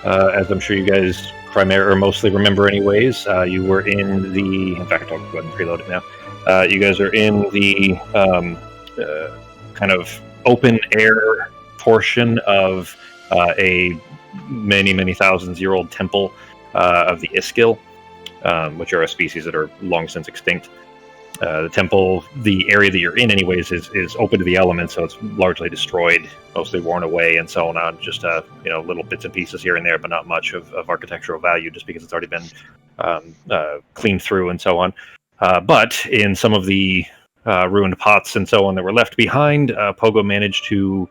As I'm sure you guys primarily or mostly remember anyways, you were in the... In fact, I'll go ahead and preload it now. You guys are in the kind of open air portion of a many thousands year old temple of the Iskil, which are a species that are long since extinct. The temple, the area that you're in anyways, is open to the elements, so it's largely destroyed, mostly worn away, and so on. Just little bits and pieces here and there, but not much of architectural value, just because it's already been cleaned through and so on. But in some of the ruined pots and so on that were left behind, Pogo managed to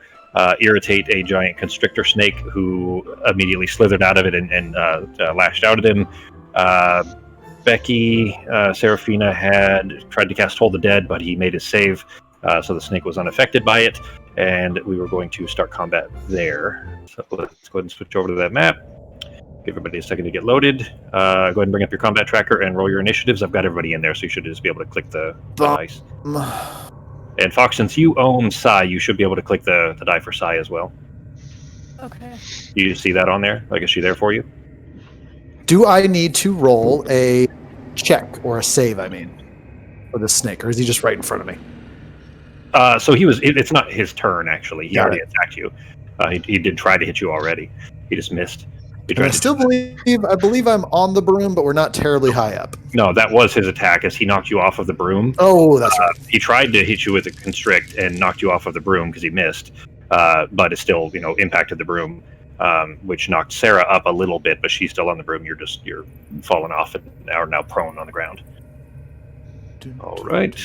irritate a giant constrictor snake, who immediately slithered out of it and lashed out at him. Becky, Serafina had tried to cast Hold the Dead, but he made his save, so the snake was unaffected by it, and we were going to start combat there. So let's go ahead and switch over to that map. Give everybody a second to get loaded. Go ahead and bring up your combat tracker and roll your initiatives. I've got everybody in there, so you should just be able to click the dice. And Fox, since you own Sai, you should be able to click the die for Sai as well. Okay. You see that on there? Like, is she there for you? Do I need to roll a check or a save, for the snake, or is he just right in front of me? So it's not his turn, actually. He already attacked you. He did try to hit you already. He just missed. I believe I'm on the broom, but we're not terribly high up. No, that was his attack, as he knocked you off of the broom. Oh, that's right. He tried to hit you with a constrict and knocked you off of the broom because he missed, but it still, impacted the broom. Which knocked Sarah up a little bit, but she's still on the broom. You're falling off and are now prone on the ground. All right.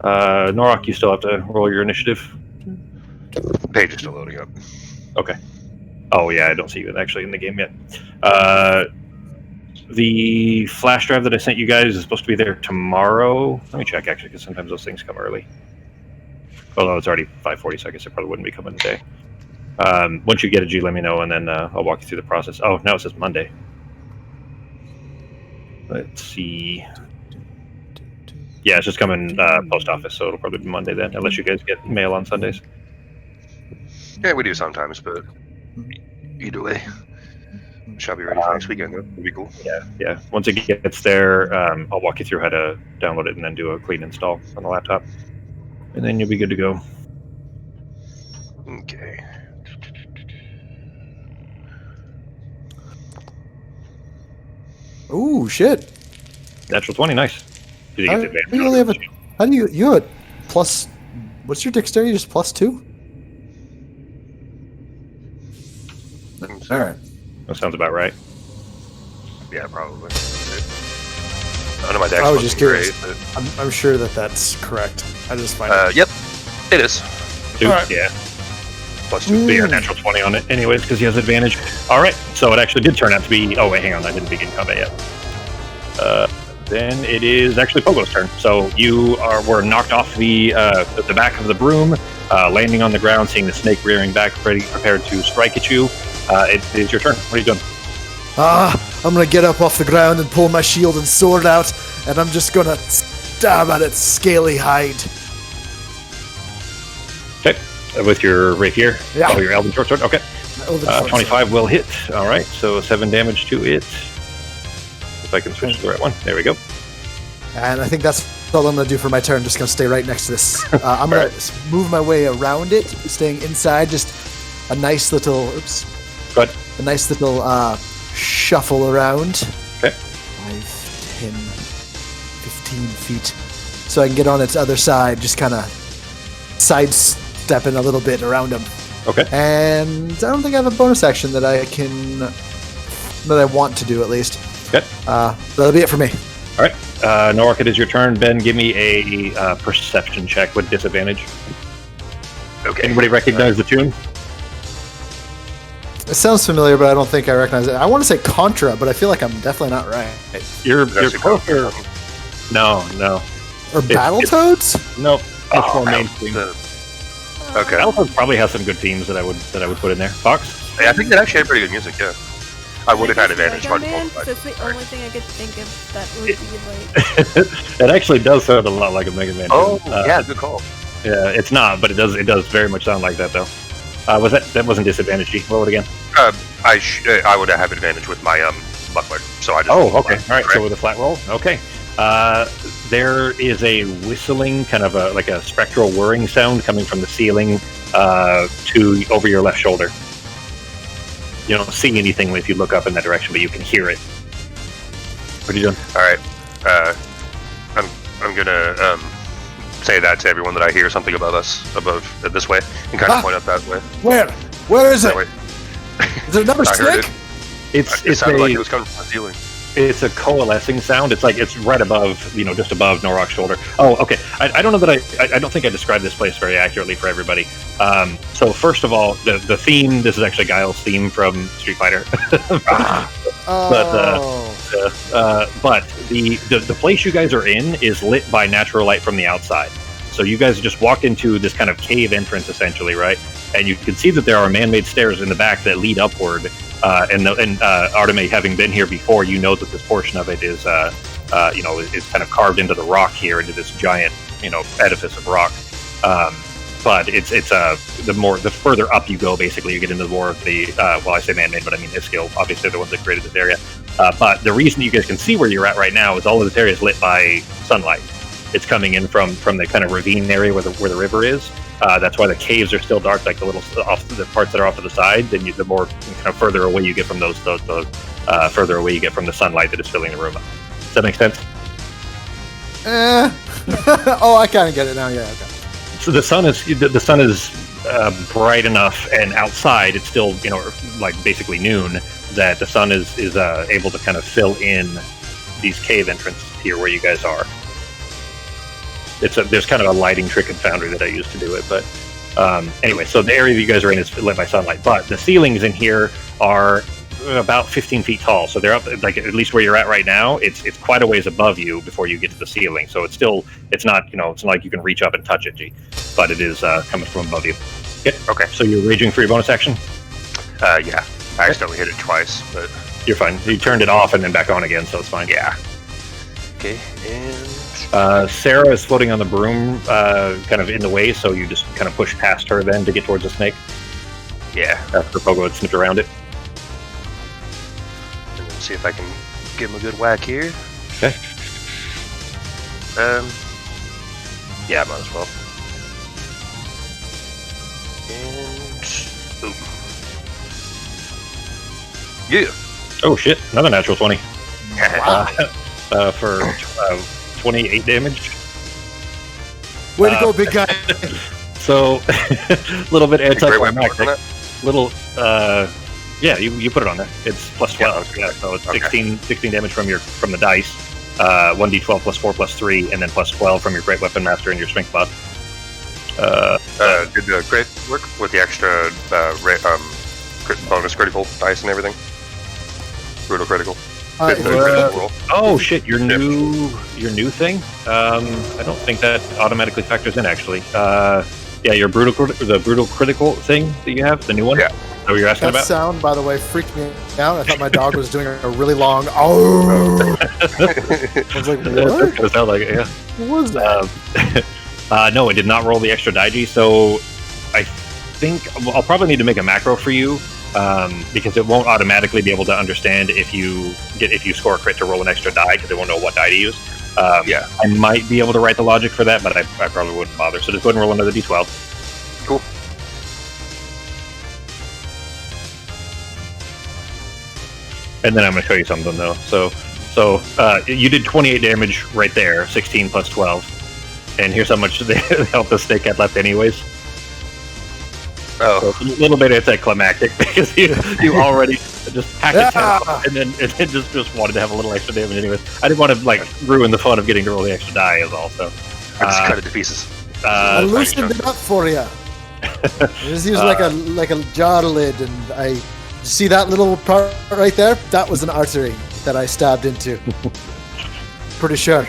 Norok, you still have to roll your initiative. Page is still loading up. Okay. Oh yeah, I don't see you actually in the game yet. The flash drive that I sent you guys is supposed to be there tomorrow. Let me check actually, because sometimes those things come early. Although it's already 5:40, so I guess it probably wouldn't be coming today. Once you get a G, let me know, and then I'll walk you through the process. Oh, now it says Monday. Let's see. Yeah, it's just coming post office, so it'll probably be Monday then, unless you guys get mail on Sundays. Yeah, we do sometimes, but either way, shall be ready for next weekend. That'd be cool. Yeah. Once it gets there, I'll walk you through how to download it and then do a clean install on the laptop, and then you'll be good to go. Okay. Ooh, shit. Natural 20, nice. Did you get the advantage? You only have how do you have a plus? What's your dexterity? Just +2? All right. That sounds about right. Yeah, probably. I know my dex I was just curious. Great, but... I'm sure that's correct. I just find it. Yep, it is. Two, right. Yeah. +2, but yeah, natural 20 on it anyways, because he has advantage. All right, so it actually did turn out to be... Oh, wait, hang on, I didn't begin combat yet. Then it is actually Pogo's turn. So you were knocked off the back of the broom, landing on the ground, seeing the snake rearing back, prepared to strike at you. It is your turn. What are you doing? I'm gonna get up off the ground and pull my shield and sword out, and I'm just gonna stab at its scaly hide. Okay, with your rapier? Yeah. Oh, your elven short sword? Okay. 25 will hit. All right, so 7 damage to it. If I can switch to the right one. There we go. And I think that's all I'm going to do for my turn. Just going to stay right next to this. I'm going to move my way around it, staying inside. Just a nice little... Oops. Go ahead. A nice little shuffle around. Okay. 5, 10, 15 feet. So I can get on its other side, just kind of sidestepping a little bit around him. Okay. And I don't think I have a bonus action that I want to do, at least. Okay. That'll be it for me. All right. Norok, it is your turn. Ben, give me a perception check with disadvantage. Okay. Anybody recognize the tune? It sounds familiar, but I don't think I recognize it. I want to say Contra, but I feel like I'm definitely not right. You're closer. No. Or Battletoads? Nope. Much more Battletoads. mainstream. Okay. Battletoads probably has some good themes that I would put in there. Fox? Yeah, I think that actually had pretty good music, yeah. I would have had advantage. Mega Man? But That's the only thing I could think of that would be like... It actually does sound a lot like a Mega Man. Oh, yeah, good call. Yeah, it's not, but it does very much sound like that, though. Was that wasn't disadvantage? G. Roll it again. I would have advantage with my buckler, so I just. Oh, okay. All right. So with a flat roll, okay. There is a whistling, kind of like a spectral whirring sound coming from the ceiling to over your left shoulder. You don't see anything if you look up in that direction, but you can hear it. What are you doing? All right. I'm gonna say that to everyone that I hear something above us, this way, and kind of point up that way. Where is it? That way. Is there another I heard snake? It sounded like it was coming from the ceiling. It's a coalescing sound. It's like it's right above, just above Norrock's shoulder. Oh, okay. I don't know that I don't think I described this place very accurately for everybody. So first of all, the theme. This is actually Guile's theme from Street Fighter. But the place you guys are in is lit by natural light from the outside. So you guys just walked into this kind of cave entrance, essentially, right? And you can see that there are man-made stairs in the back that lead upward. And Arteme, having been here before, you know that this portion of it is, is kind of carved into the rock here, into this giant, edifice of rock. But it's the further up you go, basically, you get into more of the I say man-made, but I mean Iskill, obviously the ones that created this area. But the reason you guys can see where you're at right now is all of this area is lit by sunlight. It's coming in from the kind of ravine area where the river is. That's why the caves are still dark, like the little the parts that are off to the side. Then the more kind of further away you get from those, further away you get from the sunlight that is filling the room up. Does that make sense? Oh, I kind of get it now. Yeah. Okay. So the sun is bright enough, and outside it's still like basically noon. That the sun is able to kind of fill in these cave entrances here where you guys are. There's kind of a lighting trick in Foundry that I use to do it, but anyway, so the area that you guys are in is lit by sunlight, but the ceilings in here are about 15 feet tall, so they're up, like at least where you're at right now, it's quite a ways above you before you get to the ceiling, so it's not it's not like you can reach up and touch it, G, but it is coming from above you. Okay, so you're raging for your bonus action? Yeah, I accidentally hit it twice, but... You're fine. You turned it off and then back on again, so it's fine. Yeah. Okay, and... Sarah is floating on the broom, kind of in the way, so you just kind of push past her then to get towards the snake. Yeah. After Pogo had snipped around it. And then see if I can give him a good whack here. Okay. Yeah, might as well. And... Ooh. Yeah. Oh shit, another natural 20. Wow. For 28 damage. Way to go, big guy. So, a little bit anticlimactic. Little, yeah, you put it on there. It's plus 12. Yeah, so it's 16 damage from the dice. 1d12 plus 4 plus 3, and then plus 12 from your Great Weapon Master and your Strength buff. Did the crit work with the extra bonus critical dice and everything? Brutal critical. Oh shit! Your new thing. I don't think that automatically factors in actually. Yeah, your the brutal critical thing that you have, the new one. Yeah. Is that what you're asking about? That sound, by the way, freaked me out. I thought my dog was doing a really long oh. I was like, what? It sounded like it, yeah. What was that? No, it did not roll the extra daiji, so I think I'll probably need to make a macro for you. Because it won't automatically be able to understand if you score a crit to roll an extra die because it won't know what die to use. Yeah, I might be able to write the logic for that, but I probably wouldn't bother. So just go ahead and roll another d12. Cool. And then I'm going to show you something though. So you did 28 damage right there, 16 plus 12, and here's how much the health the snake had left anyways. Oh, so a little bit anticlimactic because you already just hacked it out and then just wanted to have a little extra damage anyways. I didn't want to ruin the fun of getting to roll the extra die as well. So I just cut it to pieces. I loosened it up for you. Just use like a jar lid, and I see that little part right there. That was an artery that I stabbed into. Pretty sure.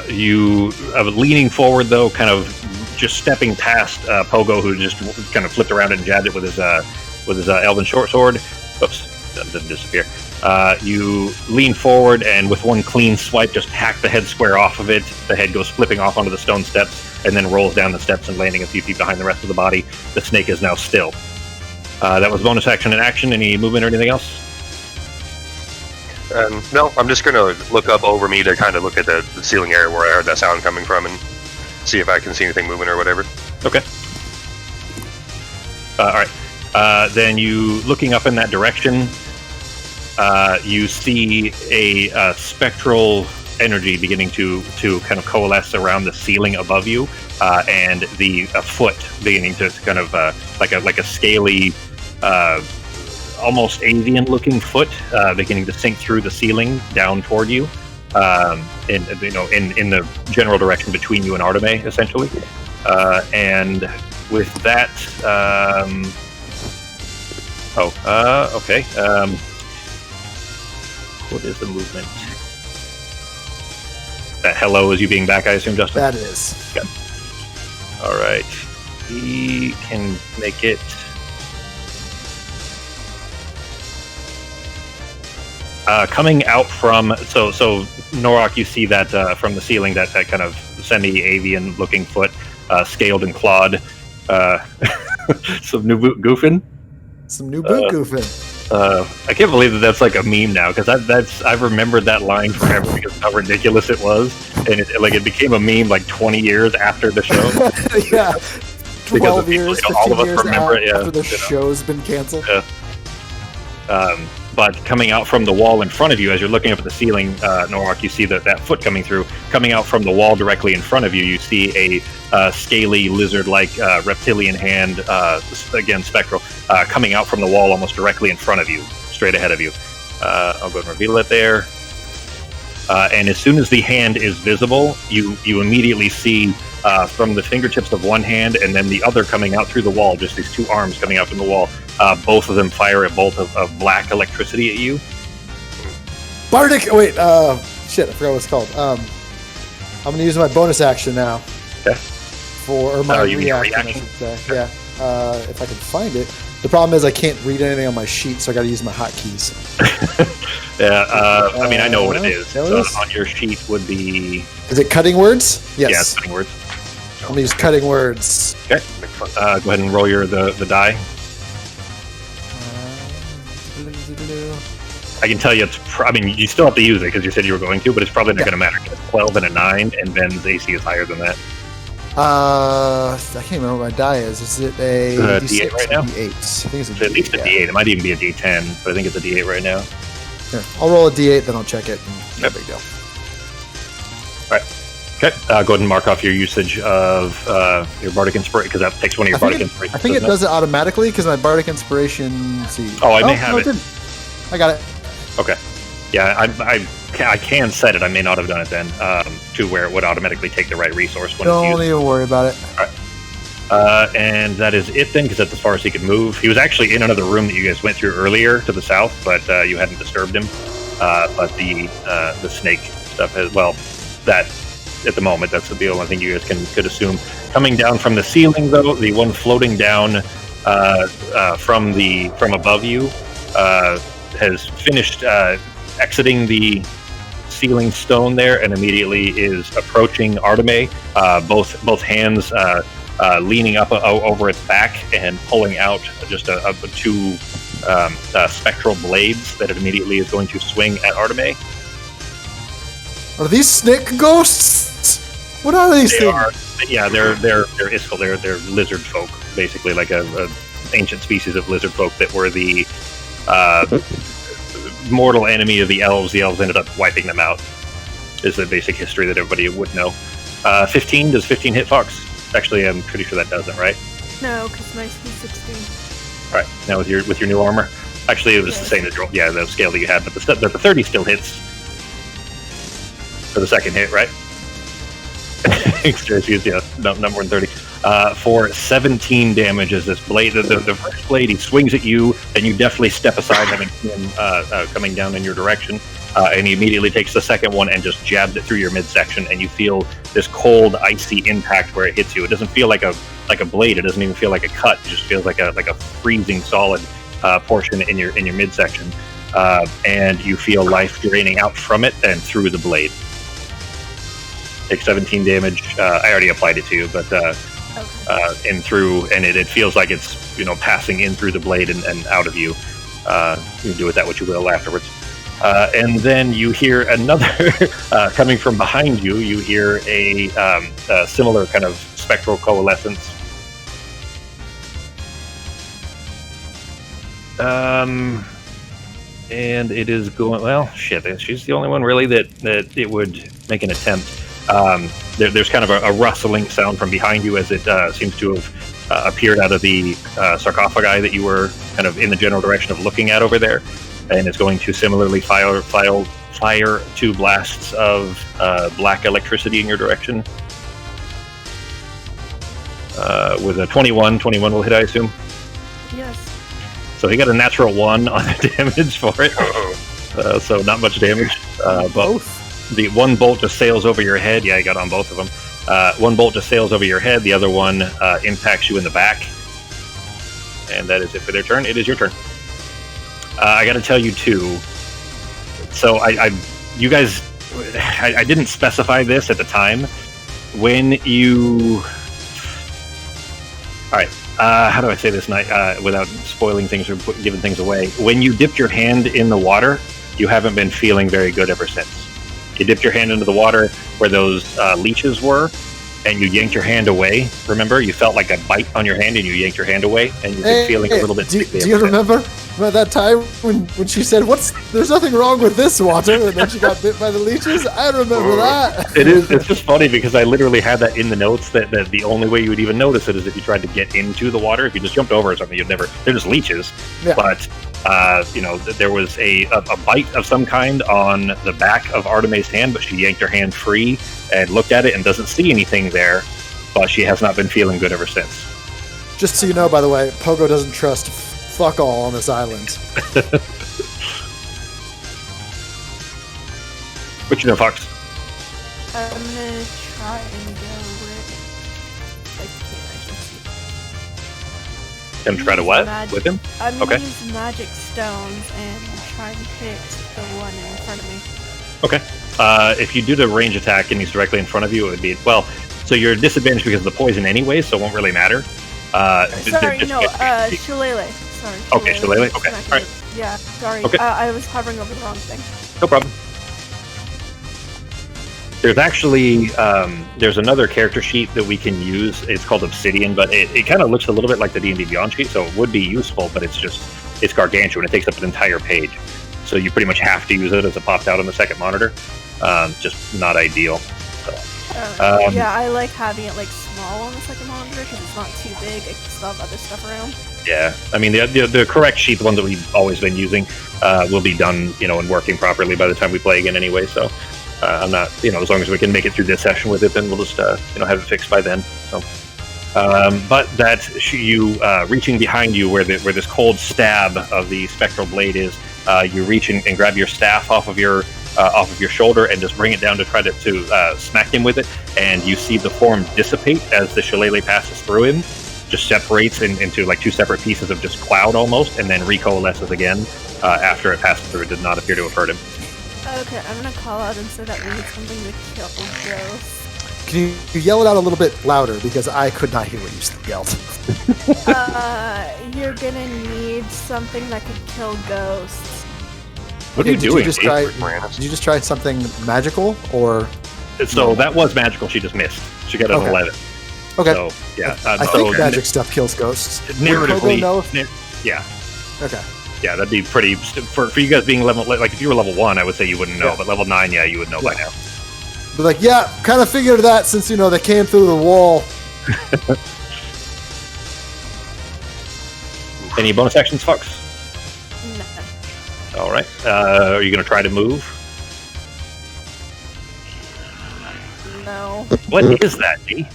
You leaning forward though, kind of. Just stepping past Pogo, who just kind of flipped around and jabbed it with his elven short sword. Oops. doesn't disappear. You lean forward and with one clean swipe, just hack the head square off of it. The head goes flipping off onto the stone steps and then rolls down the steps and landing a few feet behind the rest of the body. The snake is now still. That was bonus action and action. Any movement or anything else? No, I'm just gonna look up over me to kind of look at the ceiling area where I heard that sound coming from and see if I can see anything moving or whatever. Okay. All right. Then you looking up in that direction, you see a spectral energy beginning to kind of coalesce around the ceiling above you, and a foot beginning to kind of like a scaly, almost avian-looking foot beginning to sink through the ceiling down toward you, in the general direction between you and Arteme, essentially. And with that, okay. What is the movement? That hello is you being back, I assume, Justin? That is. Okay. All right. He can make it. Coming out from so Norok, you see that from the ceiling that kind of semi-avian looking foot, scaled and clawed. Some new boot goofing. Some new boot goofing. I can't believe that's like a meme now, because I've remembered that line forever because of how ridiculous it was, and it became a meme like 20 years after the show. Yeah, 12 years, 15 all of us years remember it. Yeah, after the show's been canceled. Yeah. But coming out from the wall in front of you, as you're looking up at the ceiling, Norok, you see that foot coming through. Coming out from the wall directly in front of you, you see a scaly, lizard-like reptilian hand, again spectral, coming out from the wall almost directly in front of you, straight ahead of you. I'll go and reveal it there. And as soon as the hand is visible, you immediately see from the fingertips of one hand and then the other coming out through the wall, just these two arms coming out from the wall, both of them fire a bolt of black electricity at you. Bardic! Wait, shit, I forgot what it's called. I'm going to use my bonus action now. Okay. Or my reaction, I should say. Yeah. If I can find it. The problem is I can't read anything on my sheet, so I got to use my hotkeys. Yeah, I mean, I know what it is. So on your sheet would be... Is it cutting words? Yes. Yeah, it's cutting words. I'm going to use cutting words. Okay. Go ahead and roll the die. I can tell you I mean, you still have to use it because you said you were going to, but it's probably not going to matter. It's 12 and a 9, and Ben's AC is higher than that. I can't remember what my die is. Is it a D8 right now? D8. I think it's a D8. At least a D8. It might even be a D10, but I think it's a D8 right now. Here, I'll roll a D8, then I'll check it. No big deal. All right. Okay. Go ahead and mark off your usage of your Bardic Inspiration, because that takes one of your Bardic Inspirations. I think it does it automatically, because my Bardic Inspiration... Let's see. Oh, I may have it. I got it. Okay. Yeah, I can set it. I may not have done it then, to where it would automatically take the right resource when it's used. Don't even worry about it. All right. And that is it then, because that's as far as he could move. He was actually in another room that you guys went through earlier to the south, but you hadn't disturbed him. But the snake stuff has, well, that at the moment, that's the only thing you guys could assume. Coming down from the ceiling, though, the one floating down from above you has finished exiting the ceiling stone there and immediately is approaching Arteme, both hands leaning up over its back and pulling out just two spectral blades that it immediately is going to swing at Arteme. Are these snake ghosts? What are these things? They're Iskall. They're lizard folk, basically, like a ancient species of lizard folk that were the mortal enemy of the elves. The elves ended up wiping them out. Is the basic history that everybody would know. 15, does 15 hit Fox? Actually, I'm pretty sure that doesn't, right? No, because my speed's 16. All right, now with your new armor. Actually, it was the same as the scale that you had, but the 30 still hits for the second hit, right? Yeah, no, number 30. For 17 damage as this blade, the first blade, he swings at you, and you definitely step aside, having him coming down in your direction, and he immediately takes the second one and just jabs it through your midsection, and you feel this cold, icy impact where it hits you. It doesn't feel like a blade. It doesn't even feel like a cut. It just feels like a freezing solid portion in your midsection, and you feel life draining out from it and through the blade. Take 17 damage. I already applied it to you, but in through, and it feels like it's passing in through the blade and out of you. You can do with that what you will afterwards. And then you hear another coming from behind you. You hear a similar kind of spectral coalescence. And it is going. Well, shit. She's the only one really that it would make an attempt. There's kind of a rustling sound from behind you as it seems to have appeared out of the sarcophagi that you were kind of in the general direction of looking at over there, and it's going to similarly fire 2 blasts of black electricity in your direction. With a 21 will hit, I assume. Yes. So he got a natural 1 on the damage for it. So not much damage. Both. The 1 bolt just sails over your head. Yeah, I got on both of them. 1 bolt just sails over your head. The other one impacts you in the back. And that is it for their turn. It is your turn. I got to tell you too. So you guys, I didn't specify this at the time. When you, all right. How do I say this without spoiling things or giving things away? When you dipped your hand in the water, you haven't been feeling very good ever since. You dipped your hand into the water where those leeches were, and you yanked your hand away. Remember, you felt like a bite on your hand, and you yanked your hand away, and you've been feeling a little bit. Do you remember about that time when she said, "There's nothing wrong with this water," and then she got bit by the leeches? I remember that. It's just funny because I literally had that in the notes that the only way you would even notice it is if you tried to get into the water. If you just jumped over or something, you'd never. They're just leeches, yeah. But. There was a bite of some kind on the back of Artemis' hand, but she yanked her hand free and looked at it and doesn't see anything there, but she has not been feeling good ever since. Just so you know, by the way, Pogo doesn't trust fuck all on this island. What you know, Fox? I'm gonna try and go with... Gonna try to what? With him? I'm gonna use magic stones and try and hit the one in front of me. Okay. If you do the range attack and he's directly in front of you, it would be... Well, so you're disadvantaged because of the poison anyway, so it won't really matter. Shillelagh. Sorry. Okay, Shillelagh. Okay, alright. Yeah, sorry. Okay. I was hovering over the wrong thing. No problem. There's actually, there's another character sheet that we can use. It's called Obsidian, but it kind of looks a little bit like the D&D Beyond sheet, so it would be useful, but it's gargantuan. It takes up an entire page. So you pretty much have to use it as it pops out on the second monitor. Just not ideal. So, yeah, I like having it small on the second monitor because it's not too big. I can still have other stuff around. Yeah, I mean, the correct sheet, the one that we've always been using, will be done, and working properly by the time we play again anyway, so... I'm not, as long as we can make it through this session with it, then we'll just, have it fixed by then. So, but that you reaching behind you, where this cold stab of the spectral blade is, you reach and grab your staff off of your shoulder and just bring it down to try to smack him with it, and you see the form dissipate as the shillelagh passes through him, just separates into 2 separate pieces of just cloud almost, and then recoalesces again after it passes through. It did not appear to have hurt him. Okay, I'm gonna call out and say that we need something to kill ghosts. Can you yell it out a little bit louder, because I could not hear what you yelled. You're gonna need something that could kill ghosts. What are you doing? Did you just try something magical, or? So that was magical. She just missed. She got an 11. Okay. So yeah, I think magic stuff kills ghosts. Narratively, yeah. Okay. Yeah, that'd be pretty... For you guys being level... if you were level 1, I would say you wouldn't know, but level 9, yeah, you would know by now. But kind of figured that since, they came through the wall. Any bonus actions, Fox? No. Alright. Are you going to try to move? No. What is that, G?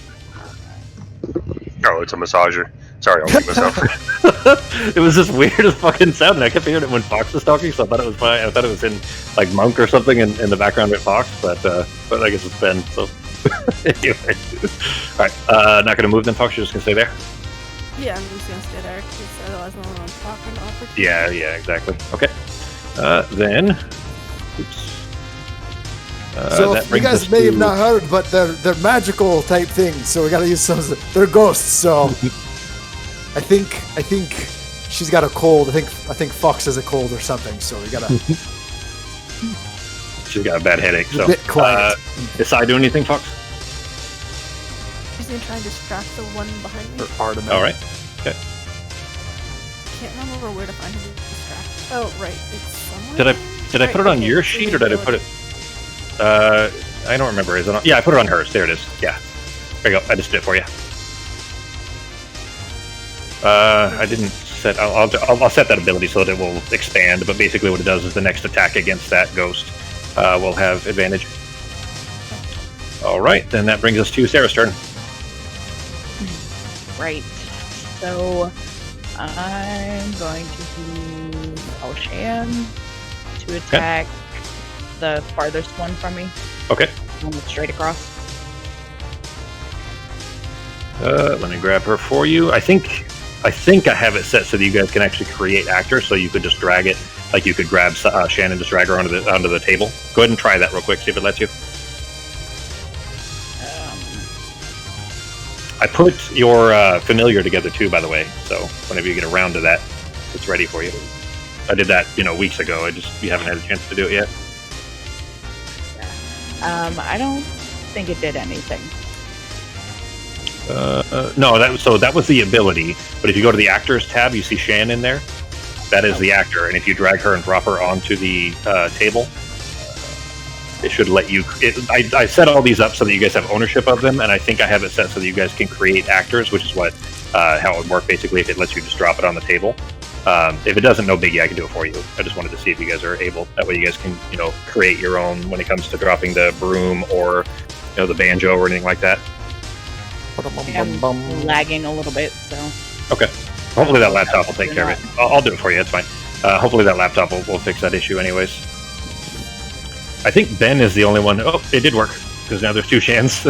Oh, it's a massager. Sorry, I'll mute myself. It was just weird as fucking sound, and I kept hearing it when Fox was talking, so I thought it was fine. I thought it was in Monk or something in the background with Fox, but I guess it's Ben. So anyway, all right. Not gonna move then, Fox. You're just gonna stay there. Yeah, I'm just gonna stay there because otherwise no one will talk an opportunity. Yeah, exactly. Okay. Then, oops. So that you brings guys us may have to- not heard, but they're magical type things, so we gotta use some. They're ghosts, so I think she's got a cold. I think Fox has a cold or something, so we gotta. She's got a bad headache. So, A bit quiet. Is I doing anything, Fox? He's gonna try and distract the one behind me. Or Artemis. All right. Can't remember where to find him to distract. Oh, right, it's somewhere. Did I put it on your sheet or did I put it? I don't remember. Is it on? Yeah, I put it on hers. There it is. Yeah. There you go. I just did it for you. I didn't set. I'll set that ability so that it will expand. But basically, what it does is the next attack against that ghost will have advantage. All right, then that brings us to Sarah's turn. Right. So I'm going to use Ocean to attack the farthest one from me. Okay. One that's straight across. Let me grab her for you. I think I have it set so that you guys can actually create actors. So you could just drag it, like you could grab Shannon, just drag her onto the table. Go ahead and try that real quick. See if it lets you. I put your familiar together too, by the way. So whenever you get around to that, it's ready for you. I did that, weeks ago. You haven't had a chance to do it yet. I don't think it did anything. No, that was the ability. But if you go to the actors tab, you see Shan in there. That is the actor, and if you drag her and drop her onto the table, it should let you. I set all these up so that you guys have ownership of them, and I think I have it set so that you guys can create actors, which is how it would work basically. If it lets you just drop it on the table. If it doesn't, no biggie. I can do it for you. I just wanted to see if you guys are able. That way, you guys can create your own when it comes to dropping the broom or the banjo or anything like that. I'm lagging a little bit, so. Okay. Hopefully that laptop will take care of it. I'll do it for you. It's fine. Hopefully that laptop will fix that issue anyways. I think Ben is the only one. Oh, it did work because now there's two Shans.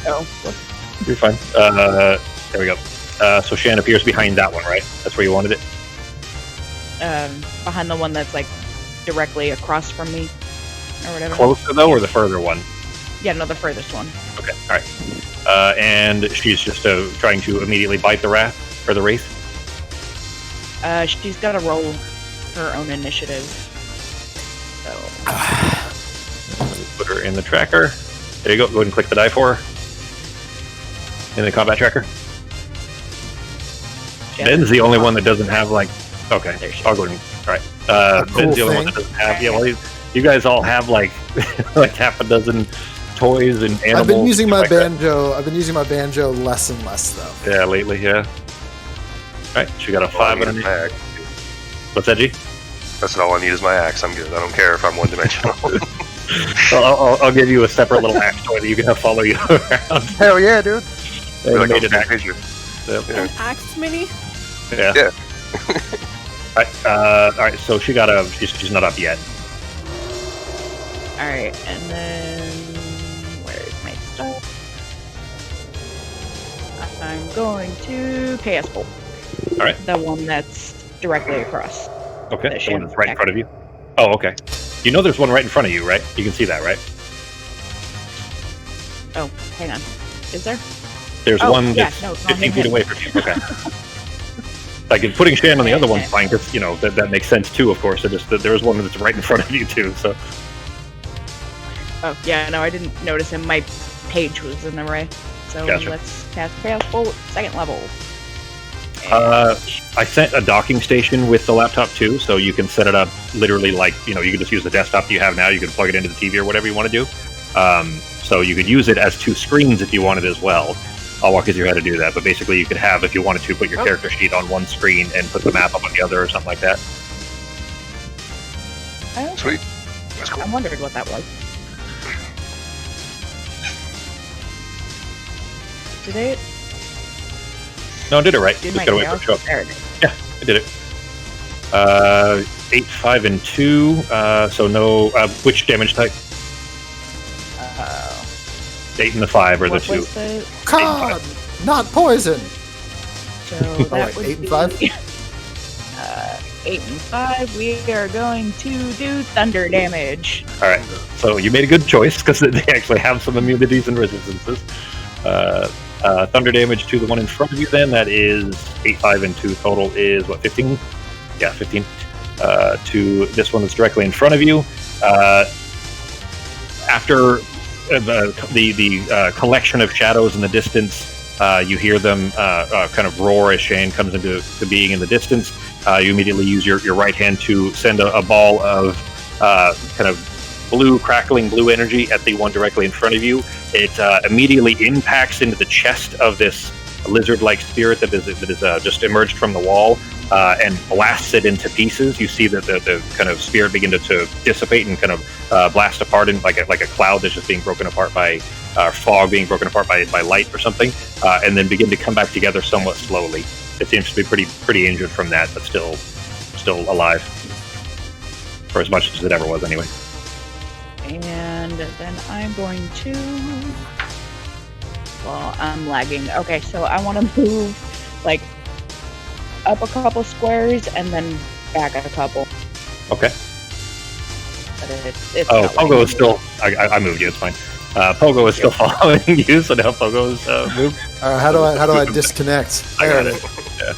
Oh. You're fine. There we go. So Shan appears behind that one, right? That's where you wanted it? Behind the one that's like directly across from me, or whatever. Closer though, or the further one? Yeah, no, the furthest one. Okay, all right. And she's just trying to immediately bite the wrath or the wraith. She's got to roll her own initiative. So. Let me put her in the tracker. There you go. Go ahead and click the die for her. In the combat tracker. Yeah. Ben's the only one that doesn't have Okay, I'll go ahead. All right. Ben's the only one that doesn't have. Yeah, well, you guys all have like half a dozen toys and animals. I've been using my banjo. I've been using my banjo less and less though. Yeah, lately, yeah. All right, she got a 5 on her axe. What's that, G? That's all I need is my axe. I'm good. I don't care if I'm one-dimensional. I'll give you a separate little axe toy that you can have follow you around. Hell yeah, dude. Like made an axe. An axe mini? Yeah. Yeah. All right. So she got she's not up yet. All right, and then where's my stuff? I'm going to Chaos Bolt. All right. The one that's directly across. Okay. The one that's right in front of you. Oh, okay. You know there's one right in front of you, right? You can see that, right? Oh, hang on. Is there? There's one that's 15 feet away from you. Okay. Like putting Shan on the other one's fine because that makes sense too. Of course, there was one that's right in front of you too. So. Oh yeah, no, I didn't notice him. My page was in the way. So Gotcha. Let's cast Chaos Bolt, 2nd level. I sent a docking station with the laptop too, so you can set it up literally you can just use the desktop that you have now. You can plug it into the TV or whatever you want to do. So you could use it as 2 screens if you wanted as well. I'll walk you through how to do that, but basically you could have, if you wanted to, put your character sheet on one screen and put the map up on the other or something like that. Oh, Sweet. That's cool. I wondered what that was. Did it? No, I did it right. Did Just my gotta wait for it to show up. There it is. Yeah, I did it. 8, 5, and 2. So no. Which damage type? 8 and the 5 or the 2. What was the... God, not poison. So Oh, that wait, would 8 and be 5? 8 and 5. We are going to do thunder damage. All right. So you made a good choice because they actually have some immunities and resistances. Thunder damage to the one in front of you. Then that is 8, 5, and 2 total is what 15? Yeah, 15. To this one that's directly in front of you. After the collection of shadows in the distance, you hear them kind of roar as Shane comes into being in the distance. You immediately use your right hand to send a ball of kind of crackling blue energy at the one directly in front of you. It immediately impacts into the chest of this lizard-like spirit that is just emerged from the wall and blasts it into pieces. You see that the kind of spirit begin to dissipate and kind of blast apart in like a cloud that's just being broken apart by fog being broken apart by light or something, and then begin to come back together somewhat slowly. It seems to be pretty injured from that, but still alive, for as much as it ever was anyway. And then I'm going to... Well, I'm lagging. Okay, so I want to move, like, up a couple squares and then back a couple. Okay. But it's Oh, not Pogo letting is still... I moved you, it's fine. Pogo is still following you, so now Pogo's moved. How do I disconnect? I got There it. Yeah.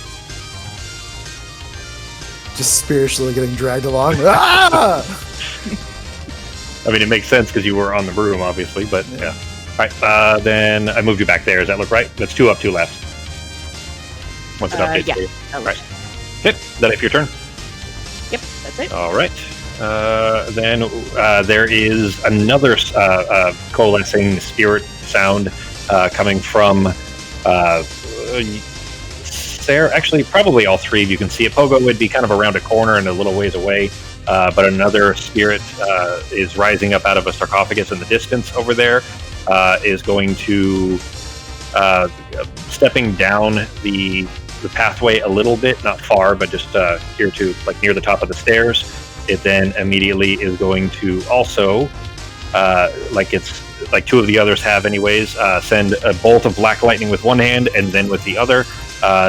Just spiritually getting dragged along. Ah! I mean, it makes sense because you were on the broom, obviously, but yeah. All right, then I moved you back there. Is that look right? That's 2 up, 2 left. Once it updates yeah. for you. That Right. works. Hit. That if your turn. Yep, that's it. All right. Then there is another coalescing spirit sound coming from Sarah. Actually, probably all three of you can see it. Pogo would be kind of around a corner and a little ways away, but another spirit is rising up out of a sarcophagus in the distance over there. Is going to stepping down the pathway a little bit, not far, but just here to like near the top of the stairs. It then immediately is going to also, like it's like 2 of the others have anyways, send a bolt of black lightning with one hand and then with the other.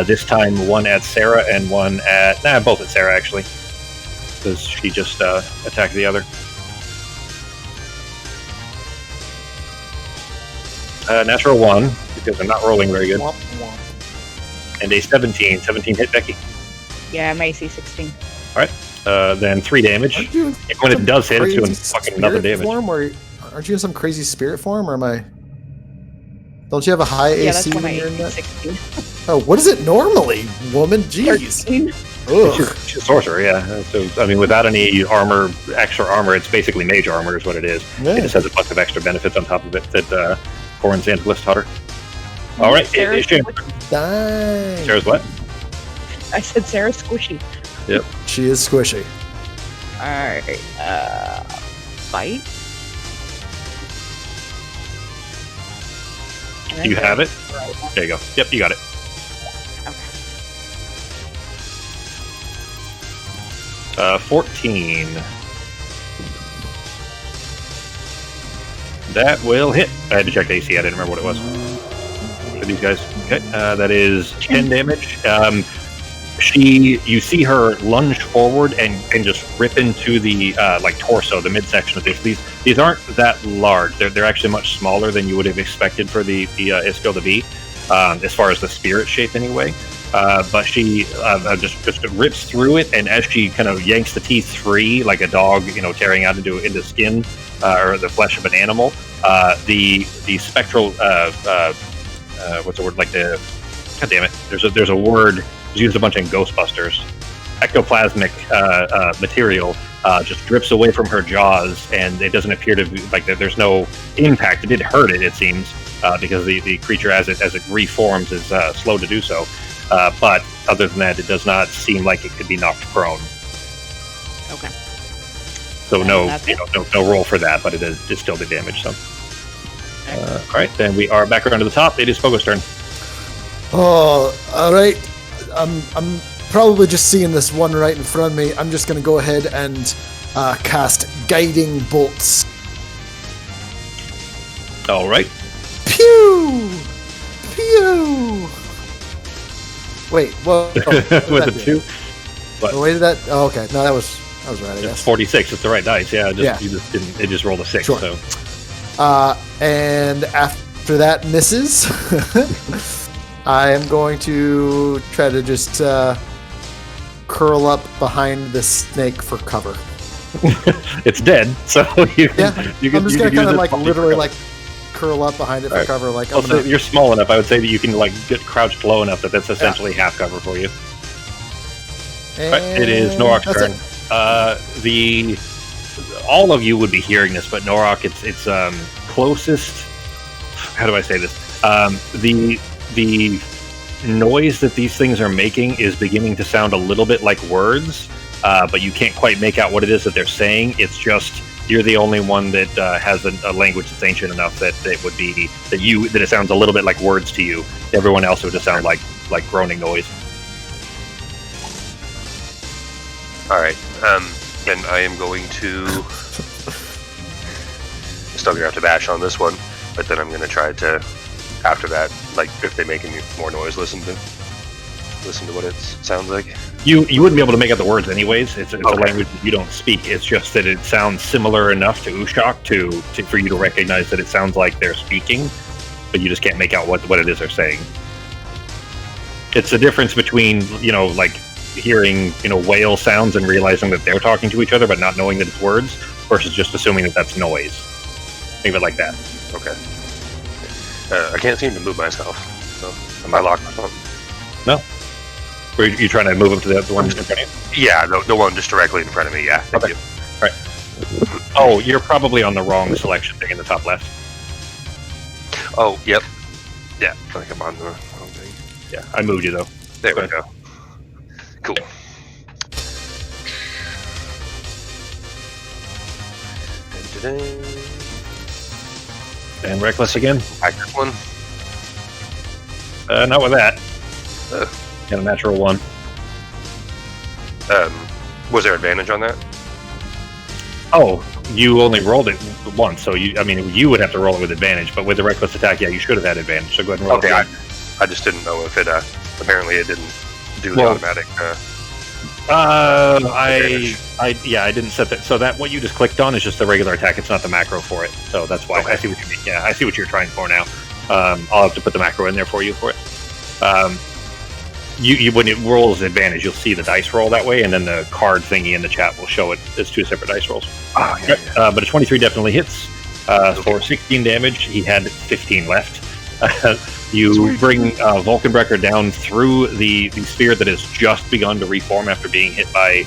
This time one at Sarah and one at both at Sarah actually, because she just attacked the other. Natural 1 because they're not rolling very good, Womp, womp. and a 17. 17 hit Becky. Yeah, I'm AC 16. All right. Then 3 damage. Aren't you in And when it does hit, it's doing crazy fucking another spirit damage. form, or aren't you in some crazy spirit form, or am I? Don't you have a high Yeah, that's AC when when I you're in AC that? 16. Oh, what is it normally, woman? Jeez. 13. Ugh. She's a sorcerer, yeah. So, I mean, without any armor, extra armor, it's basically mage armor is what it is. It Yeah. just has a bunch of extra benefits on top of it that Corin's Antilis taught her. All right, Sarah's Shane. Dang. Sarah's what? I said Sarah's squishy. She is squishy. Alright, bite. And You then have it? right. There you go. Yep, you got it. Okay. 14. That will hit. I had to check the AC. I didn't remember what it was for these guys. Okay, that is 10 damage. You see her lunge forward and just rip into the like torso, the midsection of this. These aren't that large. They're actually much smaller than you would have expected for the Isko to be, as far as the spirit shape anyway. But she just rips through it, and as she kind of yanks the teeth free, like a dog, tearing out into skin or the flesh of an animal, the spectral what's the word? Like the God damn it! There's a word used a bunch in Ghostbusters. Ectoplasmic material just drips away from her jaws, and it doesn't appear to be like there's no impact. It did hurt it seems, because the creature as it reforms is slow to do so. But other than that, it does not seem like it could be knocked prone. Okay. So no, that's it. no roll for that, but it still did damage. So, all right, then we are back around to the top. It is Pogo's turn. Oh, all right. I'm probably just seeing this one right in front of me. I'm just going to go ahead and cast Guiding Bolts. All right. Pew! Pew! Wait, whoa. With a 2. The way did that? Oh, okay. No, that was right. I It's guess. 46. It's the right dice. Yeah. Yeah. You just didn't. It just rolled a 6. Sure. So And after that misses, I am going to try to just curl up behind the snake for cover. it's dead. So you can. Yeah, You can I'm just you gonna can kind use of it like for literally cover. like curl up behind it for Alright. cover. Like I'm Also, gonna. you're small enough. I would say that you can like get crouched low enough that that's essentially half cover for you. Right, it is And Norok's that's turn. it. All of you would be hearing this, but Norok, it's closest. How do I say this? The noise that these things are making is beginning to sound a little bit like words, but you can't quite make out what it is that they're saying. It's just you're the only one that has a language that's ancient enough that it would be that it sounds a little bit like words to you. Everyone else would just sound like groaning noise. All right. And I am going to still gonna have to bash on this one, but then I'm gonna try to, after that, like if they make any more noise, listen to what it sounds like. You wouldn't be able to make out the words anyways. It's a Okay. language that you don't speak. It's just that it sounds similar enough to Ushok for you to recognize that it sounds like they're speaking, but you just can't make out what it is they're saying. It's the difference between like hearing whale sounds and realizing that they're talking to each other but not knowing that it's words versus just assuming that that's noise. Think of it like that. Okay. I can't seem to move myself. So am I locked? No. Or you trying to move them to the one in front of you? Yeah, the one just directly in front of me. Yeah. Thank Okay. you. Oh, you're probably on the wrong selection thing in the top left. Oh, yep. Yeah, I think I'm on the wrong thing. Yeah, I moved you though. There we Go go. Cool. And reckless again. Back this one. Not with that. Uh. Got a natural 1. Was there advantage on that? Oh, you only rolled it once, so you would have to roll it with advantage. But with the reckless attack, yeah, you should have had advantage. So go ahead and roll Okay, it. I just didn't know if it. Apparently, it didn't do the Well, automatic. I didn't set that. So that what you just clicked on is just the regular attack. It's not the macro for it. So that's why. Okay. I see what you mean. Yeah, I see what you're trying for now. I'll have to put the macro in there for you for it. You when it rolls advantage, you'll see the dice roll that way, and then the card thingy in the chat will show it as 2 separate dice rolls. Oh, yeah. But a 23 definitely hits for 16 damage. He had 15 left. You bring Vulcanbreaker down through the sphere that has just begun to reform after being hit by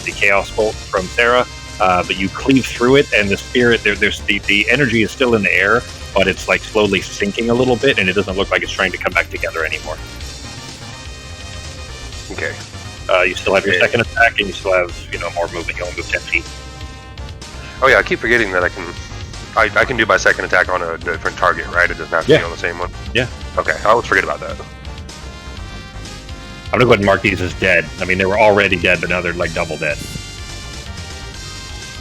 the Chaos Bolt from Sarah. But you cleave through it, and the spirit there's the energy is still in the air, but it's like slowly sinking a little bit, and it doesn't look like it's trying to come back together anymore. Okay. You still have your second attack, and you still have more movement. You only move 10 feet. Oh yeah, I keep forgetting that I can do my second attack on a different target, right? It doesn't have to Yeah. be on the same one. Yeah. Okay, I always forget about that. I'm gonna go ahead and mark these as dead. I mean, they were already dead, but now they're like double dead.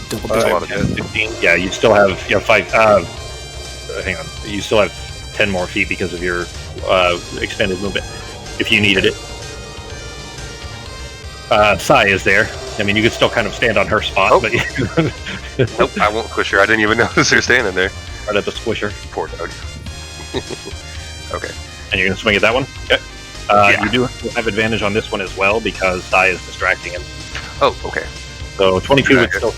Double That's a dip. lot of dead. 15. Yeah, you still have 5. Hang on, you still have 10 more feet because of your extended movement, if you needed it. Sai is there. I mean, you could still kind of stand on her spot, Oh. but Nope, I won't push her. I didn't even notice her standing there. right at the squisher. Poor dog. Okay. And you're gonna swing at that one. Okay. Yeah. You do have advantage on this one as well because Sai is distracting him. Oh, okay. So 22 would Okay. still.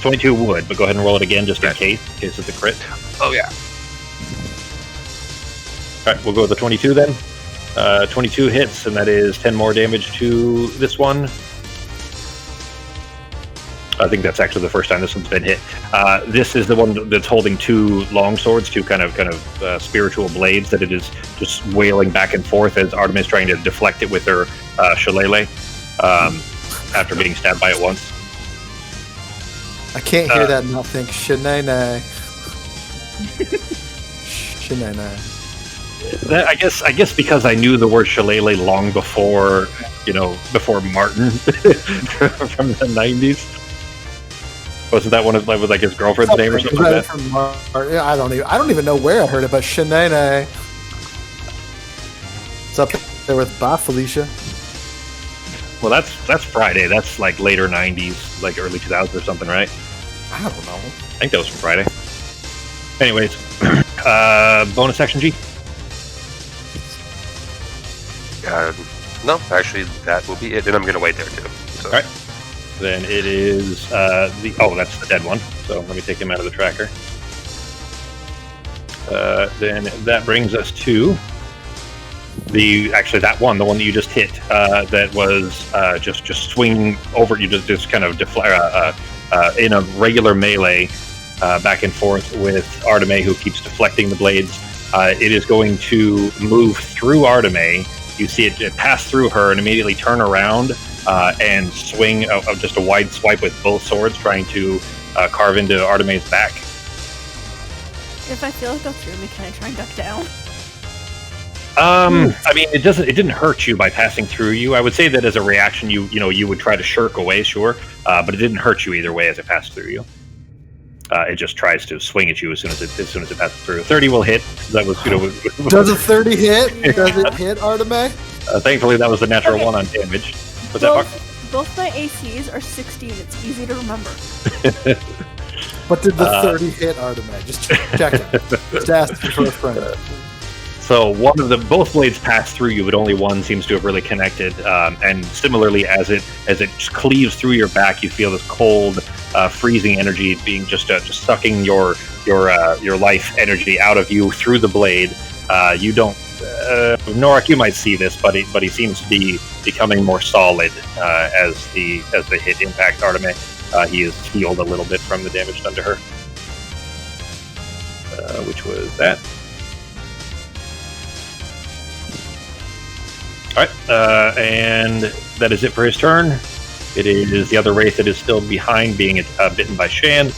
22 would, but go ahead and roll it again just in Okay. case it's a crit. Oh yeah. All right, we'll go with the 22 then. 22 hits, and that is 10 more damage to this one. I think that's actually the first time this one's been hit. This is the one that's holding 2 long swords, 2 kind of spiritual blades that it is just wailing back and forth as Artemis is trying to deflect it with her shillelagh after being stabbed by it once. I can't hear that and not think shenanay. Shenanay. That, I guess because I knew the word shillelagh long before before Martin from the 90s. Wasn't that one of was like his girlfriend's name or something like that? From I don't even know where I heard it, but shenanay. It's up there with Ba Felicia. Well, that's Friday. That's like later 90s, like early 2000s or something, right? I don't know. I think that was from Friday. Anyways, bonus action G. No, actually, that will be it. And I'm going to wait there, too. So. All right. Then it is that's the dead one. So let me take him out of the tracker. Then that brings us to the one that you just hit. That was just swinging over. You just kind of in a regular melee back and forth with Arteme, who keeps deflecting the blades. It is going to move through Arteme. You see it pass through her and immediately turn around and swing just a wide swipe with both swords, trying to carve into Arteme's back. If I feel it go through me, can I try and duck down? I mean, it didn't hurt you by passing through you. I would say that as a reaction, you would try to shirk away, sure, but it didn't hurt you either way as it passed through you. It just tries to swing at you as soon as it passes through. 30 will hit. That was Does a 30 hit? Yeah. Does it hit Arteme? Thankfully, that was the natural Okay. one on damage. What's that, Mark? Both my ACs are 16. It's easy to remember. But did the 30 hit Arteme? Just checking. Just asking for a friend. So both blades pass through you, but only one seems to have really connected. And similarly, as it just cleaves through your back, you feel this cold, freezing energy being just sucking your life energy out of you through the blade. You don't, Norik, you might see this, but he seems to be becoming more solid as the hit impacts Arteme. He is healed a little bit from the damage done to her, which was that. All right, and that is it for his turn. It is the other wraith that is still behind, being bitten by Shan,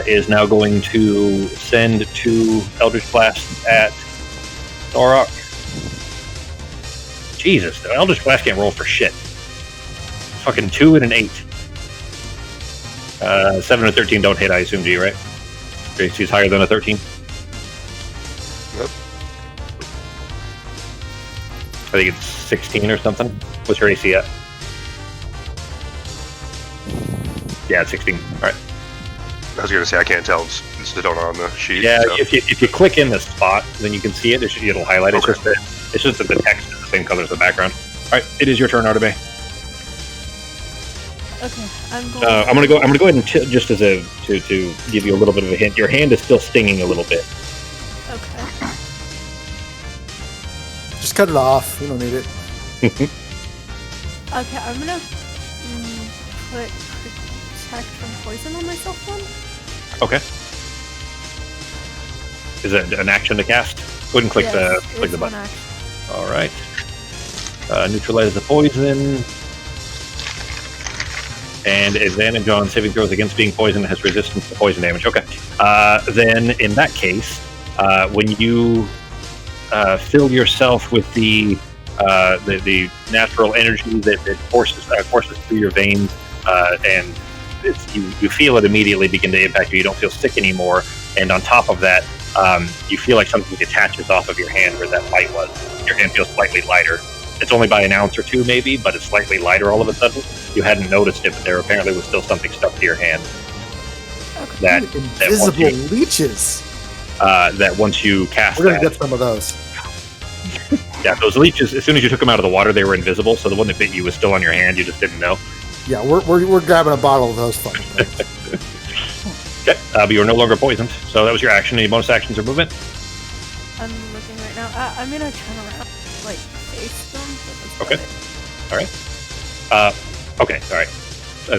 is now going to send 2 Eldritch Blasts at Norok. Jesus, the Eldritch Blast can't roll for shit. Fucking 2 and an 8. 7 and 13 don't hit, I assume, G, right? He's higher than a 13. Yep. I think it's 16 or something. What's your AC at? Yeah, it's 16. All right. I was going to say, I can't tell. It's the donut on the sheet. Yeah, so. if you click in the spot, then you can see it. It'll highlight it. Okay. It's just that the text is the same color as the background. All right, it is your turn, Arteme. Okay, I'm going. I'm gonna go ahead and just as to give you a little bit of a hint. Your hand is still stinging a little bit. Okay. Just cut it off. We don't need it. Okay, I'm gonna put protect from poison on myself one. Okay. Is it an action to cast? Go ahead and click the button. All right. Neutralize the poison. And advantage on saving throws against being poisoned has resistance to poison damage. Okay. Then in that case, when you fill yourself with the natural energy that courses through your veins, and you feel it immediately begin to impact you. You don't feel sick anymore, and on top of that, you feel like something detaches off of your hand where that light was. Your hand feels slightly lighter. It's only by an ounce or two, maybe, but it's slightly lighter all of a sudden. You hadn't noticed it, but there apparently was still something stuck to your hand. Okay. Invisible leeches. That once you cast We're gonna that, get some of those. yeah, those leeches. As soon as you took them out of the water, they were invisible. So the one that bit you was still on your hand. You just didn't know. Yeah, we're grabbing a bottle of those fucking things. Okay, but you are no longer poisoned. So that was your action. Any bonus actions or movement? I'm looking right now. I'm gonna turn around, like face them. But that's Okay. All right. Okay. All right.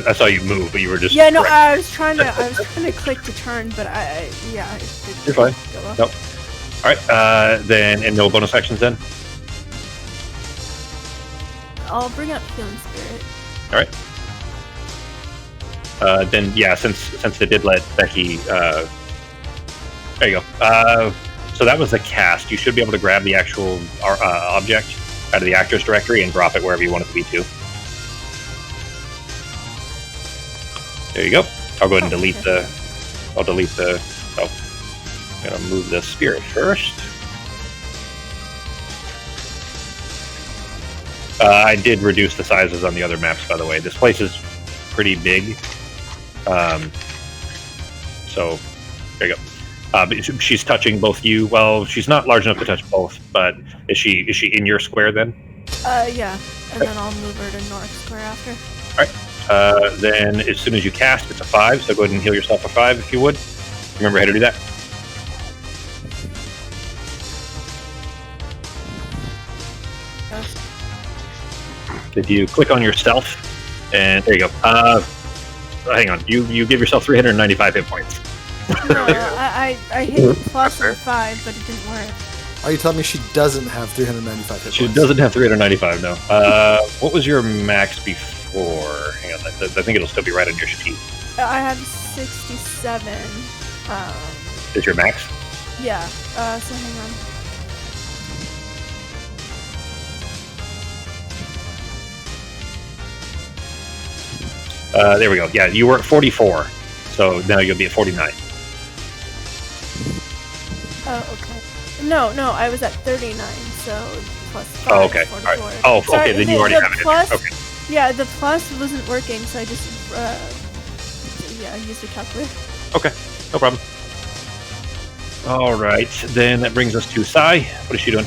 I saw you move, but you were just. Yeah, no, correct. I was trying to click to turn, but it didn't You're fine. go up. Nope. All right. Then and no bonus actions then. I'll bring up healing spirit. All right. Then yeah, since they did let Becky. There you go. So that was the cast. You should be able to grab the actual object out of the actors directory and drop it wherever you want it to be to. There you go. I'll go ahead and delete the. I'll delete the. Oh, I'm gonna move the spirit first. I did reduce the sizes on the other maps, by the way. This place is pretty big. So, there you go. But she's touching both you. Well, she's not large enough to touch both, but is she in your square then? Yeah. And then I'll move her to North Square after. Alright. Then as soon as you cast, it's a 5, so go ahead and heal yourself a 5 if you would. Remember how to do that? Yes. If you click on yourself, and there you go. Hang on. You give yourself 395 hit points. No, I hit plus and 5, but it didn't work. Are you telling me she doesn't have 395 hit She points? doesn't have 395, no. What was your max before? Hang on, I think it'll still be right on your sheet. I have 67. Is your max? Yeah. So hang on. There we go. Yeah, you were at 44, so now you'll be at 49. Oh, okay. No, I was at 39, so plus 5. Oh, okay. 44. All right. Oh, Sorry, okay, then you already have it in plus, there. Okay. Yeah, the plus wasn't working, so I just, I used a calculator. Okay, no problem. All right, then that brings us to Sai. What is she doing?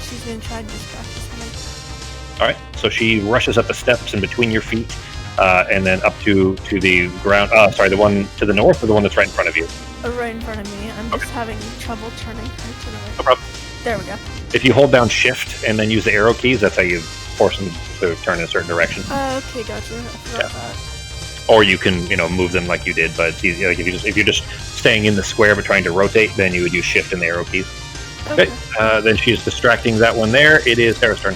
She's gonna try to distract us. All right, so she rushes up the steps in between your feet, and then up to the ground. Sorry, the one to the north, or the one that's right in front of you? Right in front of me. I'm just having trouble turning her to the right. No problem. There we go. If you hold down Shift and then use the arrow keys, that's how you force them to turn in a certain direction. Okay, gotcha. I forgot that. Or you can, move them like you did, but it's easy. Like if you're just staying in the square but trying to rotate, then you would use Shift and the arrow keys. Okay. Then she's distracting that one there. It is Sarah's turn.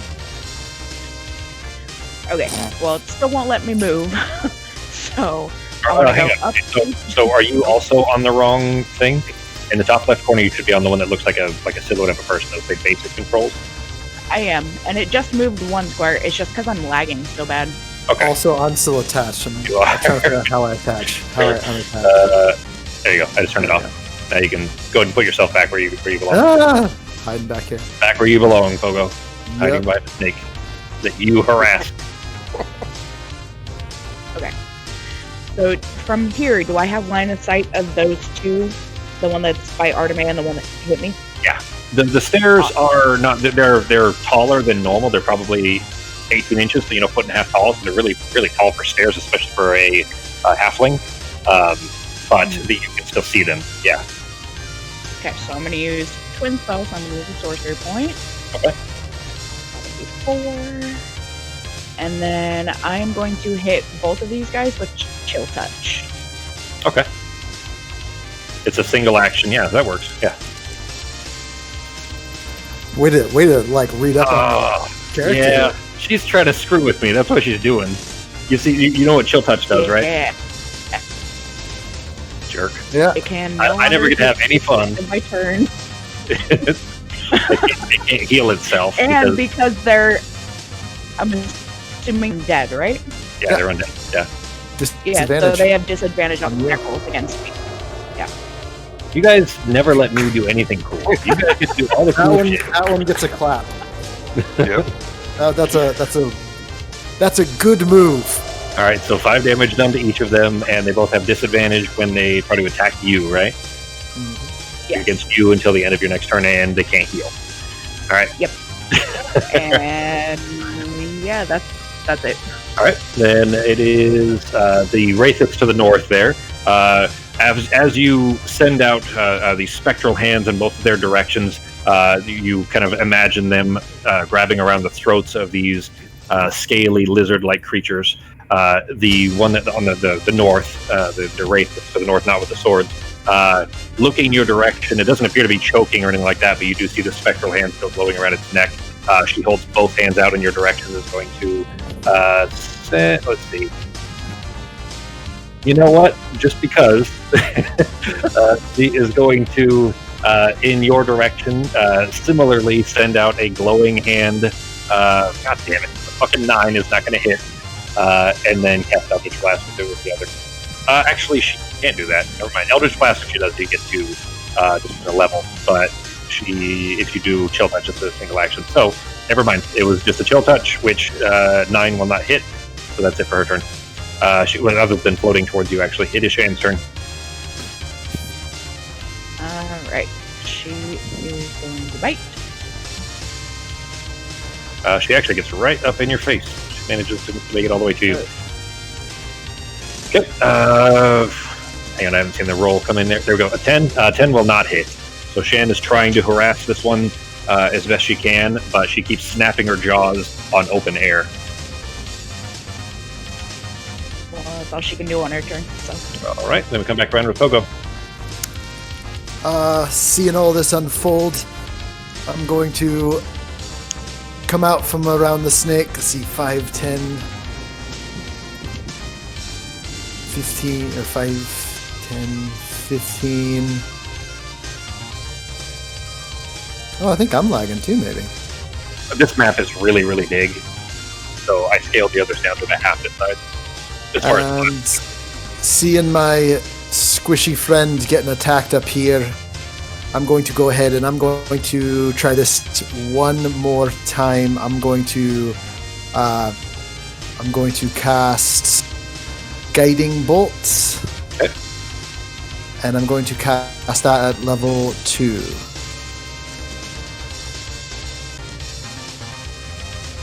Okay, well, it still won't let me move. So, Hang on. So are you also on the wrong thing? In the top left corner, you should be on the one that looks like a silhouette of a person. Those like basic controls. I am, and it just moved 1 square. It's just because I'm lagging so bad. Okay. Also, I'm still attached. I'm You are. trying to figure out how I attach. How I'm attached. There you go. I just turned it off. Now you can go ahead and put yourself back where you belong. Ah! Hiding back here. Back where you belong, Pogo. Hiding by the snake that you harassed. Okay. So from here, do I have line of sight of those two? The one that's by Arteme and the one that hit me? Yeah. The stairs are not. They're taller than normal. They're probably 18 inches, so foot and a half tall. So they're really tall for stairs, especially for a halfling. But you can still see them. Yeah. Okay, so I'm going to use twin spell, so I'm going to use a sorcery point. Okay. 4. And then I am going to hit both of these guys with chill touch. Okay. It's a single action. Yeah, that works. Yeah. Way to read up on the character. Yeah, she's trying to screw with me. That's what she's doing. You see, you know what chill touch does, right? Yeah. Jerk. Yeah. It can. I never get to have any fun. In my turn. It can't heal itself. And because they're, I'm assuming dead, right? Yeah, they're undead. Yeah. Yeah, so they have disadvantage on their rolls against me. Yeah. You guys never let me do anything cool. You guys get to do all the cool shit. That one gets a clap. Yep. That's a good move. All right, so 5 damage done to each of them, and they both have disadvantage when they try to attack you, right? Yes. Against you until the end of your next turn, and they can't heal. All right. Yep. And yeah, that's it. All right, then it is the wraith that's to the north there. As you send out these spectral hands in both of their directions, you kind of imagine them grabbing around the throats of these scaly lizard-like creatures. The one that on the north, the wraith that's to the north, not with the sword, looking your direction. It doesn't appear to be choking or anything like that, but you do see the spectral hand still blowing around its neck. She holds both hands out in your direction. Is going to let's see. You know what? Just because she is going to, in your direction, similarly send out a glowing hand. God damn it! The fucking 9 is not going to hit. And then cast Eldritch Blast with the other. Actually, she can't do that. Never mind. Eldritch Blast, if she does, you get to just a level. But if you do chill touch, it's a single action. So never mind. It was just a chill touch, which 9 will not hit. So that's it for her turn. Other than floating towards you, actually, it is Shane's turn. Alright. She is going to bite. She actually gets right up in your face. She manages to make it all the way to you. Okay. Hang on, I haven't seen the roll come in there. There we go. A 10. 10 will not hit. So Shan is trying to harass this one as best she can, but she keeps snapping her jaws on open air. Well, that's all she can do on her turn. So. All right, then we come back around with Pogo. Seeing all this unfold, I'm going to come out from around the snake. Let's see, 5, 10, 15, or 5, 10, 15. Oh, I think I'm lagging too, maybe. This map is really, really big, so I scaled the others down to about half this size. As far And seeing my squishy friend getting attacked up here, I'm going to go ahead and I'm going to try this one more time. I'm going to cast Guiding Bolts. Okay. And I'm going to cast that at level 2.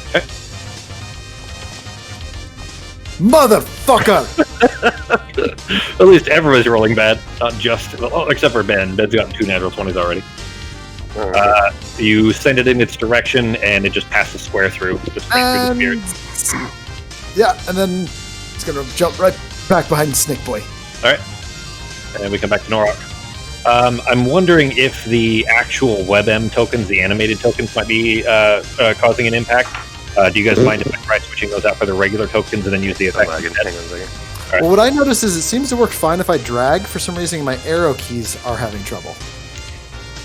Okay. Motherfucker! At least everybody's rolling bad, not just except for Ben. Ben's got 2 natural 20s already. You send it in its direction, and it just passes square through. Just right through the spirit. Yeah, and then it's gonna jump right back behind Snake Boy. All right, and we come back to Norok. I'm wondering if the actual WebM tokens, the animated tokens, might be causing an impact. Do you guys mind if I try switching those out for the regular tokens and then use the effect? Hang on a second. Right. Well, what I noticed is it seems to work fine if I drag. For some reason, my arrow keys are having trouble.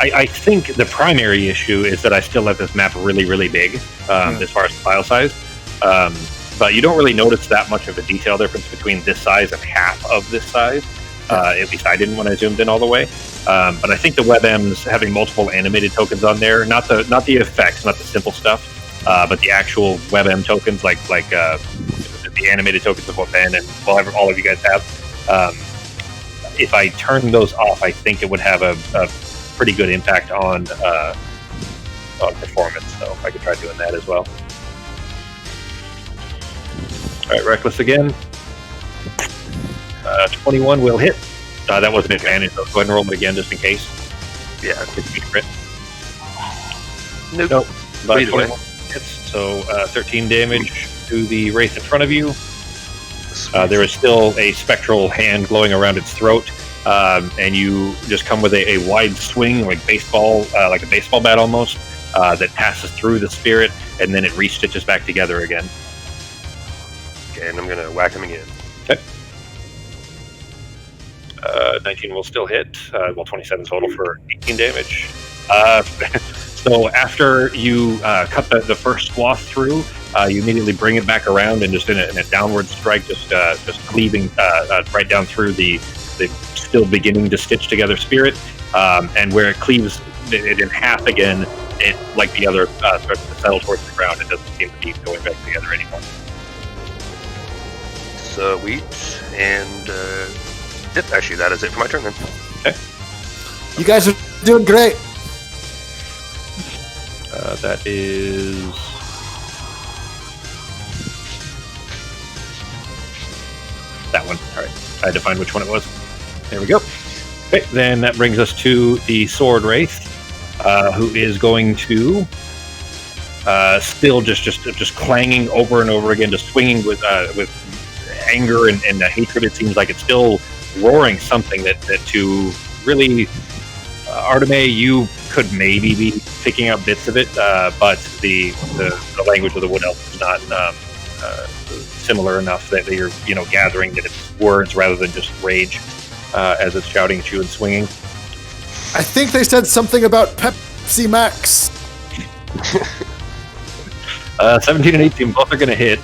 I think the primary issue is that I still have this map really, really big as far as file size. But you don't really notice that much of a detail difference between this size and half of this size. At least I didn't when I zoomed in all the way. But I think the WebMs having multiple animated tokens on there, not the effects, not the simple stuff, but the actual WebM tokens, like the animated tokens of what Ben and all of you guys have. If I turn those off, I think it would have a pretty good impact on performance. So I could try doing that as well. All right, Reckless again. 21 will hit. That wasn't advantage, so go ahead and roll it again just in case. Yeah. It's a crit. Nope. But Either way. 21 hits, so 13 damage to the wraith in front of you. There is still a spectral hand glowing around its throat, and you just come with a wide swing, like a baseball bat almost, that passes through the spirit, and then it re-stitches back together again. Okay, and I'm gonna whack him again. Okay. 19 will still hit. 27 total for 18 damage. So after you cut the first swath through, you immediately bring it back around and just in a downward strike, just cleaving right down through the still beginning to stitch together spirit, and where it cleaves it in half again, it, like the other, starts to settle towards the ground. It doesn't seem to be going back together anymore. Sweet. And yep, actually that is it for my turn then. Okay. You guys are doing great. That is that one. All right, I had to find which one it was. There we go. Okay, then that brings us to the Sword Wraith, who is going to still just clanging over and over again, just swinging with anger and hatred. It seems like it's still roaring something that to really Arteme, you could maybe be picking up bits of it, but the language of the Wood Elf is not similar enough that you're gathering that it's words rather than just rage as it's shouting at you and swinging. I think they said something about Pepsi Max. 17 and 18 both are going to hit.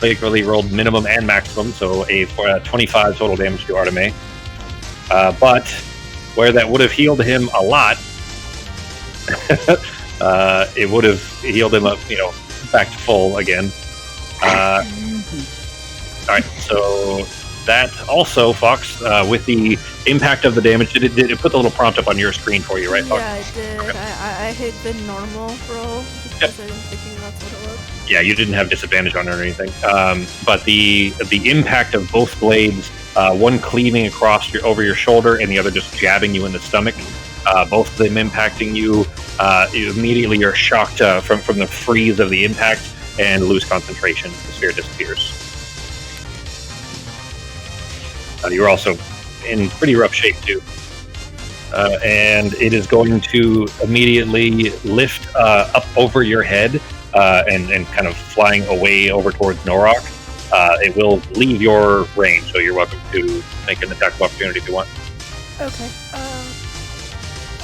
Blake really rolled minimum and maximum, so a 25 total damage to Arteme. But where that would have healed him a lot, It would have healed him up, back to full again. All right, so that also, Fox, with the impact of the damage, did it put the little prompt up on your screen for you, right, Fox? Yeah, I did. Okay. I hit the normal roll because I didn't think that's what it was. Yeah, you didn't have disadvantage on it or anything. But the impact of both blades, one cleaving across over your shoulder and the other just jabbing you in the stomach, both of them impacting you, immediately you're shocked from the freeze of the impact and lose concentration. The sphere disappears. You're also in pretty rough shape too. And it is going to immediately lift up over your head and kind of flying away over towards Norok. It will leave your range, so you're welcome to make an attack of opportunity if you want. Okay.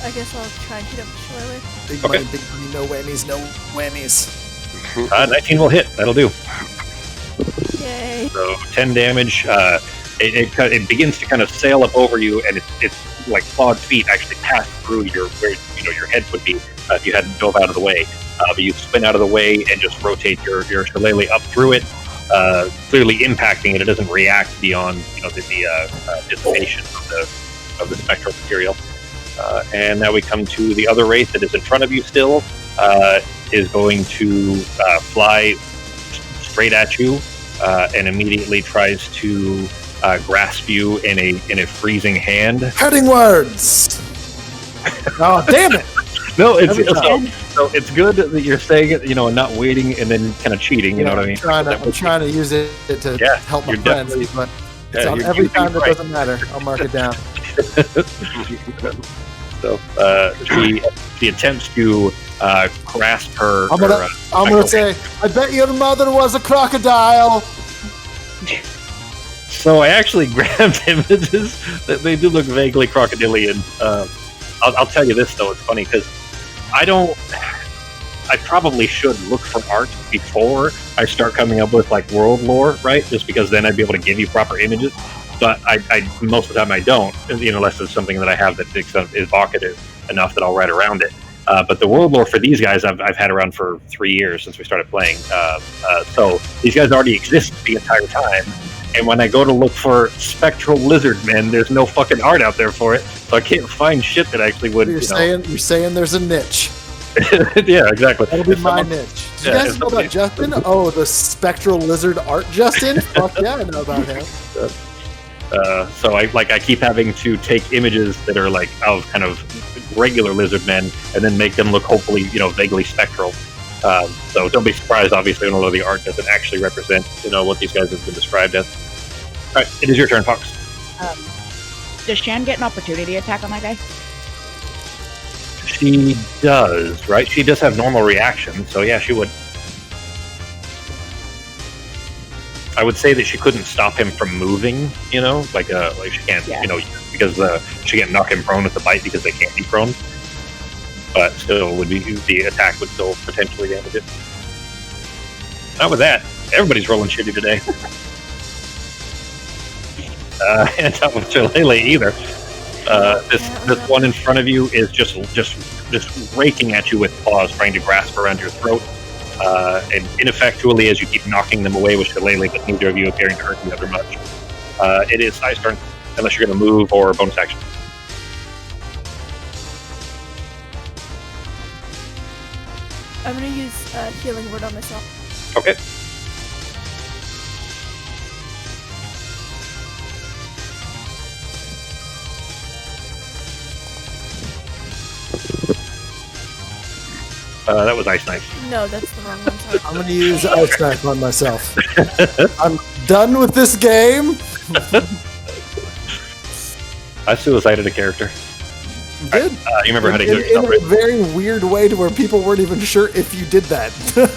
I guess I'll try and hit him slowly. Big money, big money, no whammies, no whammies. 19 will hit. That'll do. Yay. So 10 damage. It begins to kind of sail up over you, and it's like clawed feet actually pass through where your head would be if you hadn't dove out of the way. But you spin out of the way and just rotate your shillelagh up through it, clearly impacting it. It doesn't react beyond the dissipation of the spectral material. And now we come to the other wraith that is in front of you still. Is going to fly straight at you and immediately tries to grasp you in a freezing hand. Cutting words. Oh, damn it! No, it's good that you're saying it, and not waiting and then kind of cheating. You know what I mean? I'm trying to use it to help my friends, but it's on every time that doesn't matter. I'll mark it down. So she attempts to grasp her. I'm gonna say, I bet your mother was a crocodile. So I actually grabbed images that they do look vaguely crocodilian. I'll tell you this though, it's funny because I probably should look for art before I start coming up with like world lore, right? Just because then I'd be able to give you proper images. But I most of the time I don't, unless it's something that I have that is evocative enough that I'll write around it. But the world lore for these guys I've had around for 3 years since we started playing. So these guys already exist the entire time. And when I go to look for spectral lizard men, there's no fucking art out there for it. So I can't find shit that actually would. You're saying there's a niche. Yeah, exactly. That'll be my niche. Do you guys know about Justin? Oh, the spectral lizard art Justin? Fuck yeah, I know about him. So I keep having to take images that are like of kind of regular lizard men and then make them look hopefully vaguely spectral. So don't be surprised, obviously, when a lot of the art doesn't actually represent what these guys have been described as. All right, it is your turn, Fox. Does Shan get an opportunity attack on that guy? She does, right? She does have normal reactions, so yeah, she would. I would say that she couldn't stop him from moving, like she can't, because she can't knock him prone with the bite because they can't be prone. But still, the attack would still potentially damage it. Not with that. Everybody's rolling shitty today. And not with Shillelagh either. This one in front of you is just raking at you with claws, trying to grasp around your throat. And ineffectually, as you keep knocking them away with Shillelagh, but neither of you appearing to hurt the other much. It is Sai's turn, unless you're going to move or bonus action. I'm gonna use healing word on myself. Okay. That was Ice Knife. No, that's the wrong one. Sorry. I'm gonna use Ice Knife on myself. I'm done with this game. I suicided a character. You did? You remember how to heal yourself, in right? a very weird way to where people weren't even sure if you did that.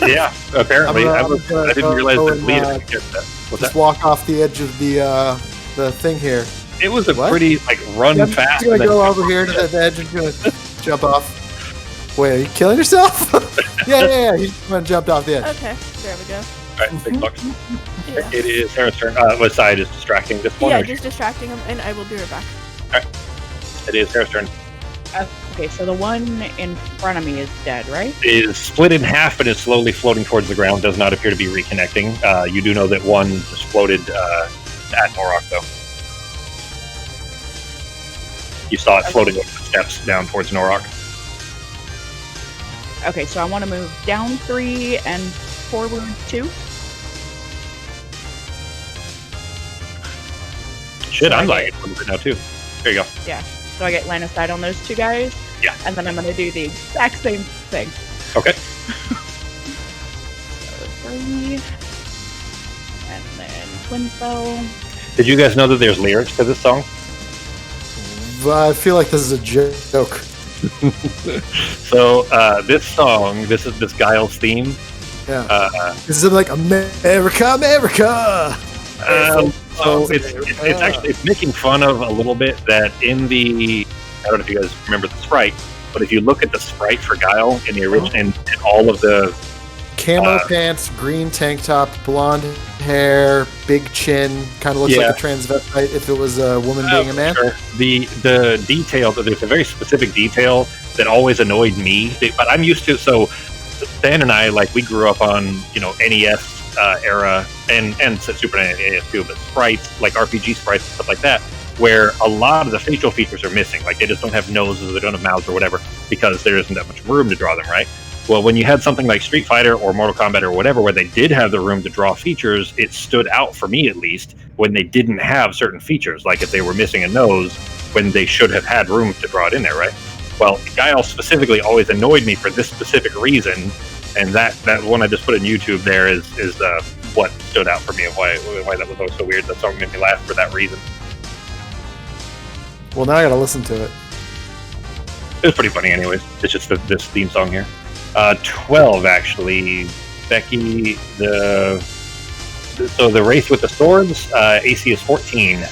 Yeah, apparently. I didn't realize that Lee didn't get that. Just walk off the edge of the thing here. It was a pretty run fast. I'm gonna go over here to the edge and gonna jump off. Wait, are you killing yourself? yeah. He jumped off the edge. Okay, there we go. Alright, big bucks. Yeah. It is Sarah's turn. What side is distracting this one? Yeah, just distracting him, and I will be right back. Alright. It is Sarah's turn. Okay, so the one in front of me is dead, right? Is split in half and is slowly floating towards the ground. Does not appear to be reconnecting. You do know that one just floated at Norok, though. You saw it floating over the steps down towards Norok. Okay, so I want to move down 3 and forward 2. Shit, So I'm I lagging a little bit now, too. There you go. Yeah. So I get line of sight on those 2 guys. Yeah. And then I'm going to do the exact same thing. Okay. So 3. And then twin spell. Did you guys know that there's lyrics to this song? I feel like this is a joke. So this song, this is this Guile's theme. Yeah. This is like America, America. So it's actually making fun of a little bit that in the, I don't know if you guys remember the sprite, but if you look at the sprite for Guile in the original and all of the camo pants, green tank top, blonde hair, big chin, kind of looks like a transvestite if it was a woman being a man. Sure. The detail, there's a very specific detail that always annoyed me, but I'm used to. So Stan and I, like, we grew up on NES era and Super NES too, but sprites like RPG sprites and stuff like that, where a lot of the facial features are missing. Like they just don't have noses, they don't have mouths or whatever, because there isn't that much room to draw them, right? Well, when you had something like Street Fighter or Mortal Kombat or whatever, where they did have the room to draw features, it stood out for me at least when they didn't have certain features, like if they were missing a nose when they should have had room to draw it in there, right? Well, Guile specifically always annoyed me for this specific reason, and that one I just put in YouTube there is what stood out for me and why that was always so weird. That song made me laugh for that reason. Well, now I gotta listen to it. It was pretty funny anyways. It's just this theme song here. 12 actually. Becky, so the race with the swords, AC is 14.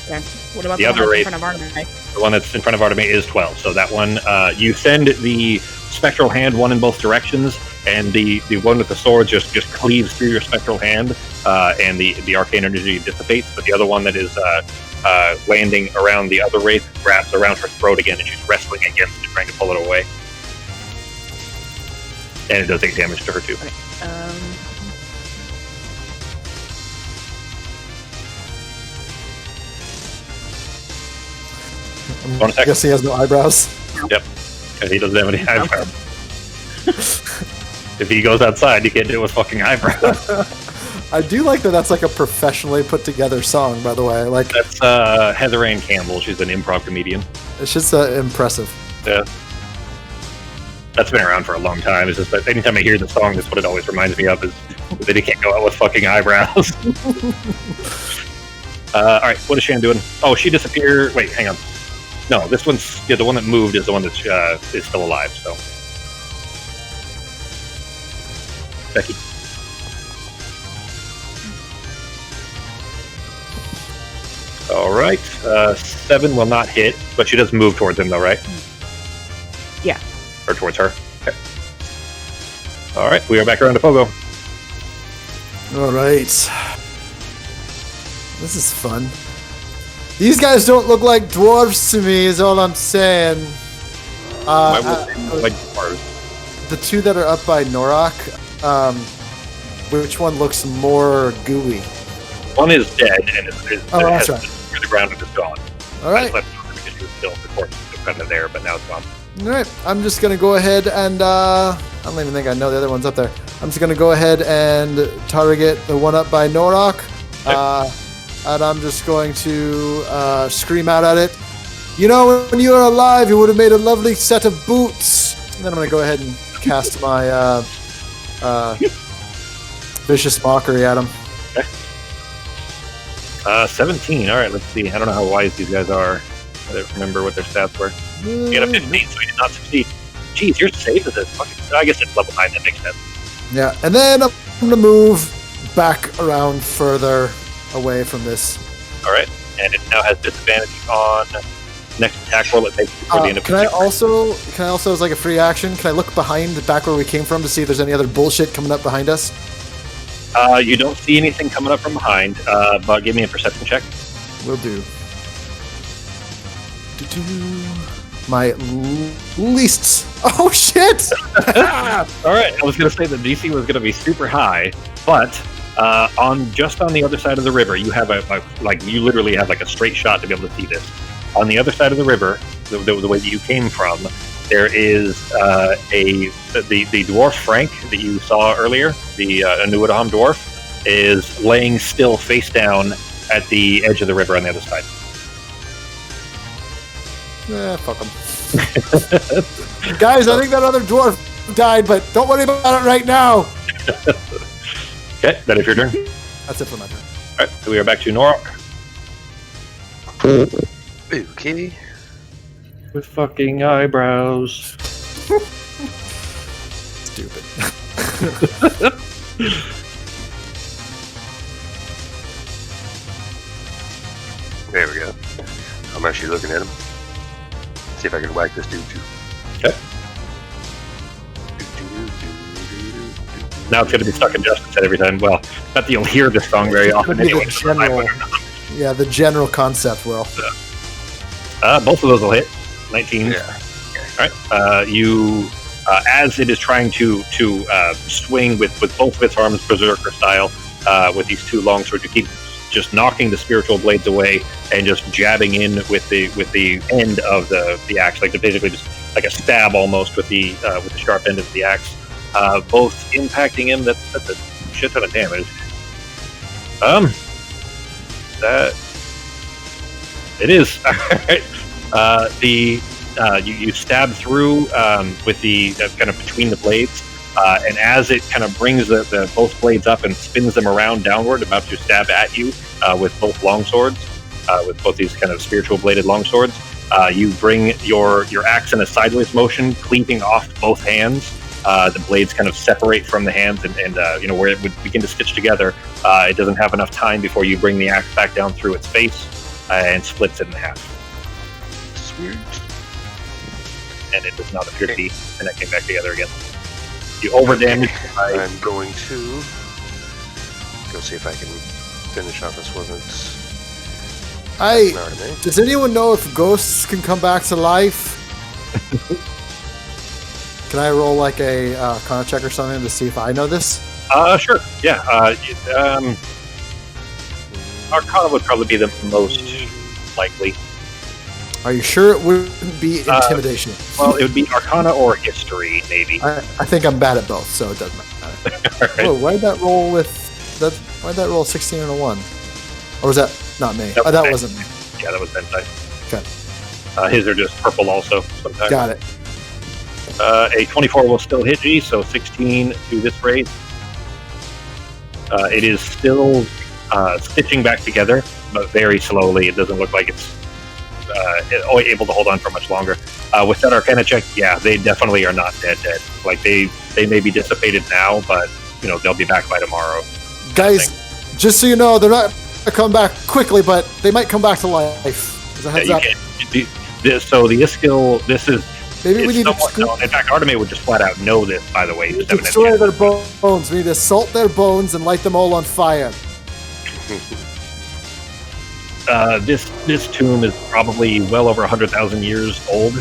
Okay. What about The the other one race- in front of Artemis? The one that's in front of Artemis is 12. So that one, you send the spectral hand one in both directions, and the one with the sword just cleaves through your spectral hand, and the arcane energy dissipates. But the other one that is landing around the other wraith grabs around her throat again, and she's wrestling against it, trying to pull it away. And it does take damage to her too. Okay. I guess he has no eyebrows. Yep. And he doesn't have any eyebrows. If he goes outside, he can't do it with fucking eyebrows. I do like that. That's like a professionally put together song, by the way. Like That's Heather Ann Campbell. She's an improv comedian. it's just impressive. Yeah. That's been around for a long time. It's just that anytime I hear the song, that's what it always reminds me of, is that he can't go out with fucking eyebrows. Alright, what is Shan doing? Oh, she disappeared. Wait, hang on. No, this one's... Yeah, the one that moved is the one that is still alive, so... Becky. Alright, 7 will not hit, but she does move towards him though, right? Yeah. Or towards her. Okay. Alright, we are back around to Pogo. All right. This is fun. These guys don't look like dwarves to me, is all I'm saying. Why would they look like dwarves? The two that are up by Norok, which one looks more gooey? One is dead and that's right. The ground is gone. All right. I left it because she was still, the corpse is still kind of there, but now it's gone. All right. I'm just going to go ahead and... I don't even think I know the other one's up there. I'm just going to go ahead and target the one up by Norok. And I'm just going to scream out at it. You know, when you were alive, you would have made a lovely set of boots. And then I'm going to go ahead and cast my vicious mockery at him. 17. All right, let's see. I don't know how wise these guys are. I don't remember what their stats were. You got a 15, so you did not succeed. Jeez, you're safe as a fucking... I guess it's level 9. That makes sense. Yeah, and then I'm going to move back around further away from this. All right, and it now has disadvantage on next attack roll it makes before the end of Can I also, as like a free action, can I look behind back where we came from to see if there's any other bullshit coming up behind us? You don't see anything coming up from behind, but give me a perception check. Will do. my least. Oh shit! All right, I was going to say the DC was going to be super high, but on the other side of the river, you have you literally have like a straight shot to be able to see this. On the other side of the river, the way that you came from, there is the dwarf Frank that you saw earlier, the Anuadam dwarf, is laying still face down at the edge of the river on the other side. Fuck him. Guys, I think that other dwarf died, but don't worry about it right now. Okay, that is your turn. That's it for my turn. All right, so we are back to Norok. Okay. With fucking eyebrows. Stupid. There we go. I'm actually looking at him. See if I can whack this dude too. Okay. Now it's going to be stuck in Justin's head every time. Well, not that you'll hear this song very often anyway. The general concept will. Both of those will hit. 19. Yeah. All right. You, as it is trying to swing with both of its arms, berserker style, with these two long swords, you keep just knocking the spiritual blades away and just jabbing in with the end of the axe, like basically just like a stab almost with the sharp end of the axe, both impacting him. That's a shit ton of damage. That it is. All right. You stab through with the kind of between the blades, and as it kind of brings the both blades up and spins them around downward, about to stab at you with both longswords, with both these kind of spiritual bladed longswords, you bring your axe in a sideways motion, cleaving off both hands. The blades kind of separate from the hands, and where it would begin to stitch together, it doesn't have enough time before you bring the axe back down through its face and splits it in half. Sweet. And it does not appear to be connecting back together again. You overdamage. I'm going to go see if I can finish off this one. Does anyone know if ghosts can come back to life? Can I roll like a con check or something to see if I know this? Sure. Yeah. Arcana would probably be the most likely. Are you sure it wouldn't be intimidation? Well, it would be Arcana or History, maybe. I think I'm bad at both, so it doesn't matter. Right. Oh, why did that roll Why did that roll 16 and a 1? Or was that not me? That wasn't me. Yeah, that was Ben's side. Okay. His are just purple also sometimes. Got it. A 24 will still hit G, so 16 to this rate. It is still stitching back together, but very slowly. It doesn't look like it's able to hold on for much longer. With that Arcana check, yeah, they definitely are not dead. Like they may be dissipated now, but they'll be back by tomorrow. Guys, just so you know, they're not going to come back quickly, but they might come back to life. As a heads up. So the Iskill, this is. Maybe we need to. In fact, Artemis would just flat out know this. By the way, destroy their bones. We need to salt their bones and light them all on fire. This tomb is probably well over 100,000 years old.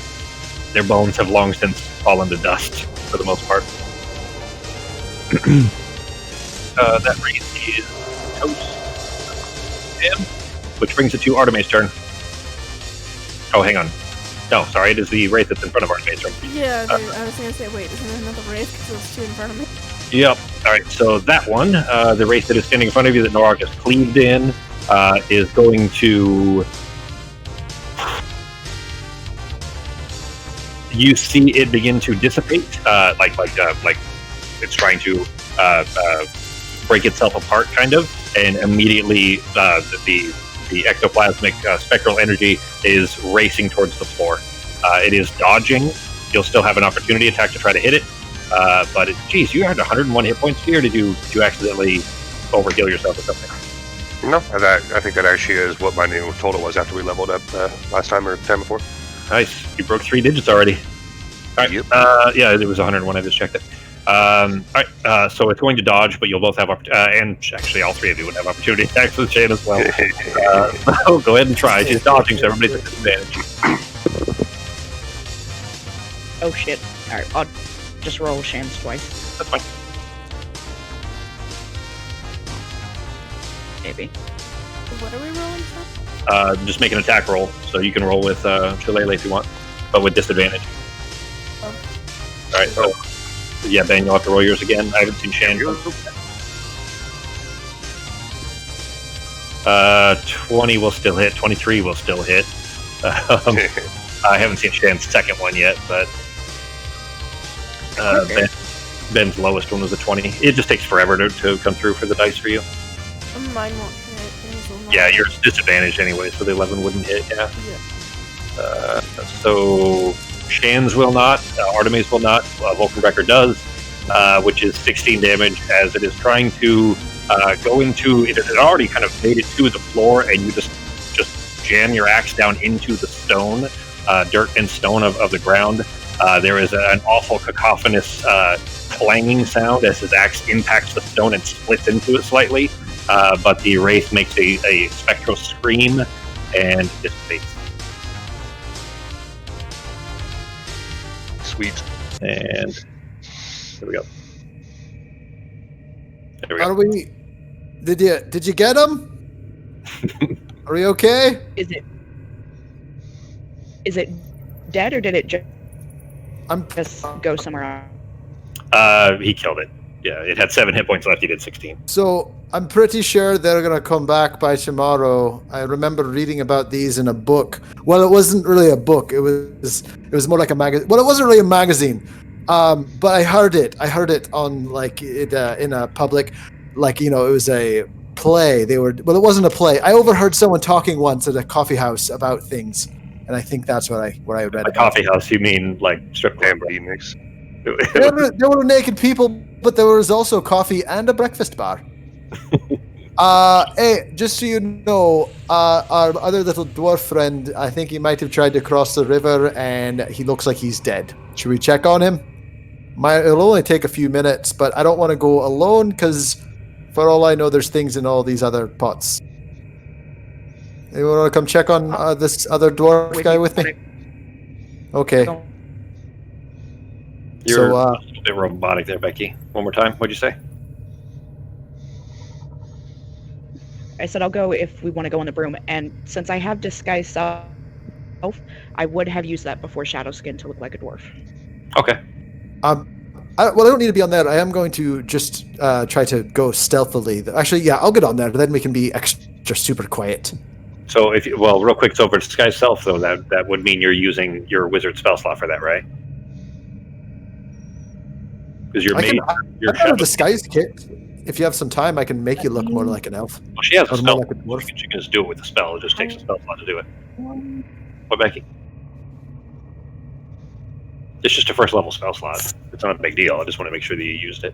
Their bones have long since fallen to dust, for the most part. That race is Toast, which brings it to Artemis' turn. Oh, hang on. No, sorry, it is the wraith that's in front of Artemis' turn. Yeah, I was gonna say, wait, isn't there another wraith because there's two in front of me? Yep. All right, so that one, the wraith that is standing in front of you that Norok has cleaved in, is going to. You see it begin to dissipate, like it's trying to break itself apart, kind of, and immediately the ectoplasmic spectral energy is racing towards the floor. It is dodging. You'll still have an opportunity attack to try to hit it, but geez, you had 101 hit points here. Did you actually overheal yourself or something? No, I think that actually is what my new total was after we leveled up last time or time before. Nice. You broke 3 digits already. All right. Yep. Yeah, it was 101. I just checked it. All right. So it's going to dodge, but you'll both have and actually all 3 of you would have opportunity attacks with Shane as well. So go ahead and try. She's dodging, so everybody's at disadvantage. Oh shit. Alright, I'll just roll shams twice. That's fine. Maybe. What are we rolling for? Just make an attack roll, so you can roll with Shillelagh if you want, but with disadvantage. Oh. All right, so yeah, Ben, you'll have to roll yours again. I haven't seen Shan. 20 will still hit. 23 will still hit. I haven't seen Shan's second one yet, but Ben's lowest one was a 20. It just takes forever to come through for the dice for you. Mine won't hit. Yeah, yours disadvantaged anyway, so the 11 wouldn't hit. Yeah. So Shan's will not. Artemis will not. Vulcanbreaker does, which is 16 damage as it is trying to go into. It had already kind of made it to the floor, and you just jam your axe down into the stone, dirt and stone of the ground. There is an awful cacophonous clanging sound as his axe impacts the stone and splits into it slightly. But the wraith makes a spectral scream and dissipates. Sweet. And there we go. There we Are go. we? Did you get him? Are we okay? Is it dead or did it just go somewhere else? He killed it. Yeah, it had 7 hit points left. He did 16. So I'm pretty sure they're gonna come back by tomorrow. I remember reading about these in a book. Well, it wasn't really a book. It was more like a magazine. Well, it wasn't really a magazine. But I heard it. I heard it on like it in a public, like it was a play. It wasn't a play. I overheard someone talking once at a coffee house about things, and I think that's what I read. A coffee house? You mean like strip club? Phoenix. There were naked people, but there was also coffee and a breakfast bar. Hey, just so you know, our other little dwarf friend, I think he might have tried to cross the river, and he looks like he's dead. Should we check on him? It'll only take a few minutes, but I don't want to go alone, because for all I know, there's things in all these other pots. Anyone want to come check on this other dwarf guy with me? Okay. You're a little bit robotic there, Becky. One more time. What'd you say? I said I'll go if we want to go in the broom, and since I have disguise self, I would have used that before shadow skin to look like a dwarf. Okay. I don't need to be on that. I am going to just try to go stealthily. Actually, yeah, I'll get on there, but then we can be extra super quiet. So real quick, so for disguise self though, that would mean you're using your wizard spell slot for that, right? Because you're made. I got a disguise kit. If you have some time, I can make you look more like an elf. Well, she has a Or spell. more like a dwarf. She can just do it with the spell. It just takes a spell slot to do it. What, Becky? It's just a first level spell slot. It's not a big deal. I just want to make sure that you used it.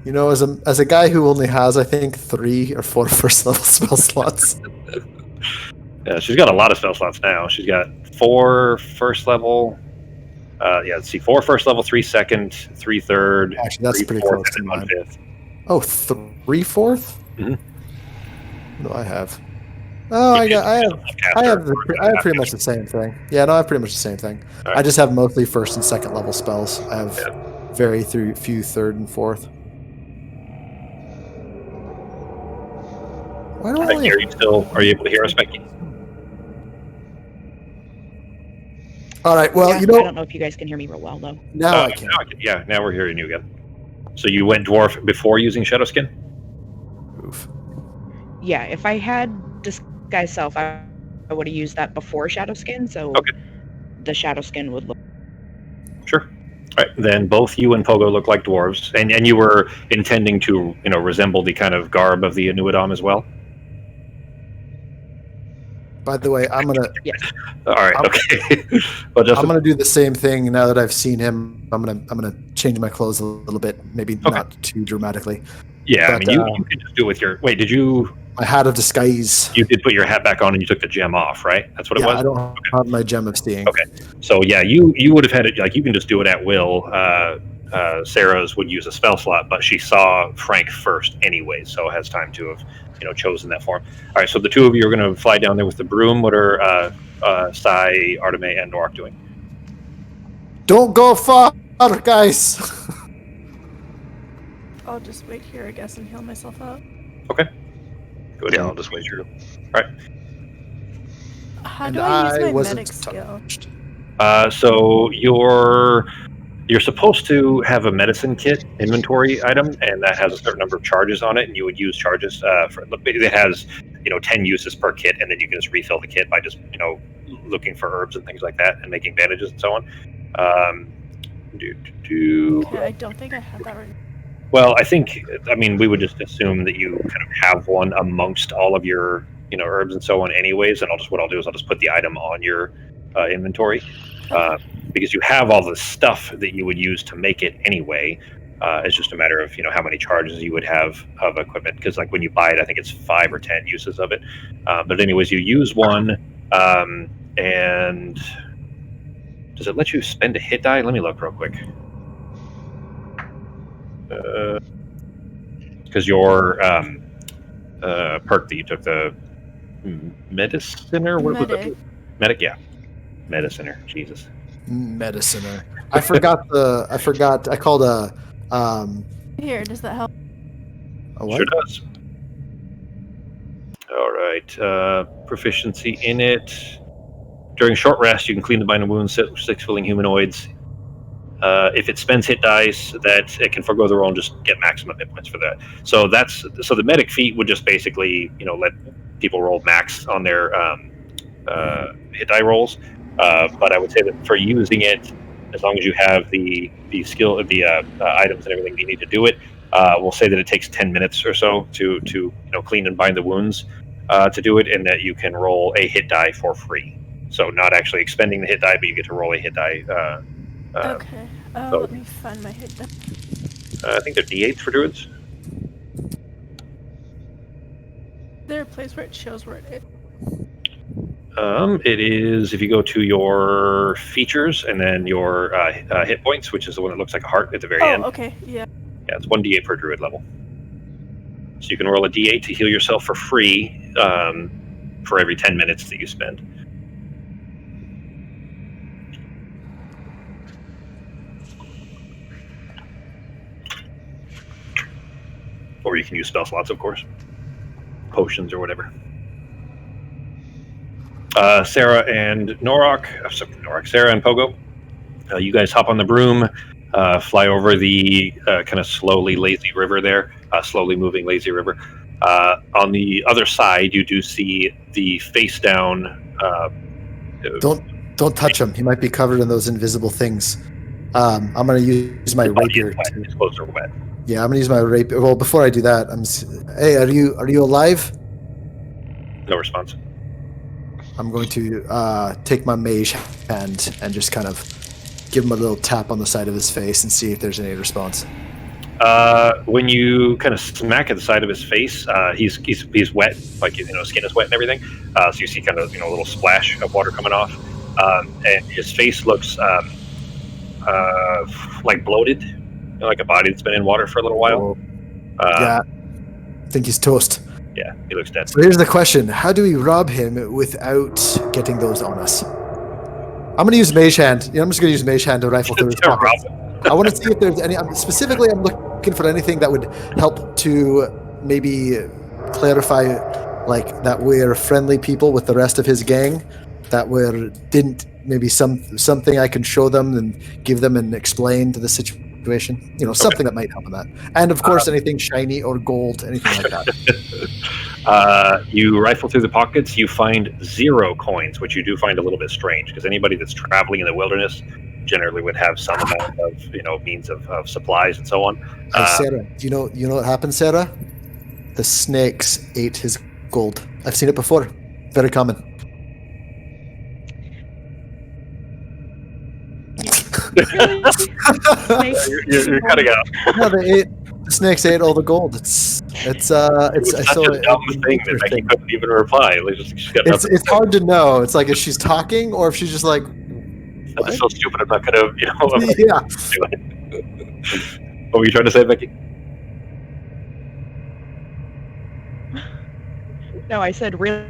You know, as a guy who only has, I think, 3 or 4 first level spell slots. Yeah, she's got a lot of spell slots now. She's got 4 first level. Let's see, 4 first level, 3 second, 3 third. Actually, that's 3 pretty fourth, close to and 1 mine. fifth. Oh, 3 fourth? Mhm. What do I have? Oh, I have pretty much the same thing. Yeah, no, I have pretty much the same thing. Right. I just have mostly first and second level spells. I have very few third and fourth. Why do I only... Are you able to hear us, Becky? All right, well, Yeah, you know... I don't know if you guys can hear me real well, though. Now I can. Yeah, now we're hearing you again. So you went dwarf before using shadow skin? Oof. Yeah, if I had disguise self, I would have used that before shadow skin, so the shadow skin would look... Sure. All right, then both you and Pogo look like dwarves, and you were intending to, resemble the kind of garb of the Inuitam as well. By the way, I'm gonna... All right, okay. Well, I'm gonna do the same thing now that I've seen him. I'm gonna change my clothes a little bit, maybe not too dramatically. Yeah, But, you could just do it with your... Wait, did you... My hat of disguise. You did put your hat back on and you took the gem off, right? That's what it was? I don't have my gem of seeing. Okay. So, yeah, you would have had it... Like, you can just do it at will. Sarah's would use a spell slot, but she saw Frank first anyway, so has time to have, chosen that form. All right, so the two of you are going to fly down there with the broom. What are Sai, Arteme, and Norak doing? Don't go far, guys. I'll just wait here, I guess, and heal myself up. Okay. Go ahead Yeah, and- I'll just wait here. How And do I use I my wasn't medic skill? touched. So you're supposed to have a medicine kit inventory item, and that has a certain number of charges on it, and you would use charges for. It has 10 uses per kit, and then you can just refill the kit by just looking for herbs and things like that, and making bandages and so on. Okay, I don't think I have that right now. Well, I mean, we would just assume that you kind of have one amongst all of your, herbs and so on, anyways. And what I'll do is I'll just put the item on your inventory, because you have all the stuff that you would use to make it anyway. It's just a matter of how many charges you would have of equipment. Because like when you buy it, I think it's 5 or 10 uses of it. But anyways, you use one, and does it let you spend a hit die? Let me look real quick. Because your perk that you took, the mediciner, what was it? Medic, yeah, mediciner. Jesus, Mediciner. I forgot. I called a. Here, does that help? A what? sure does. All right, proficiency in it. During short rest, you can clean the binding wounds, 6 filling humanoids. If it spends hit dice, that it can forgo the roll and just get maximum hit points for that. So the medic feat would just basically let people roll max on their hit die rolls. But I would say that for using it, as long as you have the skill, the items and everything you need to do it, we'll say that it takes 10 minutes or so to clean and bind the wounds to do it, and that you can roll a hit die for free. So not actually expending the hit die, but you get to roll a hit die. Okay, so- let me find my hit die. I think they're D8s for druids. Is there a place where it shows where it is? It is if you go to your features and then your hit points, which is the one that looks like a heart at the very end. Oh, okay, yeah. Yeah, it's 1d8 per druid level. So you can roll a d8 to heal yourself for free for every 10 minutes that you spend. Or you can use spell slots, of course. Potions or whatever. Sarah and Sarah and Pogo, you guys hop on the broom, fly over the kind of slowly lazy river there, slowly moving lazy river. On the other side, you do see the face down. Don't touch him. He might be covered in those invisible things. I'm gonna use my rapier. His clothes are wet. Yeah, I'm gonna use my rapier. Well, before I do that, hey, are you alive? No response. I'm going to take my mage hand and just kind of give him a little tap on the side of his face and see if there's any response. When you kind of smack at the side of his face, he's wet, like skin is wet and everything. So you see kind of a little splash of water coming off, and his face looks like bloated, like a body that's been in water for a little while. Yeah, I think he's toast. Yeah, he looks dead. So here's the question: how do we rob him without getting those on us? I'm gonna use mage hand. I'm just gonna use mage hand to rifle through his pockets. I want to see if there's any. Specifically, I'm looking for anything that would help to maybe clarify, like that we're friendly people with the rest of his gang. That maybe something I can show them and give them and explain to the situation. Something that might help in that. And of course, anything shiny or gold, anything like that. You rifle through the pockets. You find 0 coins, which you do find a little bit strange because anybody that's traveling in the wilderness generally would have some amount of means of supplies and so on. Hey, Sarah, do you know what happened, Sarah? The snakes ate his gold. I've seen it before. Very common. You're cutting out. No, the snakes ate all the gold. It's Such a dumb thing that Becky couldn't even reply. It's hard to know. It's like if she's talking or if she's just like. That's so stupid. I'm not gonna, Yeah. What were you trying to say, Becky? No, I said real.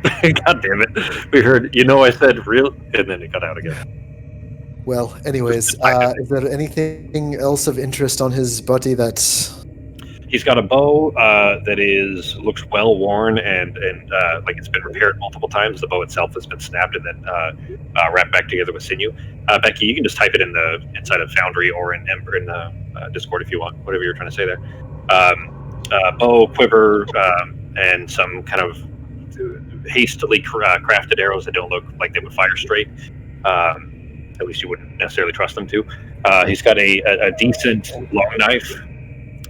God damn it! We heard. I said real, and then it cut out again. Well, anyways, is there anything else of interest on his body that's... He's got a bow that looks well worn and like it's been repaired multiple times. The bow itself has been snapped and then wrapped back together with sinew. Becky, you can just type it in the inside of Foundry or in Ember in the Discord if you want, whatever you're trying to say there. Bow, quiver, and some kind of hastily crafted arrows that don't look like they would fire straight. At least you wouldn't necessarily trust them to. He's got a decent long knife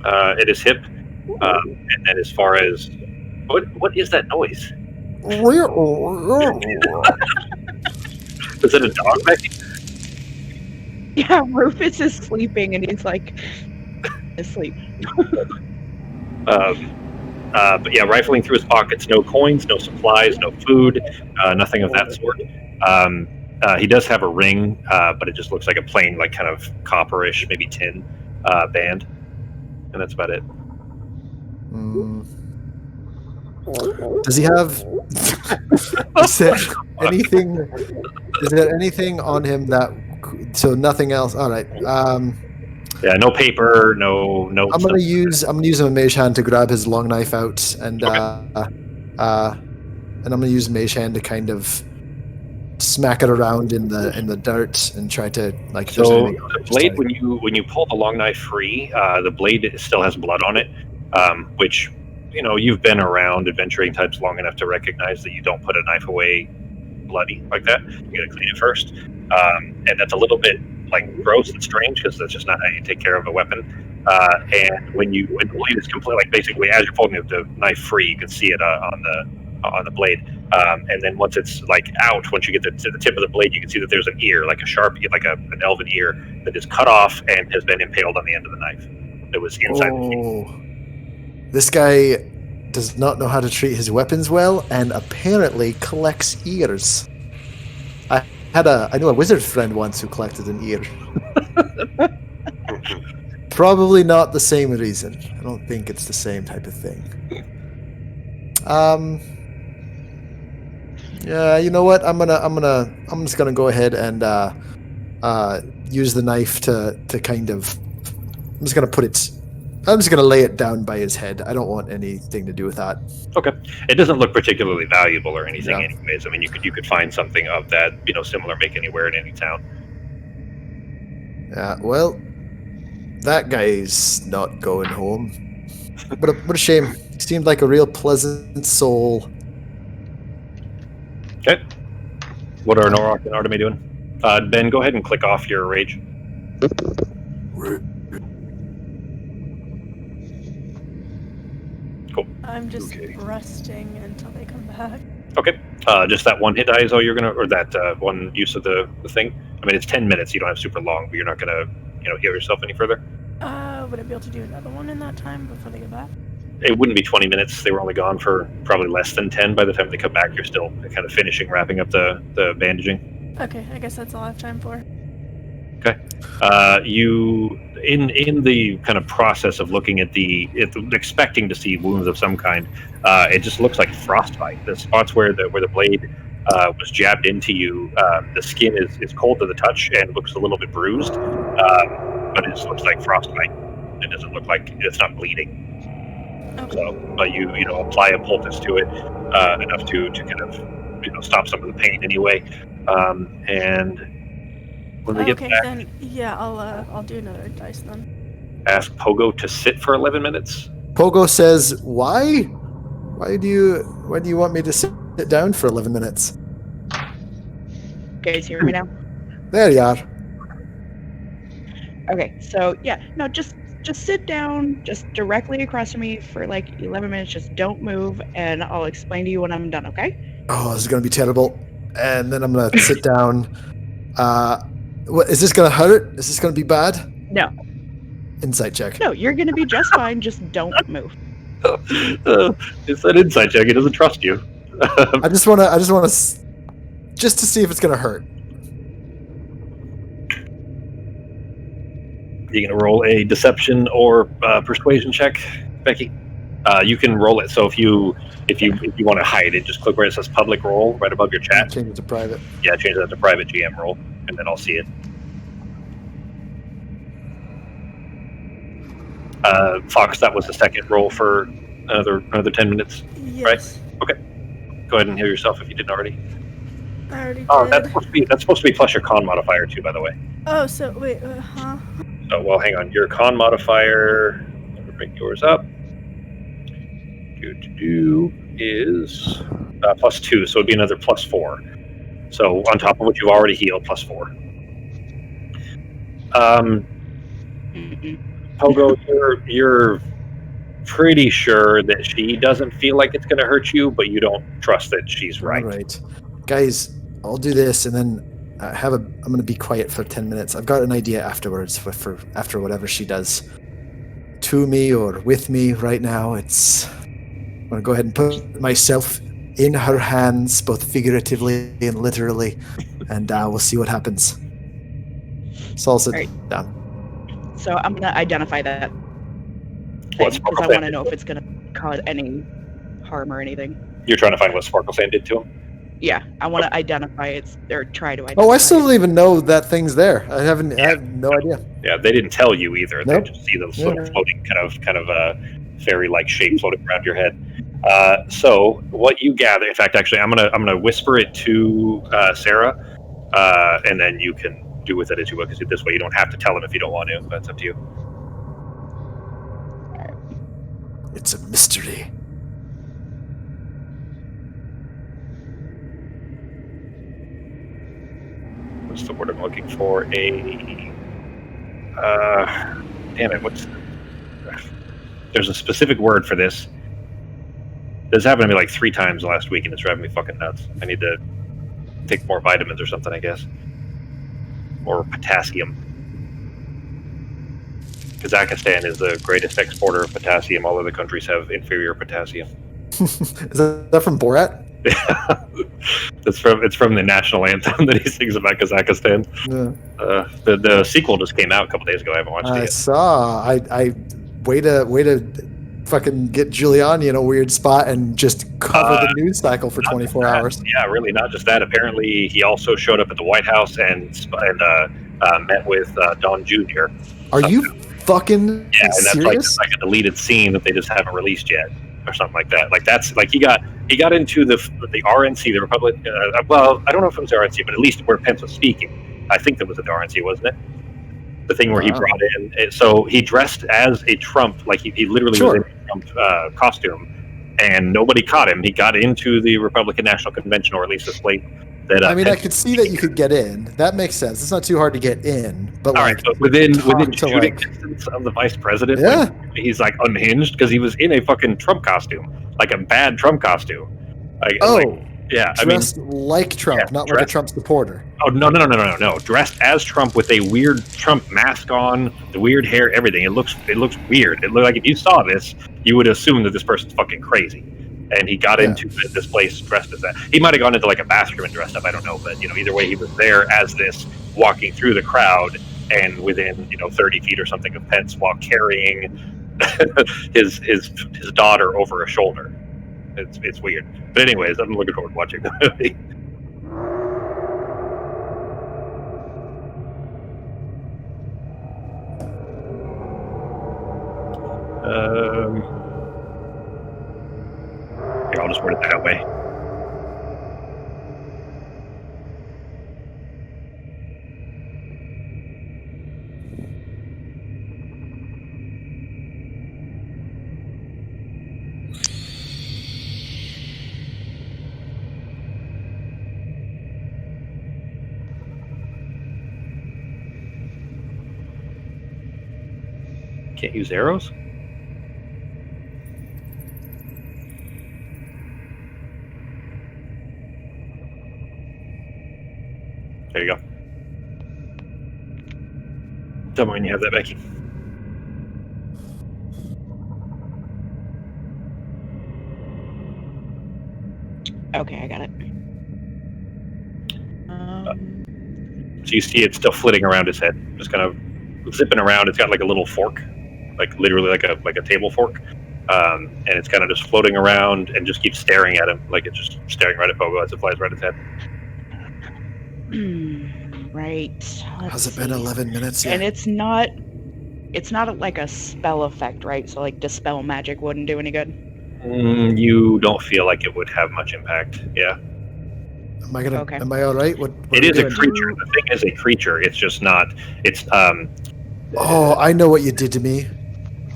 at his hip, and then as far as what is that noise? Is it a dog, Becky? Yeah, Rufus is sleeping and he's like asleep. But yeah, rifling through his pockets, no coins, no supplies, no food, nothing of that sort. He does have a ring, but it just looks like a plain, like kind of copperish, maybe tin band, and that's about it. Does he have? Is there anything? Is there anything on him that? So nothing else. All right. Yeah, no paper, no. I'm gonna use a mage hand to grab his long knife out, and and I'm gonna use mage hand to kind of smack it around in the dirt and try to like. So the blade, when you pull the long knife free, the blade still has blood on it, which you've been around adventuring types long enough to recognize that you don't put a knife away bloody like that. You gotta clean it first, and that's a little bit like gross and strange because that's just not how you take care of a weapon. And when the blade is complete, like basically as you're pulling the knife free, you can see it on the blade. And then once it's like out, once you get to the tip of the blade, you can see that there's an ear, like a sharp, like an elven ear that is cut off and has been impaled on the end of the knife. That was inside the sheath. This guy does not know how to treat his weapons well, and apparently collects ears. I knew a wizard friend once who collected an ear. Probably not the same reason. I don't think it's the same type of thing. Yeah, you know what? I'm just gonna go ahead and use the knife to kind of. I'm just gonna lay it down by his head. I don't want anything to do with that. Okay. It doesn't look particularly valuable or anything, anyways. I mean, you could find something of that, similar make anywhere in any town. Yeah. Well, that guy's not going home. What a shame. He seemed like a real pleasant soul. Okay. What are Norok and Artemis doing? Ben, go ahead and click off your rage. Cool. I'm just resting until they come back. Okay. Just that one hit die is all you're gonna, or that one use of the thing. I mean, it's 10 minutes. You don't have super long, but you're not gonna, heal yourself any further. Would I be able to do another one in that time before they get back? It wouldn't be 20 minutes. They were only gone for probably less than 10. By the time they come back, you're still kind of wrapping up the bandaging. Okay, I guess that's all I have time for. Okay. You in the kind of process of looking at expecting to see wounds of some kind, it just looks like frostbite. The spots where the blade was jabbed into you, the skin is cold to the touch and looks a little bit bruised, but it just looks like frostbite. It doesn't look like it's not bleeding. Okay. So, but you apply a poultice to it enough to kind of stop some of the pain anyway, and. When they get back, then yeah, I'll do another dice then. Ask Pogo to sit for 11 minutes. Pogo says, "Why? Why do you want me to sit down for 11 minutes?" You guys hear me now? There you are. Okay, so yeah, no, just sit down, just directly across from me for like 11 minutes. Just don't move, and I'll explain to you when I'm done. Okay? Oh, this is gonna be terrible. And then I'm gonna sit down. What is this gonna hurt? Is this gonna be bad? No. Insight check. No, you're gonna be just fine. Just don't move. It's an insight check. He doesn't trust you. I just wanna just to see if it's gonna hurt. You gonna roll a deception or persuasion check, Becky? You can roll it. So if you want to hide it, just click where it says public roll right above your chat. Change it to private. Yeah, change that to private GM roll, and then I'll see it. Fox, that was the second roll for another 10 minutes. Yes. Go ahead and heal yourself if you didn't already. I already Oh, did. that's supposed to be plus your con modifier too, by the way. Oh, so wait, huh? So, well, hang on. Your con modifier. Let me bring yours up. Is +2, so it'd be another +4. So on top of what you've already healed, +4. Pogo, you're pretty sure that she doesn't feel like it's going to hurt you, but you don't trust that she's right. All right, guys, I'll do this, and then I'm going to be quiet for 10 minutes. I've got an idea afterwards for after whatever she does to me or with me right now. I'm going to go ahead and put myself in her hands, both figuratively and literally, and we'll see what happens. Salsa, Right. down. So I'm gonna identify that What's because I want to know if it's gonna cause any harm or anything. You're trying to find what Sparkle Sand did to him? Yeah, I want to identify it or try to identify. Oh, I still don't even know that thing's there. I have no idea. Yeah, they didn't tell you either. Nope. They just see those sort of floating, kind of fairy-like shape floating around your head. So what you gather, in fact, actually, I'm gonna whisper it to Sarah, and then you can do with it as you will, because this way you don't have to tell him if you don't want to. That's up to you. It's a mystery. What's the word I'm looking for? Damn it! There's a specific word for this. This happened to me like 3 times last week, and it's driving me fucking nuts. I need to take more vitamins or something, I guess. Or potassium. Kazakhstan is the greatest exporter of potassium. All other countries have inferior potassium. Is that from Borat? It's from the national anthem that he sings about Kazakhstan. Yeah. The sequel just came out a couple days ago. I haven't watched it I yet. saw. I way to fucking get Giuliani in a weird spot and just cover the news cycle for 24 hours. Yeah, really, not just that. Apparently, he also showed up at the White House and met with Don Jr. Are you fucking Yeah, and that's serious? like a deleted scene that they just haven't released yet, or something like that. Like that's like he got into the RNC, the Republic. Well, I don't know if it was the RNC, but at least where Pence was speaking, I think that was at the RNC, wasn't it? The thing where he brought in, so he dressed as a Trump, like he literally was in a Trump costume, and nobody caught him. He got into the Republican National Convention, or at least this late. That I mean, I could see that you could get in. That makes sense. It's not too hard to get in, but all like right, but within to, shooting like- distance of the vice president, Yeah. he's like unhinged because he was in a fucking Trump costume, like a bad Trump costume. Yeah, dressed like Trump, yeah, not like a Trump supporter. Oh no! Dressed as Trump with a weird Trump mask on, the weird hair, everything. It looks weird. It looked like if you saw this, you would assume that this person's fucking crazy. And he got into this place dressed as that. He might have gone into like a bathroom and dressed up. I don't know, but either way, he was there as this, walking through the crowd, and within 30 feet or something of Pence, while carrying his daughter over a shoulder. It's weird. But anyways, I'm looking forward to watching the movie. Here, I'll just word it that way. Can't use arrows? There you go. Tell me when you have that, Becky. Okay, I got it. So you see it still flitting around his head, just kind of zipping around. It's got like a little fork, like literally like a table fork, and it's kind of just floating around and just keeps staring at him, like it's just staring right at Pogo as it flies right at his head. Right. Has it been 11 minutes yet? And it's not It's not like a spell effect, right? So like dispel magic wouldn't do any good. You don't feel like it would have much impact. Yeah. Okay. Am I all right? What It are we is a doing? creature. The thing is a creature. It's just not. It's Oh, I know what you did to me.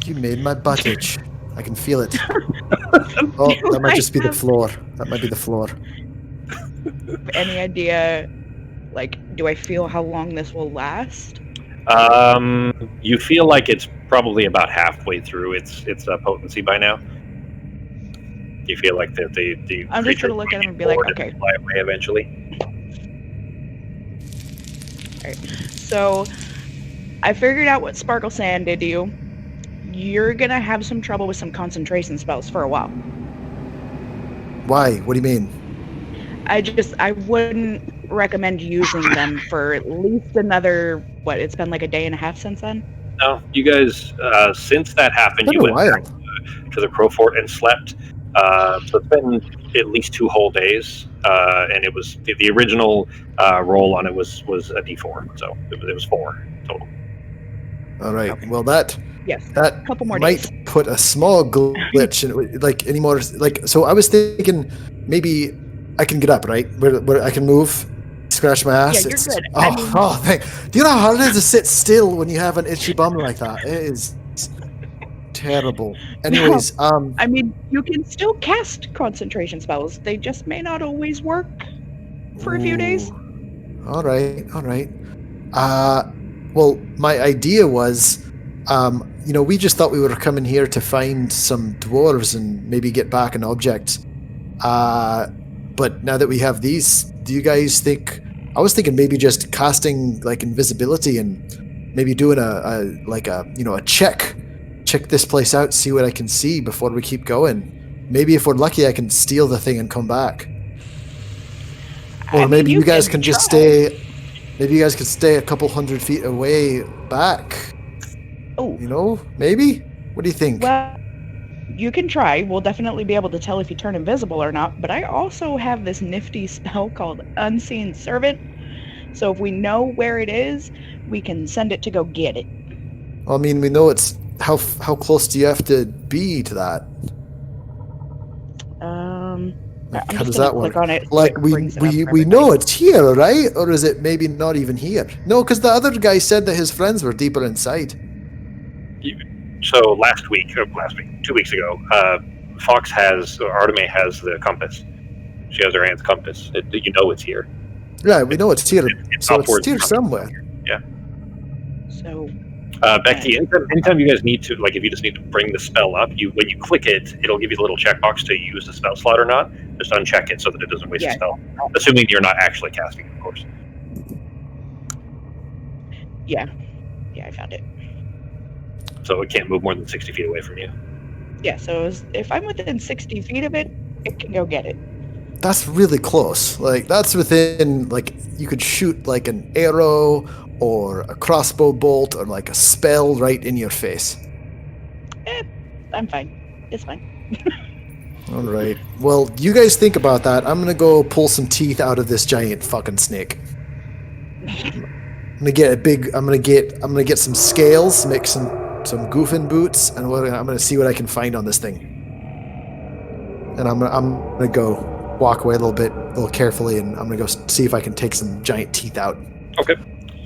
You made my butt itch. I can feel it. Oh, that might just be the floor. That might be the floor. Any idea, like, do I feel how long this will last? You feel like it's probably about halfway through its potency by now. You feel like the I'm just gonna look at him and be like, okay. Fly away eventually. Alright. So I figured out what Sparkle Sand did to you. You're gonna have some trouble with some concentration spells for a while. Why? What do you mean? I wouldn't recommend using them for at least another, it's been like a day and a half since then? No, you guys, since that happened, It's you been a went while. back to the Crow Fort and slept. So it's been at least 2 whole days, and it was the original roll on it was a D4, so it was 4 total. All right. Okay. Well, that Yes. that Couple more might days. put a small glitch in, like any more. Like, so I was thinking maybe I can get up, right? Where I can move, scratch my ass. Yeah, you're good. Do you know how hard it is to sit still when you have an itchy bum like that? It is terrible. Anyways, I mean, you can still cast concentration spells. They just may not always work for a few days. Ooh. All right. Well, my idea was, we just thought we were coming here to find some dwarves and maybe get back an object. But now that we have these, do you guys think? I was thinking maybe just casting like invisibility and maybe doing a check this place out, see what I can see before we keep going. Maybe if we're lucky, I can steal the thing and come back. Or maybe you guys can just stay. Maybe you guys could stay a couple 100 feet away back. Oh. Maybe? What do you think? Well, you can try. We'll definitely be able to tell if you turn invisible or not. But I also have this nifty spell called Unseen Servant. So if we know where it is, we can send it to go get it. Well, I mean, we know it's... How close do you have to be to that? How does that work? Click on it. Like, we know it's here, right? Or is it maybe not even here? No, because the other guy said that his friends were deeper inside. So last week, 2 weeks ago, Arteme has the compass. She has her aunt's compass. You know it's here. Yeah, we know it's here. So upwards it's here somewhere. Yeah. So... Becky, anytime you guys need to, like, if you just need to bring the spell up, when you click it, it'll give you the little checkbox to use the spell slot or not. Just uncheck it so that it doesn't waste the spell. Assuming you're not actually casting it, of course. Yeah, I found it. So it can't move more than 60 feet away from you. Yeah, so if I'm within 60 feet of it, it can go get it. That's really close. Like, that's within, like, you could shoot, like, an arrow or a crossbow bolt or, like, a spell right in your face. I'm fine. It's fine. All right. Well, you guys think about that. I'm gonna go pull some teeth out of this giant fucking snake. I'm gonna get some scales, make some goofing boots, and I'm gonna see what I can find on this thing. And I'm gonna go walk away a little carefully, and I'm gonna go see if I can take some giant teeth out. Okay.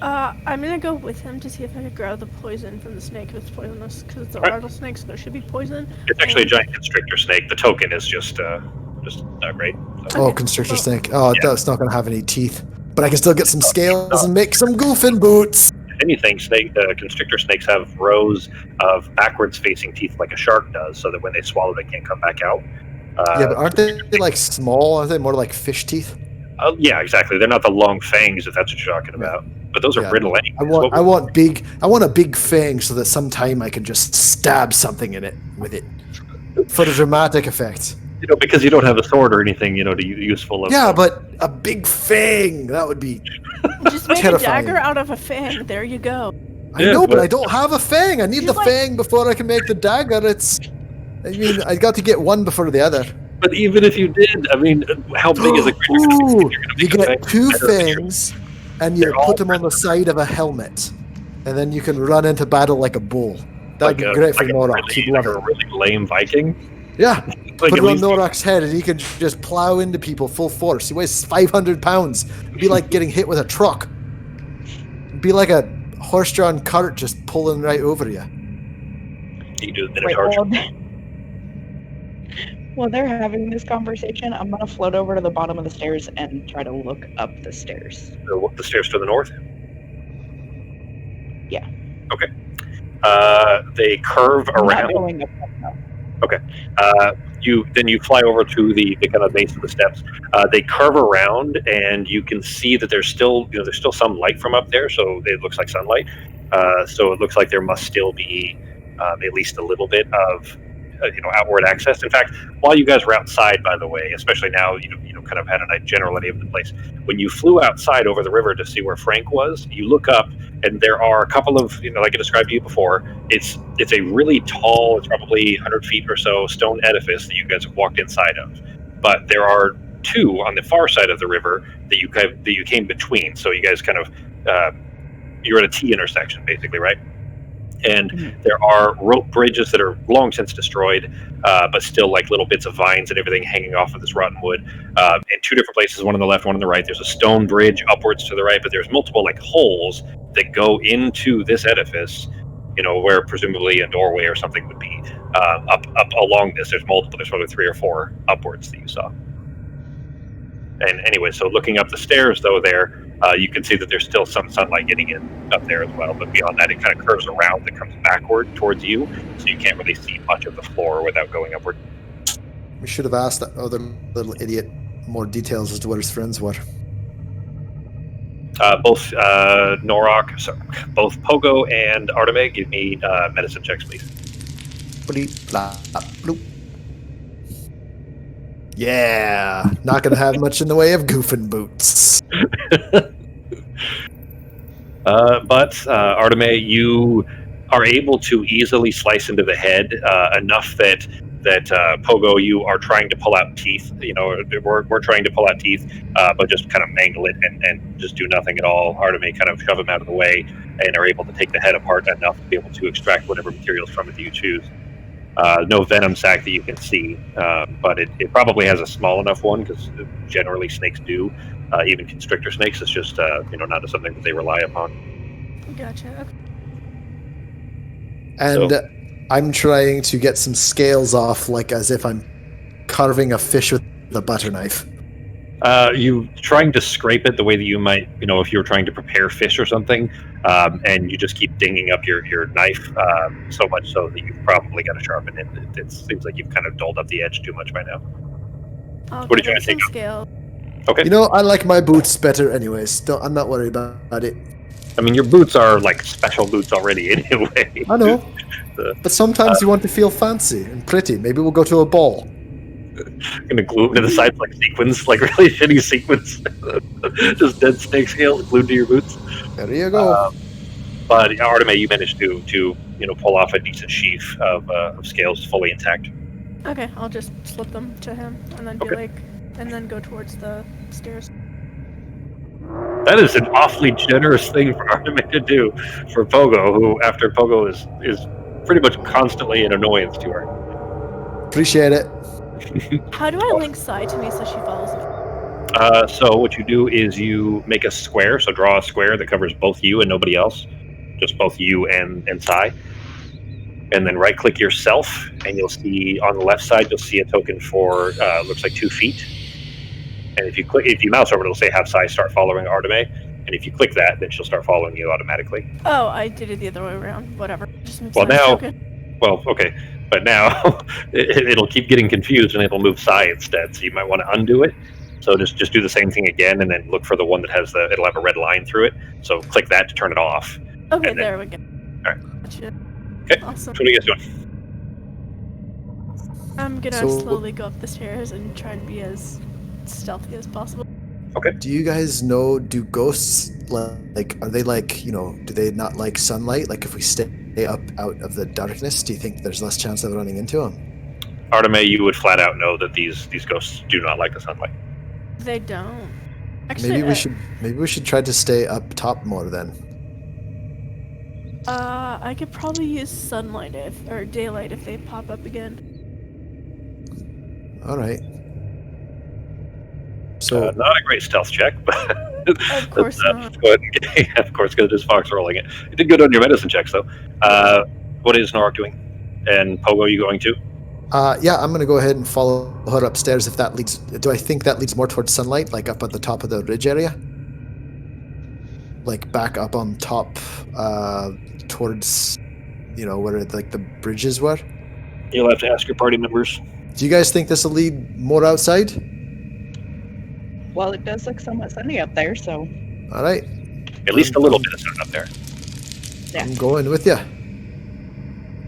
I'm gonna go with him to see if I can grab the poison from the snake if it's poisonous, because it's a rattlesnake, so there should be poison. It's actually a giant constrictor snake. The token is just not great. So. Oh, constrictor snake. Oh, yeah. That's not gonna have any teeth, but I can still get some scales and make some goofing boots. If anything, constrictor snakes have rows of backwards-facing teeth like a shark does, so that when they swallow, they can't come back out. Yeah, but aren't they like small? Aren't they more like fish teeth? Yeah, exactly. They're not the long fangs, if that's what you're talking about. But those are brittle anyway. I want a big fang so that sometime I can just stab something in it with it for the dramatic effect. Because you don't have a sword or anything, to useful. Yeah, but a big fang, that would be just make terrifying. A dagger out of a fang. There you go. I know, but I don't have a fang. I need the fang before I can make the dagger. I got to get one before the other. But even if you did, how big is a creature? Ooh, you get 2 fangs, and you put them on the side of a helmet. and then you can run into battle like a bull. That would be great for Norak. He'd love a it. really lame Viking. Yeah. Like, Put at it on least- Norak's head, and he can just plow into people full force. He weighs 500 pounds. It'd be like getting hit with a truck. It'd be like a horse-drawn cart just pulling right over you. You do the Wait, Minotaur. while they're having this conversation, I'm gonna float over to the bottom of the stairs and try to look up the stairs. The stairs to the north? Yeah. Okay. They curve I'm not around. going up, no. You fly over to the kind of base of the steps. They curve around, and you can see that there's still some light from up there, so it looks like sunlight. So it looks like there must still be at least a little bit of outward access. In fact, while you guys were outside, by the way, especially now, kind of had a general idea of the place. When you flew outside over the river to see where Frank was, you look up, and there are a couple of, like I described to you before, it's a really tall, it's probably 100 feet or so, stone edifice that you guys have walked inside of. But there are two on the far side of the river that you came between. So you guys kind of, you're at a T intersection, basically, right? And there are rope bridges that are long since destroyed, but still like little bits of vines and everything hanging off of this rotten wood. In two different places, one on the left, one on the right. There's a stone bridge upwards to the right, but there's multiple like holes that go into this edifice, where presumably a doorway or something would be. Up along this, there's multiple. There's probably 3 or 4 upwards that you saw. And anyway, so looking up the stairs, though, there, you can see that there's still some sunlight getting in up there as well. But beyond that, it kind of curves around and comes backward towards you, so you can't really see much of the floor without going upward. We should have asked that other little idiot more details as to what his friends were. Both both Pogo and Arteme, give me medicine checks, please. Bleep, blah, bloop. Yeah, not gonna have much in the way of goofing boots. But Arteme, you are able to easily slice into the head enough that Pogo, you are trying to pull out teeth. We're trying to pull out teeth, but just kind of mangle it and just do nothing at all. Arteme kind of shove them out of the way and are able to take the head apart enough to be able to extract whatever materials from it that you choose. No venom sac that you can see, but it probably has a small enough one, because generally snakes do. Even constrictor snakes, it's just not something that they rely upon. Gotcha. Okay. And I'm trying to get some scales off, like as if I'm carving a fish with a butter knife. You trying to scrape it the way that you might, if you were trying to prepare fish or something, and you just keep dinging up your knife so much so that you've probably got to sharpen it. It seems like you've kind of dulled up the edge too much by now. I'll What are you get trying to some take out? scale. Okay. I like my boots better anyways. I'm not worried about it. I mean, your boots are like special boots already anyway. I know. But sometimes you want to feel fancy and pretty. Maybe we'll go to a ball. Gonna glue them to the sides like sequins, like really shitty sequins. Just dead snake scales glued to your boots. There you go. But Arteme, you managed to pull off a decent sheaf of scales fully intact. Okay, I'll just slip them to him and then Okay. and then go towards the stairs. That is an awfully generous thing for Arteme to do for Pogo, who after Pogo is pretty much constantly an annoyance to her. Appreciate it. How do I link Sai to me so she follows me? So what you do is you make a square, so draw a square that covers both you and nobody else, just both you and Sai. And then right-click yourself, and you'll see on the left side, you'll see a token for looks like 2 feet. And if you mouse over, it'll say "Have Sai start following Arteme." And if you click that, then she'll start following you automatically. Oh, I did it the other way around. Whatever. Just move Well, Sai's now- token. Well, okay, but now it'll keep getting confused, and it'll move Sai instead. So you might want to undo it. So just do the same thing again, and then look for the one that has it'll have a red line through it. So click that to turn it off. Okay, and then- there we go. Alright. Gotcha. Okay. Awesome. So what are you guys doing? I'm gonna So- slowly go up the stairs and try and be as stealthy as possible. Do you guys know, do ghosts, like, are they like, do they not like sunlight? Like, if we stay up out of the darkness, do you think there's less chance of running into them? Arteme, you would flat out know that these ghosts do not like the sunlight. They don't. Actually, Maybe we should try to stay up top more then. I could probably use sunlight or daylight if they pop up again. All right. So Not a great stealth check, but Of course let's not. go ahead and get, of course, because it is Fox rolling it. You did good on your medicine checks, though. What is Norak doing? And Pogo, you going to? yeah, I'm gonna go ahead and follow her upstairs. If that leads, do I think that leads more towards sunlight, like up at the top of the ridge area, like back up on top, towards, where like the bridges were? You'll have to ask your party members. Do you guys think this will lead more outside? Well, it does look somewhat sunny up there, so All right, At least a little bit of sun up there. yeah. I'm going with you.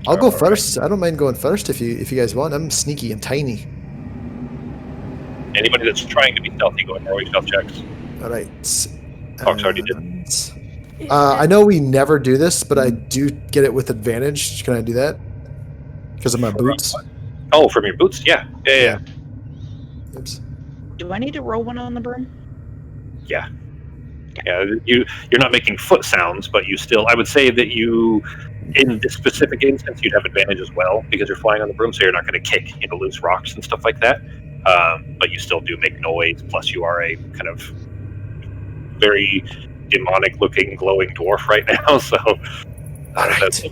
I'll go All right. first. I don't mind going first if you guys want. I'm sneaky and tiny. Anybody that's trying to be stealthy, go ahead and roll your stealth checks. All right. Fox already did. I know we never do this, but I do get it with advantage. Can I do that? Because of my boots. Oh, from your boots? Yeah. Oops. Do I need to roll one on the broom? Yeah. You're not making foot sounds, but you still. I would say that you, in this specific instance, you'd have advantage as well because you're flying on the broom, so you're not going to kick loose rocks and stuff like that. But you still do make noise. Plus, you are a kind of very demonic-looking, glowing dwarf right now. So, All right.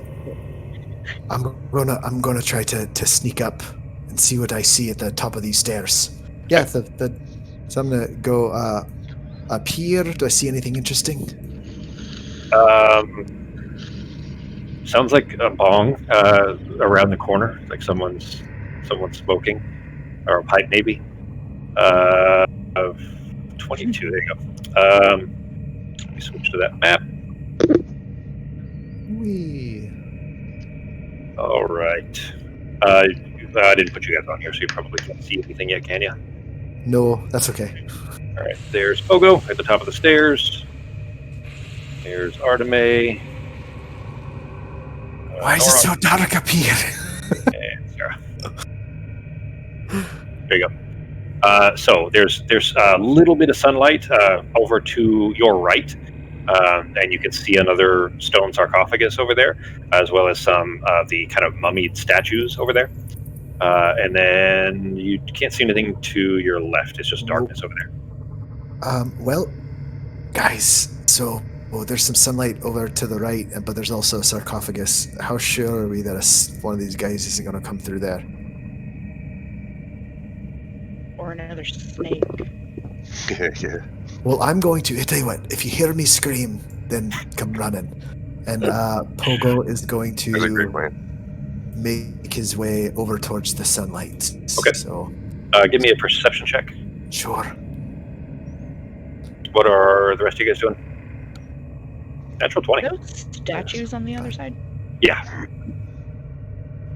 I'm gonna try to sneak up and see what I see at the top of these stairs. Yeah. So I'm gonna go up here. Do I see anything interesting? Sounds like a bong around the corner, like someone's smoking, or a pipe maybe. Of 22. There you go. Let me switch to that map. Wee. All right. I didn't put you guys on here, so you probably can't see anything yet, can you? No, that's okay. All right. There's Pogo at the top of the stairs. There's Arteme. Why is it so dark up here? And Sarah. There you go. So there's a little bit of sunlight over to your right, and you can see another stone sarcophagus over there, as well as some of the kind of mummied statues over there. And then you can't see anything to your left. It's just darkness over there. Well, guys, so there's some sunlight over to the right, but there's also a sarcophagus. How sure are we that one of these guys isn't going to come through there? Or another snake? Yeah. Well, I'm going to. I tell you what, if you hear me scream, then come running. And Pogo is going That's a great to plan. make his way over towards the sunlight. Okay. So, Give me a perception check. sure. What are the rest of you guys doing? Natural 20. Those statues on the other side? Yeah.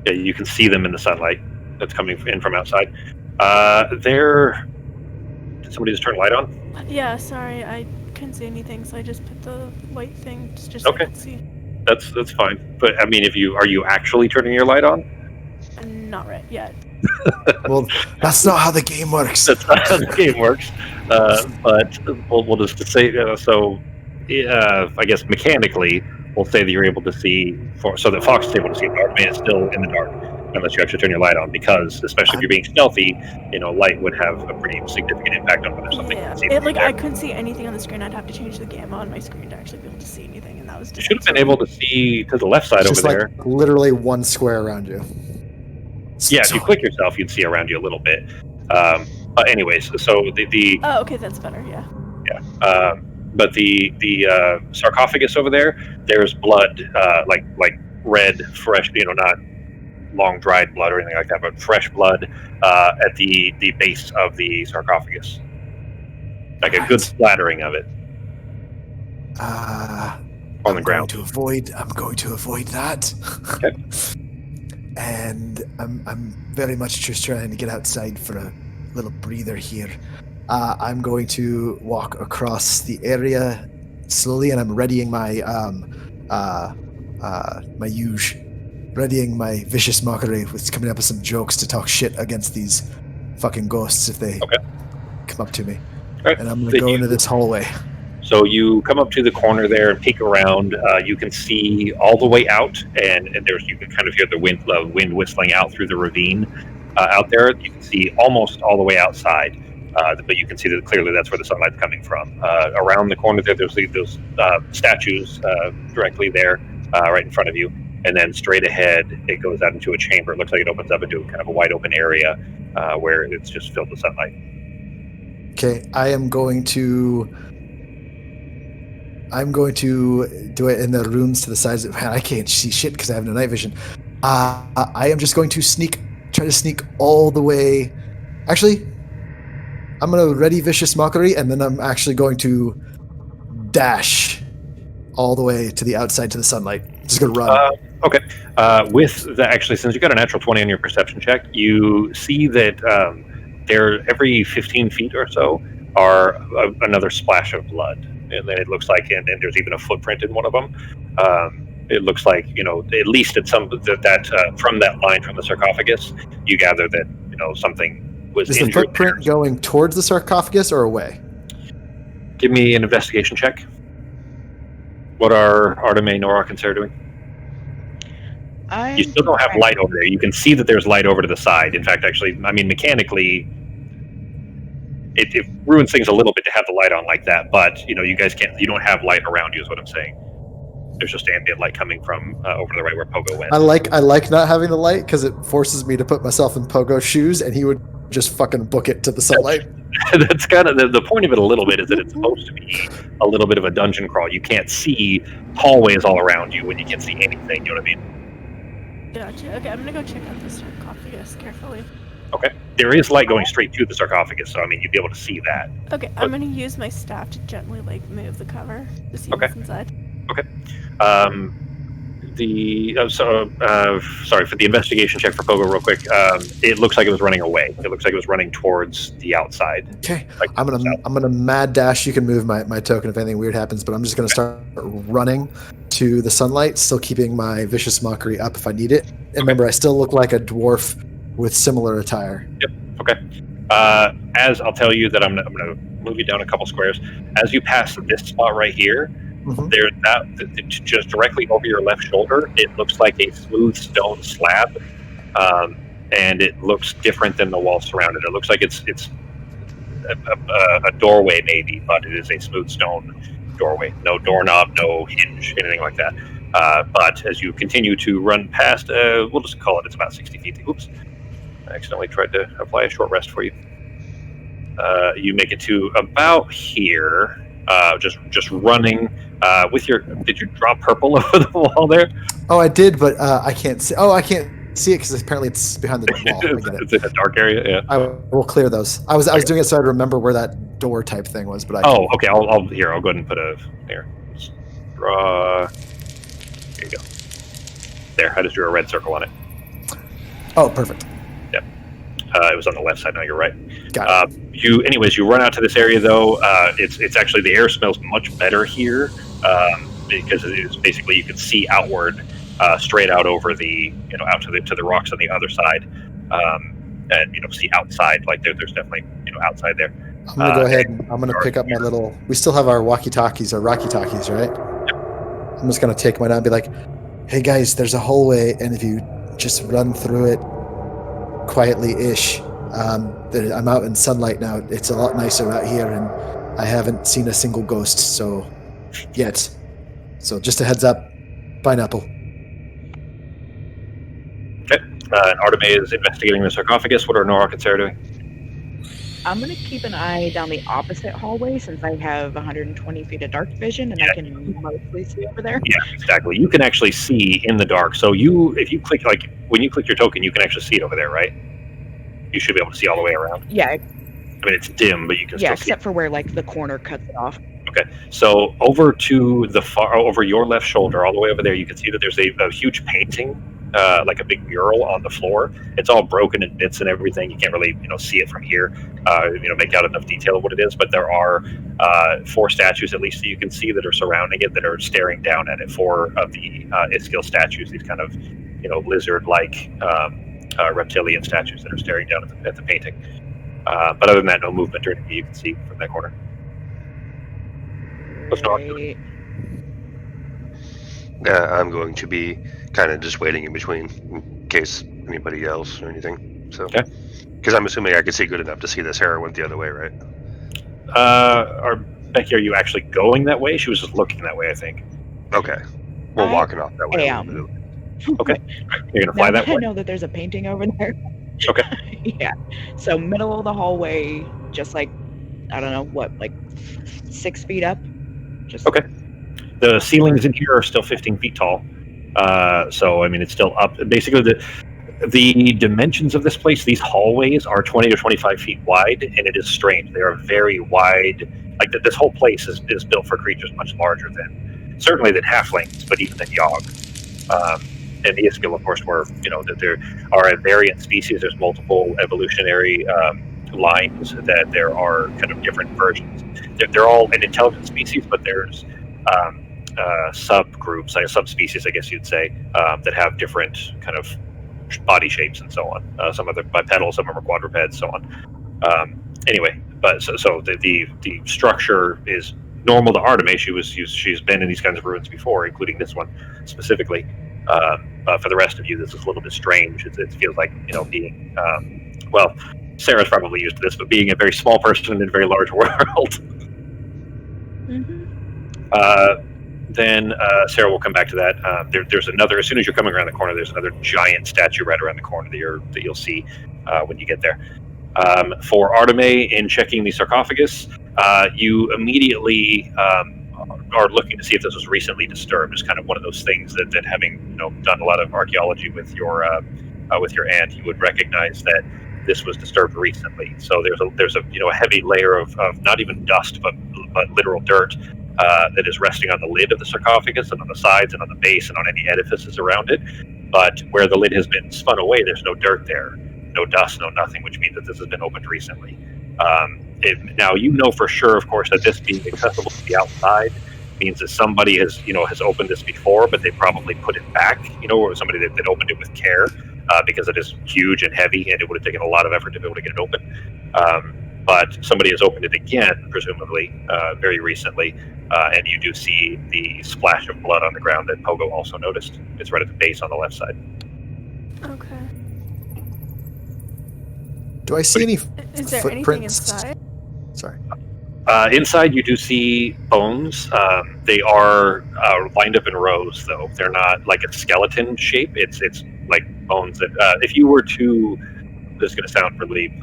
Yeah, you can see them in the sunlight that's coming in from outside. Did somebody just turn a light on? Yeah, sorry, I couldn't see anything, so I just put the white thing just so Okay. I could see. That's fine. But I mean, are you actually turning your light on? Not right yet. Well, that's not how the game works. That's not how the game works. But we'll just say so. I guess mechanically, we'll say that you're able to see, so that Fox is able to see. Arteme is still in the dark unless you actually turn your light on, because especially if you're being stealthy, light would have a pretty significant impact on whether something Yeah, can see. I couldn't see anything on the screen. I'd have to change the gamma on my screen to actually be able to see anything, and that was You just. should have been able to see to the left side It's over just there. like literally one square around you. Yeah, if you click yourself, you'd see around you a little bit. But anyways, so the Oh, okay, that's better. Yeah. but the sarcophagus over there's blood, like red, fresh, not long dried blood or anything like that, but fresh blood at the base of the sarcophagus, like a good splattering of it on the ground. I'm going to avoid that. Okay. And I'm very much just trying to get outside for a little breather here. I'm going to walk across the area slowly, and I'm readying my my huge, readying my vicious mockery with coming up with some jokes to talk shit against these fucking ghosts if they come up to me. Right. And I'm gonna go into this hallway. So you come up to the corner there and peek around. You can see all the way out, and you can kind of hear the wind whistling out through the ravine out there. You can see almost all the way outside, but you can see that clearly that's where the sunlight's coming from. Around the corner there, there's those statues directly there, right in front of you. And then straight ahead, it goes out into a chamber. It looks like it opens up into kind of a wide open area where it's just filled with sunlight. Okay, I'm going to do it in the rooms to the sides. Man, I can't see shit because I have no night vision. I am just going to try to sneak all the way. Actually, I'm going to ready Vicious Mockery, and then I'm actually going to dash all the way to the outside to the sunlight. Just going to run. Okay. With that, actually, since you got a natural 20 on your perception check, you see that there, every 15 feet or so, are another splash of blood. And then it looks like, and there's even a footprint in one of them. It looks like, at least at some that from that line from the sarcophagus, you gather that something was Is injured. the footprint going towards the sarcophagus or away? Give me an investigation check. What are Arteme, Norak, and Sarah doing? You still don't have light over there. You can see that there's light over to the side. In fact, actually, I mean, mechanically, it ruins things a little bit to have the light on like that. But you guys you don't have light around you, is what I'm saying. There's just ambient light coming from over to the right where Pogo went. I like not having the light because it forces me to put myself in Pogo's shoes, and he would just fucking book it to the sunlight. That's kind of the point of it a little bit, is that it's supposed to be a little bit of a dungeon crawl. You can't see hallways all around you when you can't see anything. You know what I mean? Gotcha. Okay, I'm gonna go check out the sarcophagus carefully. Okay. There is light going straight to the sarcophagus, so I mean, you'd be able to see that. Okay, I'm gonna use my staff to gently move the cover to see what's inside. Okay. Sorry for the investigation check for Pogo real quick. It looks like it was running away. It looks like it was running towards the outside. Okay. I'm gonna mad dash. You can move my token if anything weird happens, but I'm just gonna start running to the sunlight, still keeping my Vicious Mockery up if I need it. And remember, I still look like a dwarf with similar attire. Yep. Okay. As I'll tell you that I'm gonna move you down a couple squares. As you pass this spot right here, there's just directly over your left shoulder. It looks like a smooth stone slab, and it looks different than the wall surrounded. It looks like it's a doorway maybe, but it is a smooth stone doorway. No doorknob, no hinge, anything like that. But as you continue to run past, we'll just call it's about 60 feet. Oops, I accidentally tried to apply a short rest for you. You make it to about here, just running. Did you draw purple over the wall there? Oh, I did, but I can't see. Oh, I can't see it because apparently it's behind the wall. It's in a dark area. Yeah. I will clear those. I was doing it so I'd remember where that door type thing was, but okay. I'll go ahead and put draw. Here you go. There, I just drew a red circle on it. Oh, perfect. Yep. It was on the left side. Now you're right. Got it. You run out to this area though. It's actually, the air smells much better here because it is basically, you can see outward, straight out over the out to the rocks on the other side, and see outside. Like there's definitely outside there. I'm gonna go ahead and I'm gonna pick up my little. We still have our walkie-talkies, our Rocky-talkies, right? Yep. I'm just gonna take mine out and be like, "Hey guys, there's a hallway, and if you just run through it quietly-ish." I'm out in sunlight now. It's a lot nicer out here, and I haven't seen a single ghost yet. So just a heads up, pineapple. Okay. And Arteme is investigating the sarcophagus. What are Norak and Sarah doing? I'm going to keep an eye down the opposite hallway since I have 120 feet of dark vision and I can mostly see over there. Yeah, exactly. You can actually see in the dark. So if you click, when you click your token, you can actually see it over there, right? You should be able to see all the way around. Yeah. I mean, it's dim, but you can still see. Yeah, except for where the corner cuts it off. Okay, so over to over your left shoulder, all the way over there, you can see that there's a huge painting, like a big mural on the floor. It's all broken in bits and everything. You can't really see it from here, make out enough detail of what it is. But there are 4 statues at least that you can see that are surrounding it, that are staring down at it. 4 of the Iskil statues, these kind of lizard-like reptilian statues that are staring down at the painting. But other than that, no movement or anything you can see from that corner. Let's not. Right. I'm going to be kind of just waiting in between in case anybody else or anything. So, Okay. because I'm assuming I can see good enough to see this arrow went the other way, right? Becky, are you actually going that way? She was just looking that way, I think. Okay. We're I walking off that way. A little am. bit. Okay. You're gonna fly Now that that I way? know that there's a painting over there. Okay. Yeah. So middle of the hallway, just like, I don't know, what, like 6 feet up? Just Okay. The ceilings in here are still 15 feet tall. So, I mean, it's still up. Basically, the dimensions of this place, these hallways are 20 to 25 feet wide, and it is strange. They are very wide. Like, this whole place is built for creatures much larger than, certainly than halflings, but even than Yogg. And the Iskil, of course, were, that there are a variant species. There's multiple evolutionary lines, that there are kind of different versions. They're all an intelligent species, but there's subgroups, subspecies, I guess you'd say, that have different kind of body shapes and so on. Some of them are bipedal, some of them are quadrupeds, so on. Anyway, but so the structure is normal to Artemis. She's been in these kinds of ruins before, including this one specifically. But for the rest of you, this is a little bit strange. It feels like being well, Sarah's probably used to this, but being a very small person in a very large world. Then Sarah will come back to that. There's another. As soon as you're coming around the corner, there's another giant statue right around the corner that you'll see when you get there. For Arteme, in checking the sarcophagus, you immediately are looking to see if this was recently disturbed. It's kind of one of those things that having done a lot of archaeology with your aunt, you would recognize that this was disturbed recently. So there's a heavy layer of not even dust but literal dirt that is resting on the lid of the sarcophagus and on the sides and on the base and on any edifices around it. But where the lid has been spun away, there's no dirt there, no dust, no nothing, which means that this has been opened recently. Now you know for sure, of course, that this being accessible to the outside means that somebody has opened this before, but they probably put it back, or somebody that opened it with care, because it is huge and heavy, and it would have taken a lot of effort to be able to get it open. But somebody has opened it again, presumably, very recently, and you do see the splash of blood on the ground that Pogo also noticed. It's right at the base on the left side. Okay. Do I see any Is there anything footprints? inside? Sorry. Inside, you do see bones. They are lined up in rows, though. They're not like a skeleton shape. It's like bones that, if you were to, this is going to sound really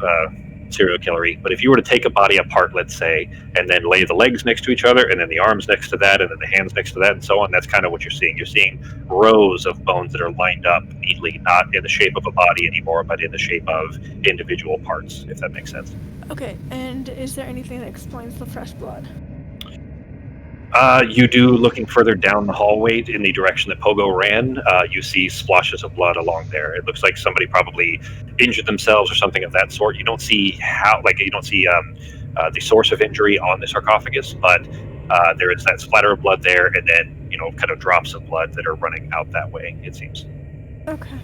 serial killery, but if you were to take a body apart, let's say, and then lay the legs next to each other, and then the arms next to that, and then the hands next to that, and so on, that's kind of what you're seeing. You're seeing rows of bones that are lined up neatly, not in the shape of a body anymore, but in the shape of individual parts, if that makes sense. Okay, and is there anything that explains the fresh blood? You do, looking further down the hallway in the direction that Pogo ran, you see splashes of blood along there. It looks like somebody probably injured themselves or something of that sort. You don't see the source of injury on the sarcophagus, but there is that splatter of blood there, and then kind of drops of blood that are running out that way, it seems. Okay.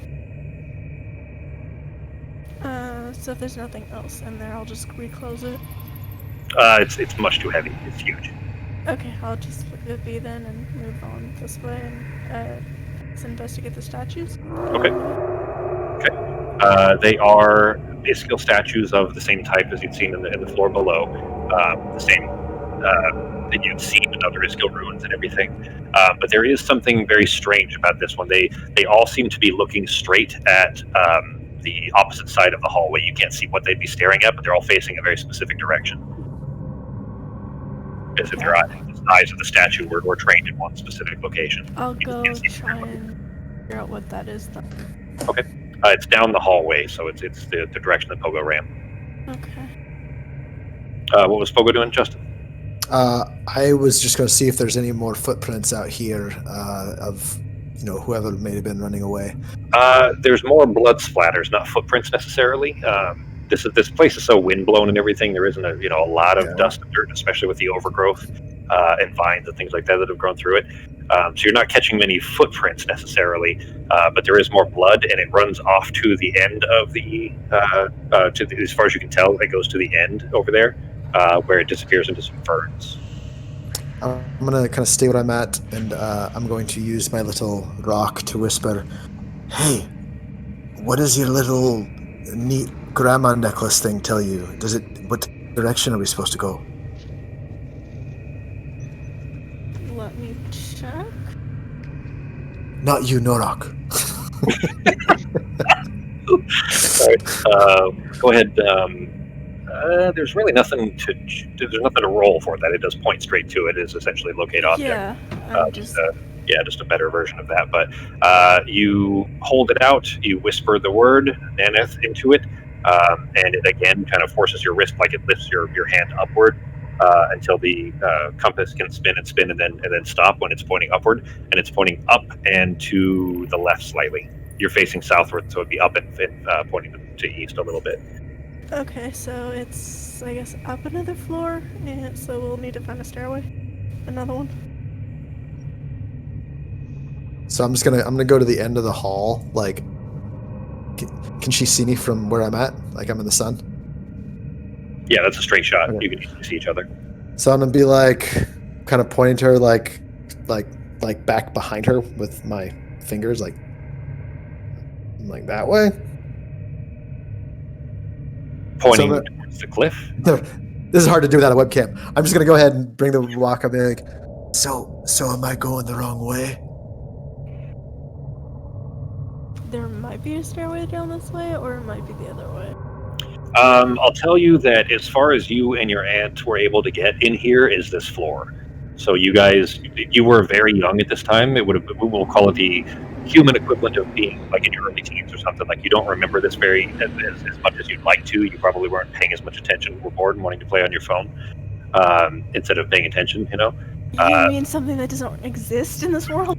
So if there's nothing else in there, I'll just reclose it. It's much too heavy. It's huge. Okay, I'll just leave it be then and move on this way and let's investigate the statues. Okay. They are Iskil statues of the same type as you'd seen in the floor below. The same that you'd seen in other Iskil ruins and everything. But there is something very strange about this one. They all seem to be looking straight at the opposite side of the hallway. You can't see what they'd be staring at, but they're all facing a very specific direction. As if their eyes of the statue were trained in one specific location. I'll go try and figure out what that is then. Okay. It's down the hallway, so it's the direction that Pogo ran. Okay. What was Pogo doing, Justin? I was just going to see if there's any more footprints out here of whoever may have been running away. There's more blood splatters, not footprints necessarily. This place is so windblown and everything. There isn't a lot of dust and dirt, especially with the overgrowth and vines and things like that have grown through it. So you're not catching many footprints necessarily, but there is more blood, and it runs off to the end of as far as you can tell, it goes to the end over there, where it disappears into some ferns. I'm gonna kind of stay where I'm at, and I'm going to use my little rock to whisper, "Hey, what does your little neat grandma necklace thing tell you? What direction are we supposed to go?" Let me check. Not you, Norok. Go ahead. There's really nothing to roll for that. It does point straight to it. Is essentially locate object. Yeah, Just a better version of that. But you hold it out. You whisper the word Naneth into it, and it again kind of forces your wrist, like it lifts your hand upward until the compass can spin and then stop when it's pointing upward, and it's pointing up and to the left slightly. You're facing southward, so it'd be up and pointing to east a little bit. Okay, so it's, I guess, up another floor, and so we'll need to find a stairway. Another one. So I'm gonna go to the end of the hall. Like, can she see me from where I'm at? Like I'm in the sun. Yeah, that's a straight shot. Okay. You can easily see each other. So I'm gonna be like, kind of pointing to her, like back behind her with my fingers, like that way. Pointing So towards the cliff. This is hard to do without a webcam. I'm just gonna go ahead and bring the rock up and be like, so am I going the wrong way? There might be a stairway down this way, or it might be the other way. I'll tell you that as far as you and your aunt were able to get in here is this floor. So you guys, you were very young at this time. We'll call it the human equivalent of being like in your early teens or something. Like you don't remember this as much as you'd like to. You probably weren't paying as much attention. Were bored and wanting to play on your phone instead of paying attention. You know. You mean something that doesn't exist in this world?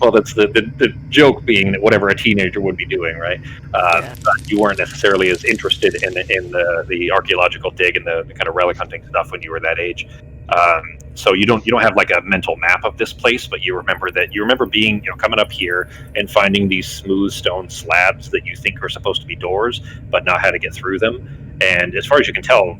Well, that's the joke being that whatever a teenager would be doing, right? But you weren't necessarily as interested in the archaeological dig and the kind of relic hunting stuff when you were that age. So you don't have like a mental map of this place, but you remember being coming up here and finding these smooth stone slabs that you think are supposed to be doors, but not how to get through them. And as far as you can tell,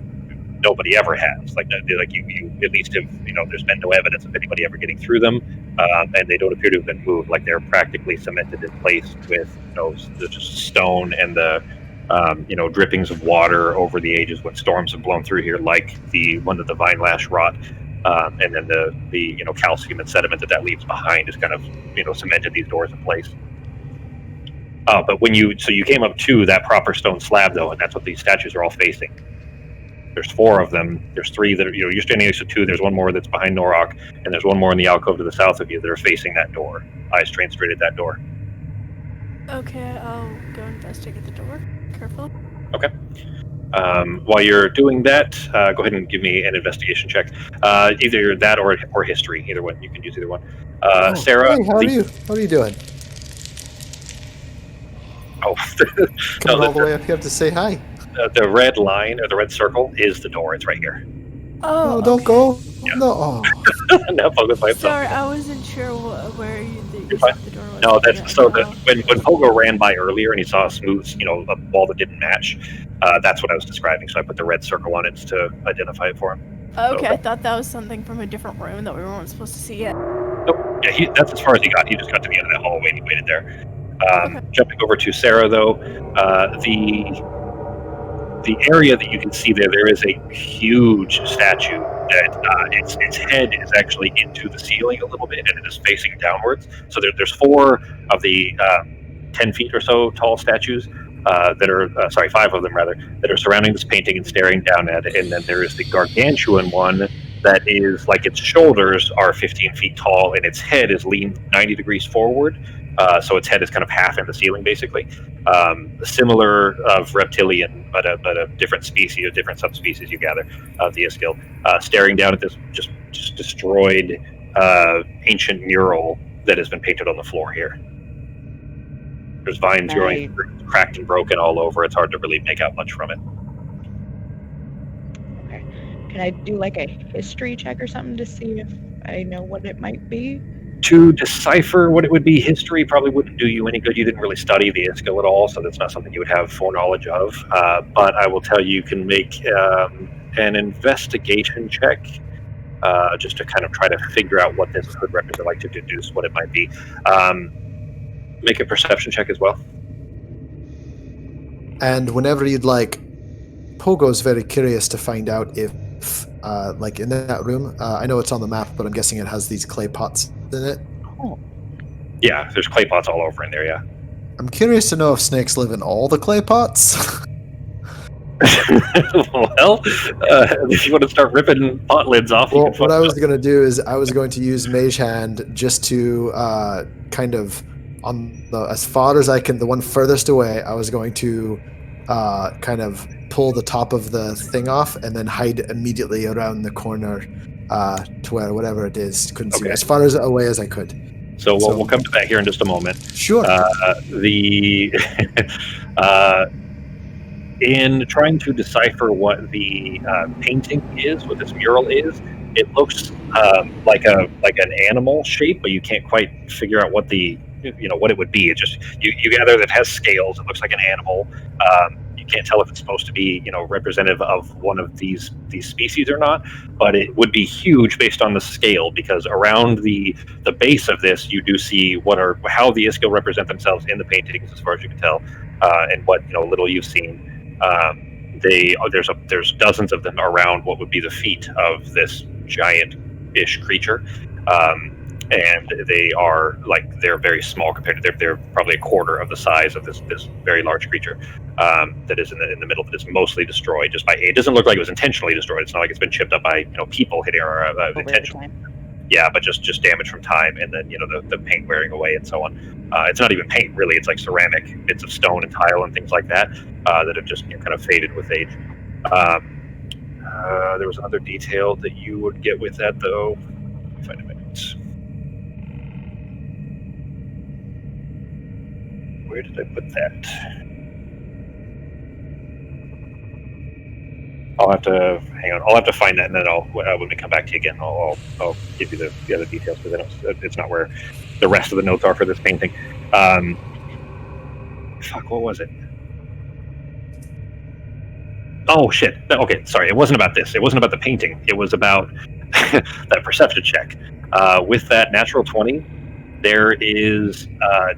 nobody ever has. Like you at least have, there's been no evidence of anybody ever getting through them, and they don't appear to have been moved. Like they're practically cemented in place with the just stone and the drippings of water over the ages when storms have blown through here, like the one that the vine lash wrought, and then the calcium and sediment that leaves behind is kind of cemented these doors in place. But you came up to that proper stone slab though, and that's what these statues are all facing. There's 4 of them. There's 3 that are, you're standing next to 2. There's one more that's behind Norok, and there's one more in the alcove to the south of you that are facing that door. Eyes trained straight at that door. Okay, I'll go investigate the door. Careful. Okay. While you're doing that, go ahead and give me an investigation check. Either that or history. Either one. You can use either one. Sarah. Hey, how are you doing? Oh. Coming all the way up here to say hi. The red line or the red circle is the door. It's right here. Oh, don't go. Yeah. No. Oh. No, Pogo by himself. Sorry, I wasn't sure where You're fine. the door was. No, that's so that when Pogo ran by earlier and he saw a smooth, a wall that didn't match, that's what I was describing. So I put the red circle on it to identify it for him. Okay, So, I thought that was something from a different room that we weren't supposed to see yet. nope. Yeah, that's as far as he got. He just got to the end of that hallway and he waited there. Jumping over to Sarah, though, the area that you can see there is a huge statue that its head is actually into the ceiling a little bit and it is facing downwards. So there's 4 of the 10 feet or so tall statues that are 5 of them rather that are surrounding this painting and staring down at it. And then there is the gargantuan one that is like its shoulders are 15 feet tall and its head is leaned 90 degrees forward. So its head is kind of half in the ceiling, basically. Similar of reptilian, but a different species, a different subspecies, you gather, of the Iskil, staring down at this just destroyed ancient mural that has been painted on the floor here. There's vines growing cracked and broken all over. It's hard to really make out much from it. Okay. Can I do like a history check or something to see if I know what it might be? To decipher what it would be, history probably wouldn't do you any good. You didn't really study the Iskil at all, so that's not something you would have foreknowledge of. But I will tell you, you can make an investigation check just to kind of try to figure out what this could represent, like to deduce what it might be. Make a perception check as well. And whenever you'd like, Pogo's very curious to find out if like in that room, I know it's on the map, but I'm guessing it has these clay pots in it. Yeah, there's clay pots all over in there, yeah. I'm curious to know if snakes live in all the clay pots. Well, if you want to start ripping pot lids off, Well, what I was going to do is I was going to use Mage Hand just to kind of, on the as far as I can, the one furthest away, I was going to kind of pull the top of the thing off and then hide immediately around the corner to where whatever it is couldn't see me, as far as away as I could. So we'll come to that here in just a moment. Sure. In trying to decipher what the painting is, what this mural is, it looks like an animal shape, but you can't quite figure out what what it would be. It just you gather that it has scales. It looks like an animal. You can't tell if it's supposed to be representative of one of these species or not, but it would be huge based on the scale, because around the base of this you do see how the Iskil represent themselves in the paintings, as far as you can tell, and what little you've seen. There's dozens of them around what would be the feet of this giant-ish creature, and they're very small compared to they're probably a quarter of the size of this very large creature that is in the middle, that is mostly destroyed just by it doesn't look like it was intentionally destroyed. It's not like it's been chipped up by people hitting or intentionally. Yeah, but just damage from time, and then the paint wearing away and so on. It's not even paint really; it's like ceramic bits of stone and tile and things like that that have just kind of faded with age. There was another detail that you would get with that, though. Let me find a minute. Where did I put that? I'll have to hang on. I'll have to find that, and then when we come back to you again, I'll give you the other details, because it's not where the rest of the notes are for this painting. What was it? Oh shit. Okay, sorry. It wasn't about this. It wasn't about the painting. It was about that perception check. With that natural 20, there is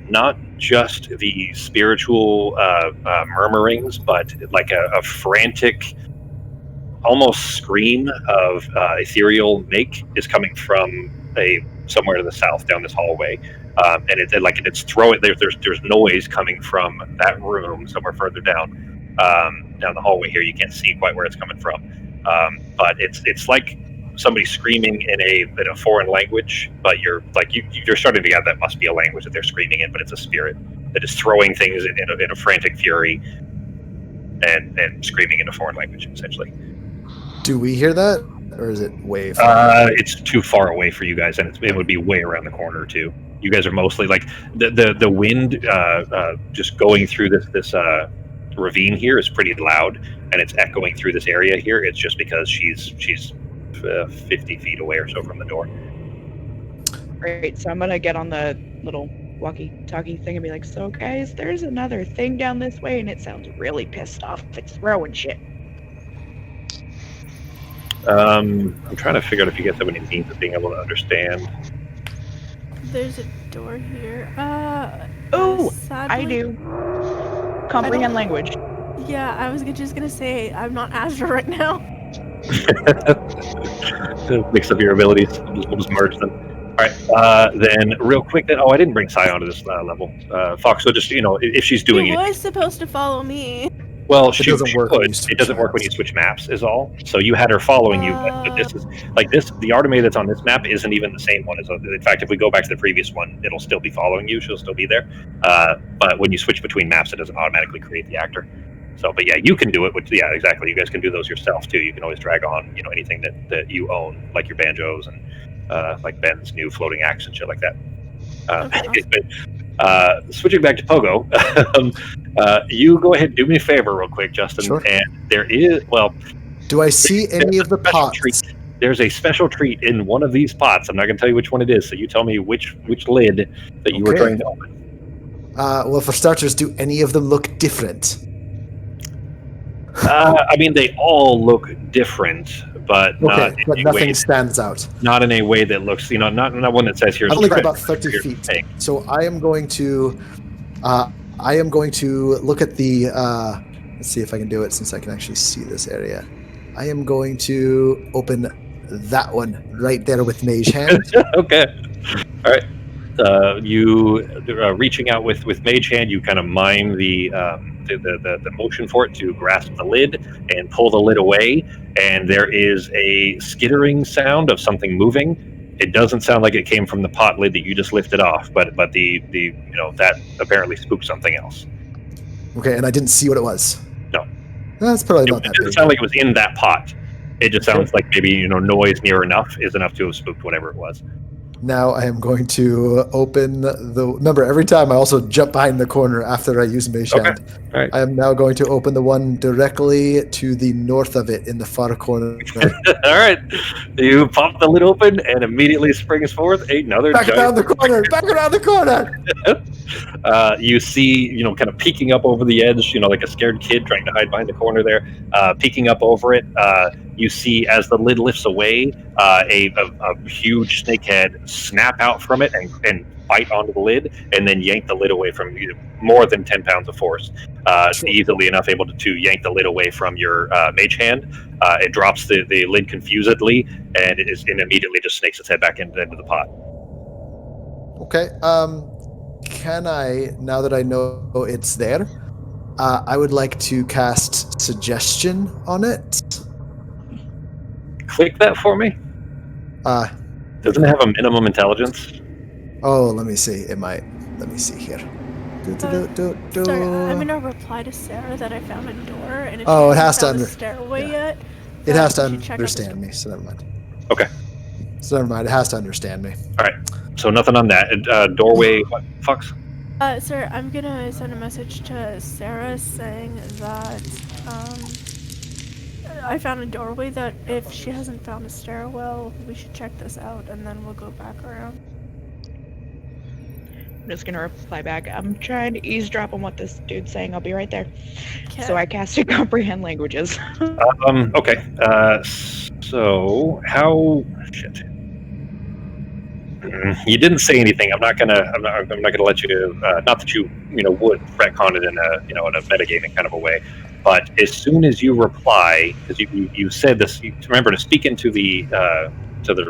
not just the spiritual murmurings, but like a frantic, almost scream of ethereal make is coming from somewhere to the south down this hallway, and it's throwing. There's noise coming from that room somewhere further down the hallway here. You can't see quite where it's coming from, but it's like somebody screaming in a foreign language. But you're starting to get that must be a language that they're screaming in, but it's a spirit that is throwing things in a frantic fury and screaming in a foreign language, essentially. Do we hear that, or is it way far? It's too far away for you guys, and it would be way around the corner too. You guys are mostly like the wind just going through this ravine here is pretty loud, and it's echoing through this area here. It's just because she's 50 feet away or so from the door. Great. So I'm gonna get on the little walkie-talkie thing and be like, "So guys, there's another thing down this way, and it sounds really pissed off. It's throwing shit." I'm trying to figure out if you guys have any means of being able to understand. There's a door here. I do. Comprehend language. Yeah, I was just gonna say I'm not Azure right now. Mix up your abilities. We'll just merge them. All right. Then, real quick. Then, I didn't bring Sai onto this level. Fox. So just if she's doing He it, was supposed to follow me. well, It doesn't work when you switch It doesn't work when you switch maps, is all. So you had her following you, but this is like this. The Artemis that's on this map isn't even the same one as. In fact, if we go back to the previous one, it'll still be following you. She'll still be there. But when you switch between maps, it doesn't automatically create the actor. So, but yeah, you can do it. Yeah, exactly. You guys can do those yourself too. You can always drag on, anything that you own, like your banjos and like Ben's new floating axe and shit like that. But, switching back to Pogo, you go ahead and do me a favor real quick, Justin. Sure. And there is, do I see any of the pots? There's a special treat in one of these pots. I'm not going to tell you which one it is, so you tell me which lid that you were trying to open. Well, for starters, do any of them look different? They all look different, but not Okay, but in a way, nothing stands out. not in a way that looks, not one that says here's I only got treasure, about 30 here's feet. tank. So I am going to look at the let's see if I can do it since I can actually see this area. I am going to open that one right there with Mage Hand. Okay, all right. You reaching out with Mage Hand, you kind of mime the motion for it to grasp the lid and pull the lid away, and there is a skittering sound of something moving. It doesn't sound like it came from the pot lid that you just lifted off, but the that apparently spooked something else. Okay, and I didn't see what it was. No. That's probably It not that doesn't big. sound like it was in that pot. It just Okay. sounds like maybe noise near enough is enough to have spooked whatever it was. Now I am going to open the. Remember, every time I also jump behind the corner after I use Mage Okay. Hand. All right. I am now going to open the one directly to the north of it in the far corner. All right. You pop the lid open and immediately springs forth another Back giant. around the corner! Back around the corner! You see, kind of peeking up over the edge, like a scared kid trying to hide behind the corner there, peeking up over it. You see, as the lid lifts away, a huge snake head snap out from it and bite onto the lid, and then yank the lid away from you. More than 10 pounds of force. Sure. Easily enough able to yank the lid away from your Mage Hand. It drops the lid confusedly, and it immediately just snakes its head back into the pot. Okay. Can I, now that I know it's there, I would like to cast Suggestion on it. Click that for me. Doesn't it have a minimum intelligence? Oh, let me see. It might. Let me see here. Sorry, I'm gonna reply to Sarah that I found a door, and if Oh, it she has to hasn't found the under- stairway yeah. yet, It has to we should check out the understand me, so never mind. Okay. So never mind. It has to understand me. So nothing on that. Doorway, what fucks? Sir, I'm gonna send a message to Sarah saying that I found a doorway that if she hasn't found a stairwell, we should check this out, and then we'll go back around. I'm just gonna reply back. I'm trying to eavesdrop on what this dude's saying. I'll be right there. Okay. So I casted comprehend languages. Okay. So how? Shit. You didn't say anything. I'm not gonna let you. Not that you would retcon it in a in a metagaming kind of a way, but as soon as you reply, because you said this. Remember to speak into the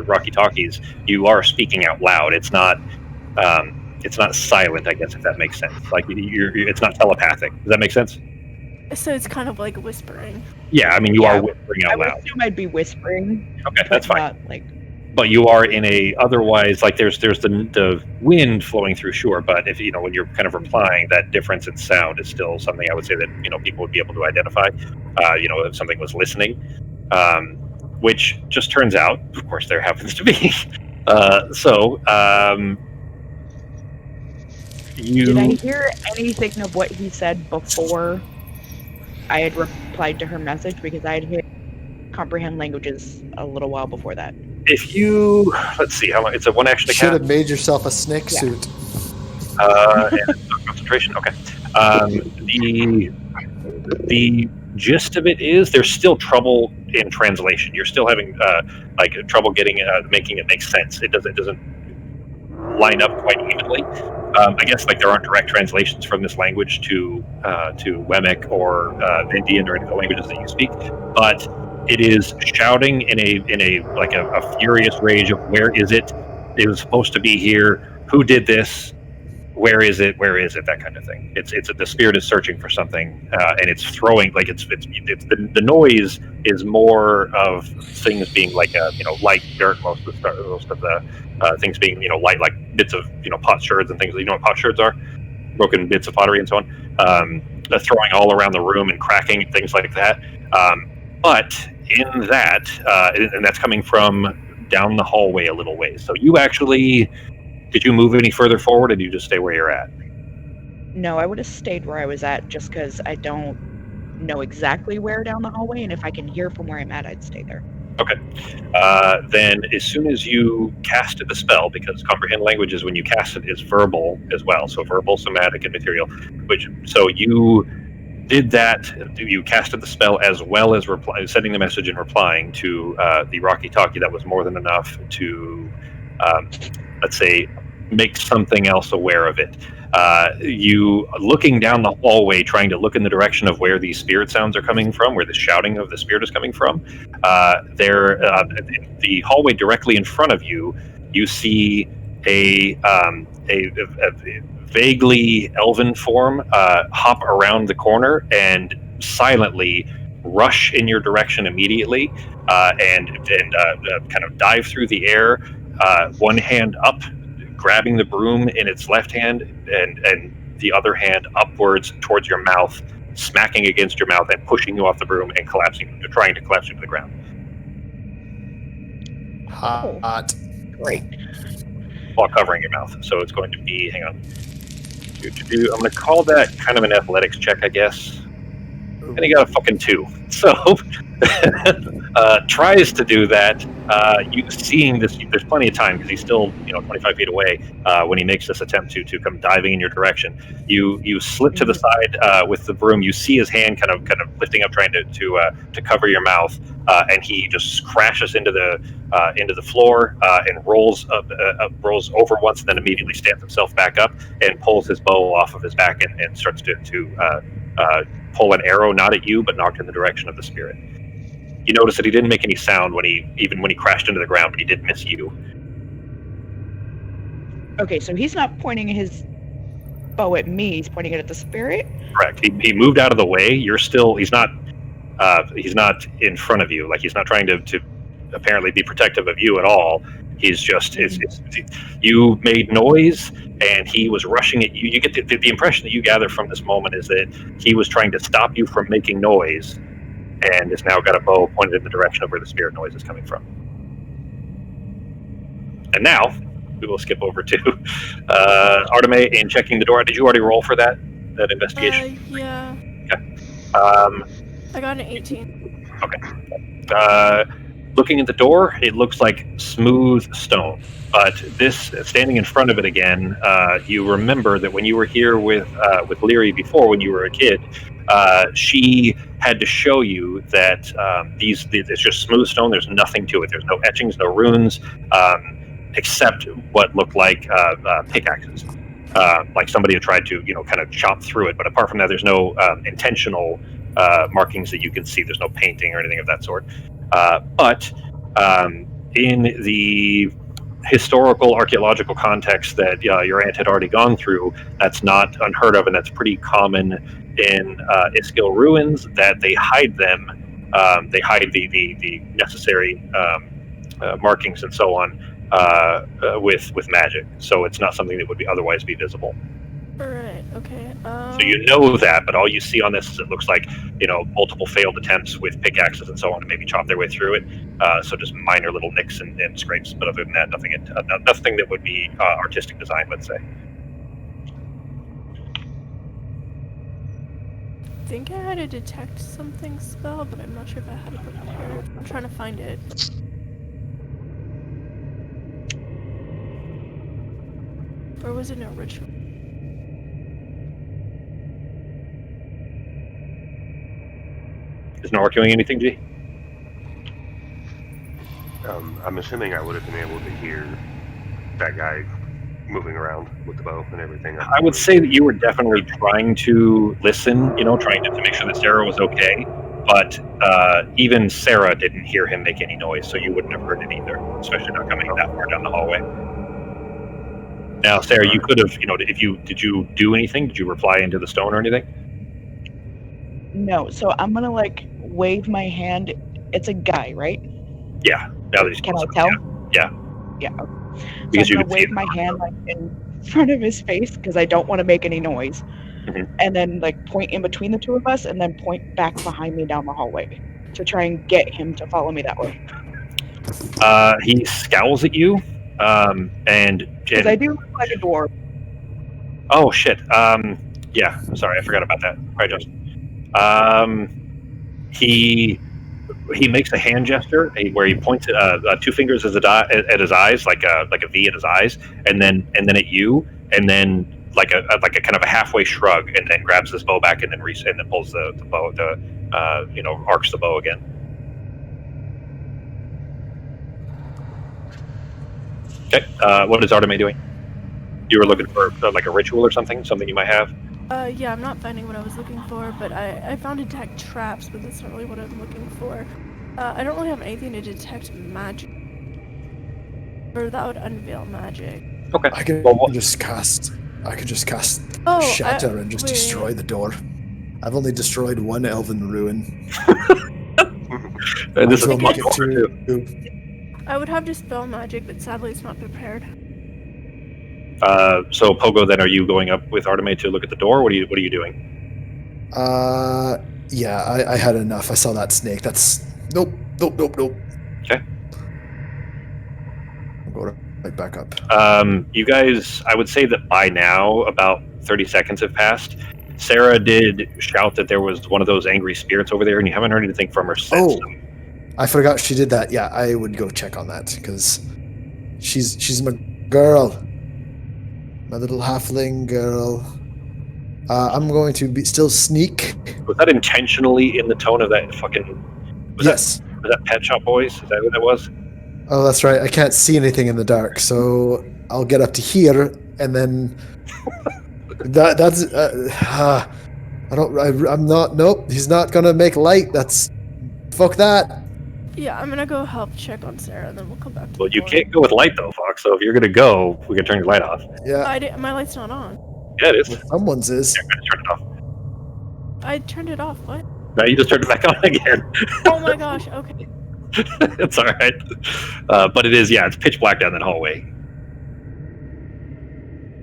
Rocky Talkies. You are speaking out loud. It's not silent. I guess if that makes sense. Like it's not telepathic. Does that make sense? So it's kind of like whispering. Yeah. I mean, you Yeah, are whispering I out would loud. assume I'd be whispering. Okay, but that's fine. not, like, But you are in a otherwise like there's the wind flowing through, sure, but if when you're kind of replying, that difference in sound is still something I would say that people would be able to identify. If something was listening, which just turns out, of course, there happens to be. Did I hear anything of what he said before I had replied to her message? Because I had hit comprehend languages a little while before that. If you let's see how long it's a one action to Should cast. have made yourself a snake Yeah. suit. And concentration. Okay. The gist of it is there's still trouble in translation. You're still having trouble getting making it make sense. It doesn't line up quite evenly. I guess there aren't direct translations from this language to Wemic or Vindian or any of the languages that you speak, but it is shouting in a furious rage of where is it? It was supposed to be here. Who did this? Where is it? Where is it? That kind of thing. It's the spirit is searching for something, and it's throwing it's the noise is more of things being light dirt. Most of the things being light like bits of pot sherds and things. You know what pot sherds are? Broken bits of pottery and so on. Throwing all around the room and cracking and things like that. But in that, and that's coming from down the hallway a little ways. So you actually. Did you move any further forward, or did you just stay where you're at? No, I would have stayed where I was at just because I don't know exactly where down the hallway, and if I can hear from where I'm at, I'd stay there. Okay. Then as soon as you casted the spell, because comprehend languages when you cast it is verbal as well, so verbal, somatic, and material. So you did that. You casted the spell as well as sending the message and replying to the Rocky Talkie. That was more than enough to, let's say, make something else aware of it. You looking down the hallway, trying to look in the direction of where these spirit sounds are coming from, where the shouting of the spirit is coming from. The hallway directly in front of you, you see a vaguely elven form hop around the corner and silently rush in your direction immediately, and kind of dive through the air, one hand up, grabbing the broom in its left hand, and the other hand upwards towards your mouth, smacking against your mouth and pushing you off the broom and trying to collapse you to the ground. Hot. Great. While covering your mouth. So it's going to be, hang on. I'm going to call that kind of an athletics check, I guess. And he got a fucking 2. So tries to do that. You seeing this, there's plenty of time because he's still 25 feet away when he makes this attempt to come diving in your direction. You slip to the side with the broom. You see his hand kind of lifting up, trying to cover your mouth, and he just crashes into the floor and rolls over once, and then immediately stands himself back up and pulls his bow off of his back and starts to pull an arrow, not at you, but knocked in the direction of the spirit. You notice that he didn't make any sound when he crashed into the ground, but he did miss you. Okay, so he's not pointing his bow at me; he's pointing it at the spirit. Correct. He moved out of the way. He's not in front of you. Like, he's not trying to apparently be protective of you at all. He's just you made noise, and he was rushing at you. You get the impression that you gather from this moment is that he was trying to stop you from making noise, and has now got a bow pointed in the direction of where the spirit noise is coming from. And now we will skip over to Arteme in checking the door. Did you already roll for that investigation? Yeah. Okay. I got an 18. Okay. Looking at the door, it looks like smooth stone. But this, standing in front of it again, you remember that when you were here with Leary before, when you were a kid, she had to show you that it's just smooth stone. There's nothing to it. There's no etchings, no runes, except what looked like pickaxes. Like somebody had tried to, kind of chop through it. But apart from that, there's no intentional markings that you can see. There's no painting or anything of that sort. But in the historical archaeological context that your aunt had already gone through, that's not unheard of, and that's pretty common in Iskil ruins, that they hide them. They hide the necessary markings and so on with magic, so it's not something that would otherwise be visible. Alright, okay. So you know that, but all you see on this is it looks like, multiple failed attempts with pickaxes and so on to maybe chop their way through it. So just minor little nicks and scrapes, but other than that, nothing that would be artistic design, let's say. I think I had a detect something spell, but I'm not sure if I had it prepared. I'm trying to find it. Or was it an original? Is Nora doing anything, G? I'm assuming I would have been able to hear that guy moving around with the bow and everything. I would say that you were definitely trying to listen, trying to make sure that Sarah was okay. But even Sarah didn't hear him make any noise, so you wouldn't have heard it either, especially not coming that far down the hallway. Now, Sarah, you could have, did you do anything? Did you reply into the stone or anything? No, so I'm gonna wave my hand. It's a guy, right? Yeah. Now that he's Can I close, tell? Yeah. Yeah. So Because I'm you gonna can see wave my hand in front of his face because I don't want to make any noise, and then point in between the two of us, and then point back behind me down the hallway to try and get him to follow me that way. He scowls at you, and Because I do look like a dwarf. Oh shit. Yeah. Sorry, I forgot about that. All right, Justin. He makes a hand gesture where he points two fingers at his eyes, like a V at his eyes, and then at you, and then like a kind of a halfway shrug, and then grabs his bow back, and then and then pulls the bow, arcs the bow again. Okay. What is Arteme doing? You were looking for like a ritual or something you might have. Yeah, I'm not finding what I was looking for, but I found detect traps, but that's not really what I'm looking for. I don't really have anything to detect magic. Or that would unveil magic. Okay. I can just cast Shatter and just destroy the door. I've only destroyed one elven ruin. And this is I'll much make it more too. I would have dispel magic, but sadly it's not prepared. So Pogo, then are you going up with Arteme to look at the door? What are you doing? Yeah, I had enough. I saw that snake. That's nope. Okay. I'll go right back up. You guys, I would say that by now, about 30 seconds have passed. Sarah did shout that there was one of those angry spirits over there, and you haven't heard anything from her since. Oh, I forgot she did that. Yeah, I would go check on that because she's my girl, my little halfling girl. I'm going to still sneak. Was that intentionally in the tone of that fucking? Yes. Was that Pet Shop Boys? Is that what that was? Oh, that's right. I can't see anything in the dark, so I'll get up to here, and then that's. I'm not. Nope. He's not gonna make light. That's. Fuck that. Yeah, I'm gonna go help check on Sarah, and then we'll come back to Well, the you door. can't go with light though, Fox. So if you're gonna go, we can turn your light off. Yeah. My light's not on. Yeah, it is. Well, someone's is. You're gonna turn it off. I turned it off. What? No, you just turned it back on again. Oh my gosh. Okay. It's all right. But it is. Yeah, it's pitch black down that hallway.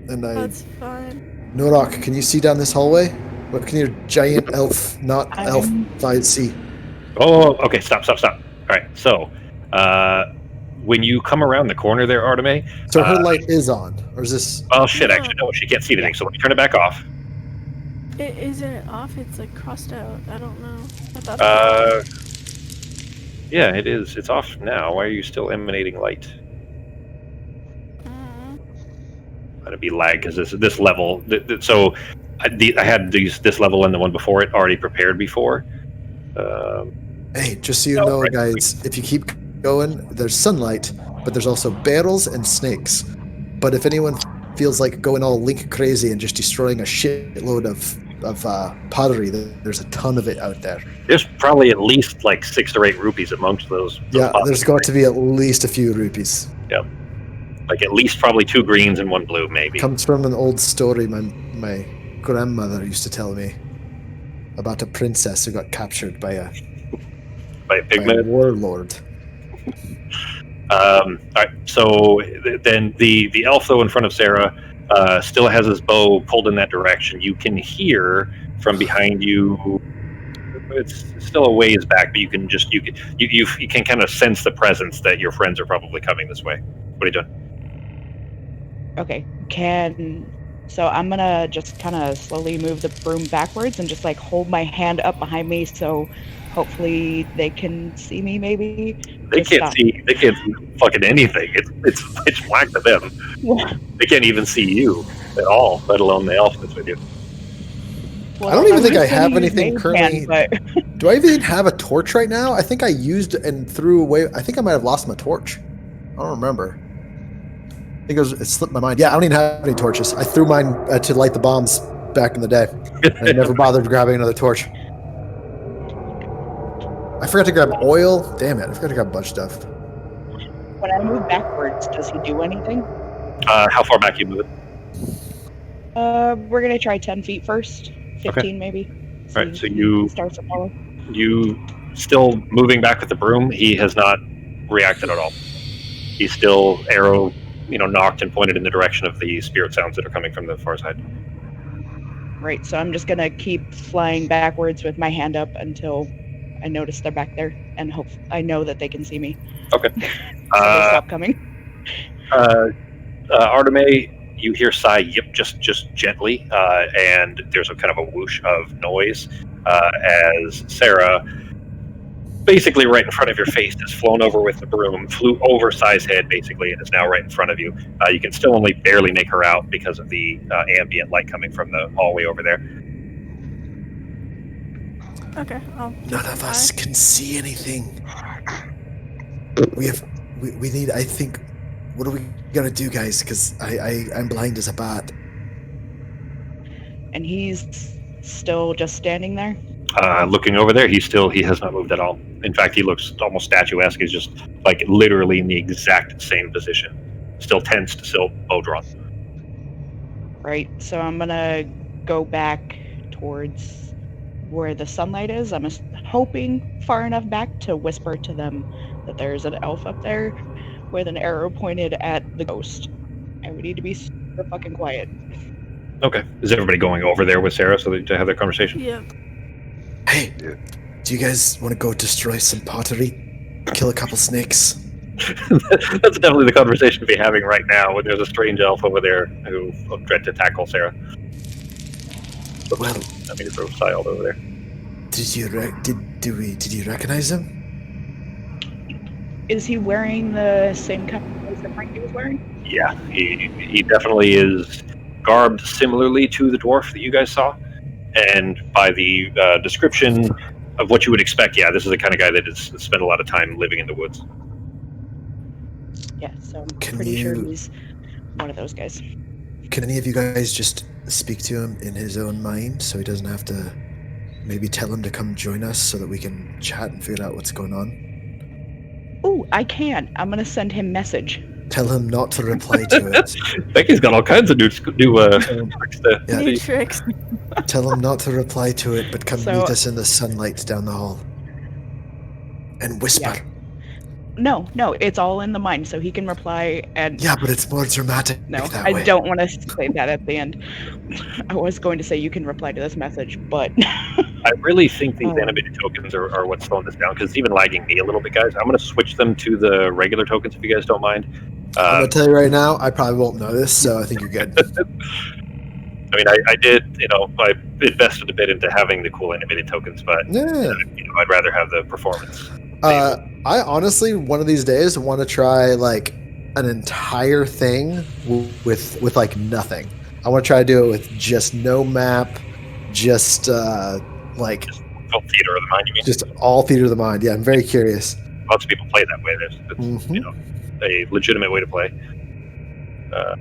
And That's fine. Norok, can you see down this hallway? What can your giant elf, not elf, eyes see? Oh, okay. Stop. All right. So, when you come around the corner there, Arteme. So her light is on, or is this? Oh shit! Actually, no. She can't see anything. So let me turn it back off. It isn't off. It's like crossed out. I don't know. I thought Yeah, it is. It's off now. Why are you still emanating light? That'd be lag because this level. So I had this level and the one before it already prepared before. Hey, just so you know, guys, if you keep going, there's sunlight, but there's also barrels and snakes. But if anyone feels like going all Link crazy and just destroying a shitload of pottery, there's a ton of it out there. There's probably at least like 6 or 8 rupees amongst those Yeah, pottery. there's got to be at least a few rupees. Yep. Like at least probably 2 greens and 1 blue, maybe. Comes from an old story my grandmother used to tell me about a princess who got captured by a pigment warlord. All right. So then the elf though in front of Sarah still has his bow pulled in that direction. You can hear from behind you. It's still a ways back, but you can kind of sense the presence that your friends are probably coming this way. What are you doing? Okay. So I'm gonna just kind of slowly move the broom backwards and just like hold my hand up behind me, so hopefully they can see me. Maybe They can't see fucking anything. It's pitch black to them. Yeah. They can't even see you at all, let alone the elf that's with you. Well, I don't even I'm think I just gonna have use anything mage currently. hand, but Do I even have a torch right now? I think I used and threw away. I think I might have lost my torch. I don't remember. I think it slipped my mind. Yeah, I don't even have any torches. I threw mine to light the bombs back in the day. I never bothered grabbing another torch. I forgot to grab oil. Damn it, I forgot to grab a bunch of stuff. when I move backwards, does he do anything? How far back you moving? We're gonna try 10 feet first. 15 maybe. Right, so you starts to follow. You still moving back with the broom. He has not reacted at all. He's still arrow, knocked and pointed in the direction of the spirit sounds that are coming from the far side. Right, so I'm just gonna keep flying backwards with my hand up until I notice they're back there, and hope I know that they can see me. Okay. So they stop coming. Arteme, you hear Sai yip just gently, and there's a kind of a whoosh of noise as Sarah basically right in front of your face, has flown over with the broom, flew over Sai's head basically, and is now right in front of you. You can still only barely make her out because of the ambient light coming from the hallway over there. Okay, I'll None of us can see anything. We need, I think, what are we gonna do, guys? Because I'm blind as a bat. And he's still just standing there? Looking over there, he has not moved at all. In fact, he looks almost statuesque. He's just like literally in the exact same position, still tensed, still bow drawn. Right, so I'm gonna go back towards where the sunlight is. I'm hoping far enough back to whisper to them that there's an elf up there with an arrow pointed at the ghost. And we need to be super fucking quiet. Okay. Is everybody going over there with Sarah so that to have their conversation? Yeah. Hey, do you guys want to go destroy some pottery? Kill a couple snakes? That's definitely the conversation to be having right now when there's a strange elf over there who tried to tackle Sarah. Well, I mean, throw style over there. did you recognize him? Is he wearing the same kind of clothes that Frankie was wearing? Yeah, he definitely is garbed similarly to the dwarf that you guys saw. And by the description of what you would expect, yeah, this is the kind of guy that has spent a lot of time living in the woods. Yeah, so I'm pretty sure he's one of those guys. Can any of you guys just speak to him in his own mind so he doesn't have to maybe tell him to come join us so that we can chat and figure out what's going on? Ooh, I can. I'm gonna send him message. Tell him not to reply to it. Becky's got all kinds of new tricks to Yeah. New see. tricks. Tell him not to reply to it, but come So- meet us in the sunlight down the hall. And whisper. Yeah. No, it's all in the mind, so he can reply and... Yeah, but it's more dramatic No, that I way. don't want to say that at the end. I was going to say you can reply to this message, but... I really think these Oh. animated tokens are what's slowing this down, because it's even lagging me a little bit, guys. I'm going to switch them to the regular tokens if you guys don't mind. I'm going to tell you right now, I probably won't notice, so I think you're good. I mean, I did, I invested a bit into having the cool animated tokens, but Yeah. I'd rather have the performance. I honestly, one of these days, want to try like an entire thing with like nothing. I want to try to do it with just no map, just like Oh, theater of the mind, you mean? just all theater of the mind. Yeah, I'm very curious. Lots of people play that way. It's Mhm. a legitimate way to play. Let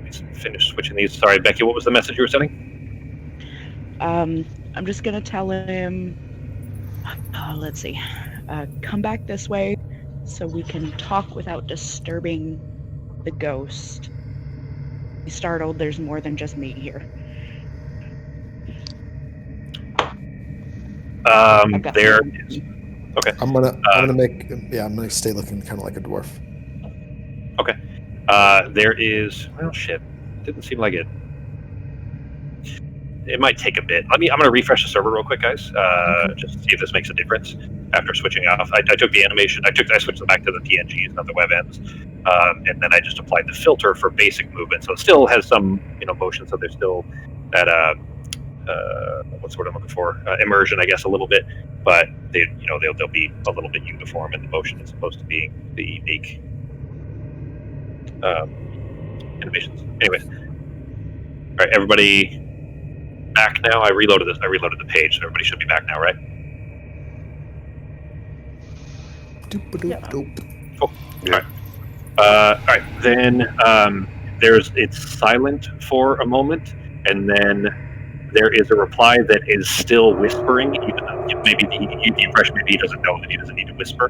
me finish switching these. Sorry, Becky, what was the message you were sending? I'm just going to tell him... let's see. Come back this way so we can talk without disturbing the ghost. He's startled. There's more than just me here. I've got There some- is. Okay. I'm gonna stay looking kind of like a dwarf. There is. Well, shit. Didn't seem like it. It might take a bit. I'm going to refresh the server real quick, guys. Just to see if this makes a difference after switching off. I took the animation. I switched them back to the PNGs, not the web ends, and then I just applied the filter for basic movement. So it still has some, motion. So there's still that what's the word I'm looking for? Immersion, I guess, a little bit. But they'll be a little bit uniform in the motion as opposed to being the unique animations. Anyways, all right, everybody. Back now. I reloaded this. I reloaded the page, so everybody should be back now, right? Yeah. Cool. All right. Then it's silent for a moment, and then there is a reply that is still whispering. Even though maybe the impression maybe he doesn't know that he doesn't need to whisper,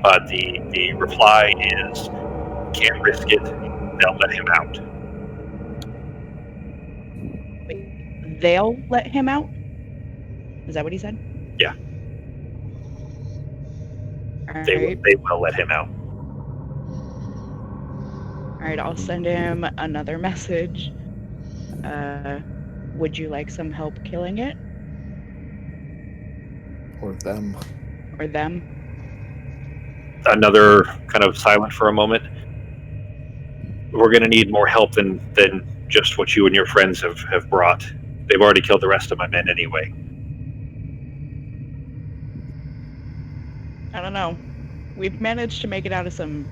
but the reply is, "Can't risk it. They'll let him out." They'll let him out? Is that what he said? Yeah. All They right. will let him out. All right, I'll send him another message. Would you like some help killing it? Or them. Or them? Another kind of silent for a moment. We're going to need more help than just what you and your friends have brought. They've already killed the rest of my men anyway. I don't know. We've managed to make it out of some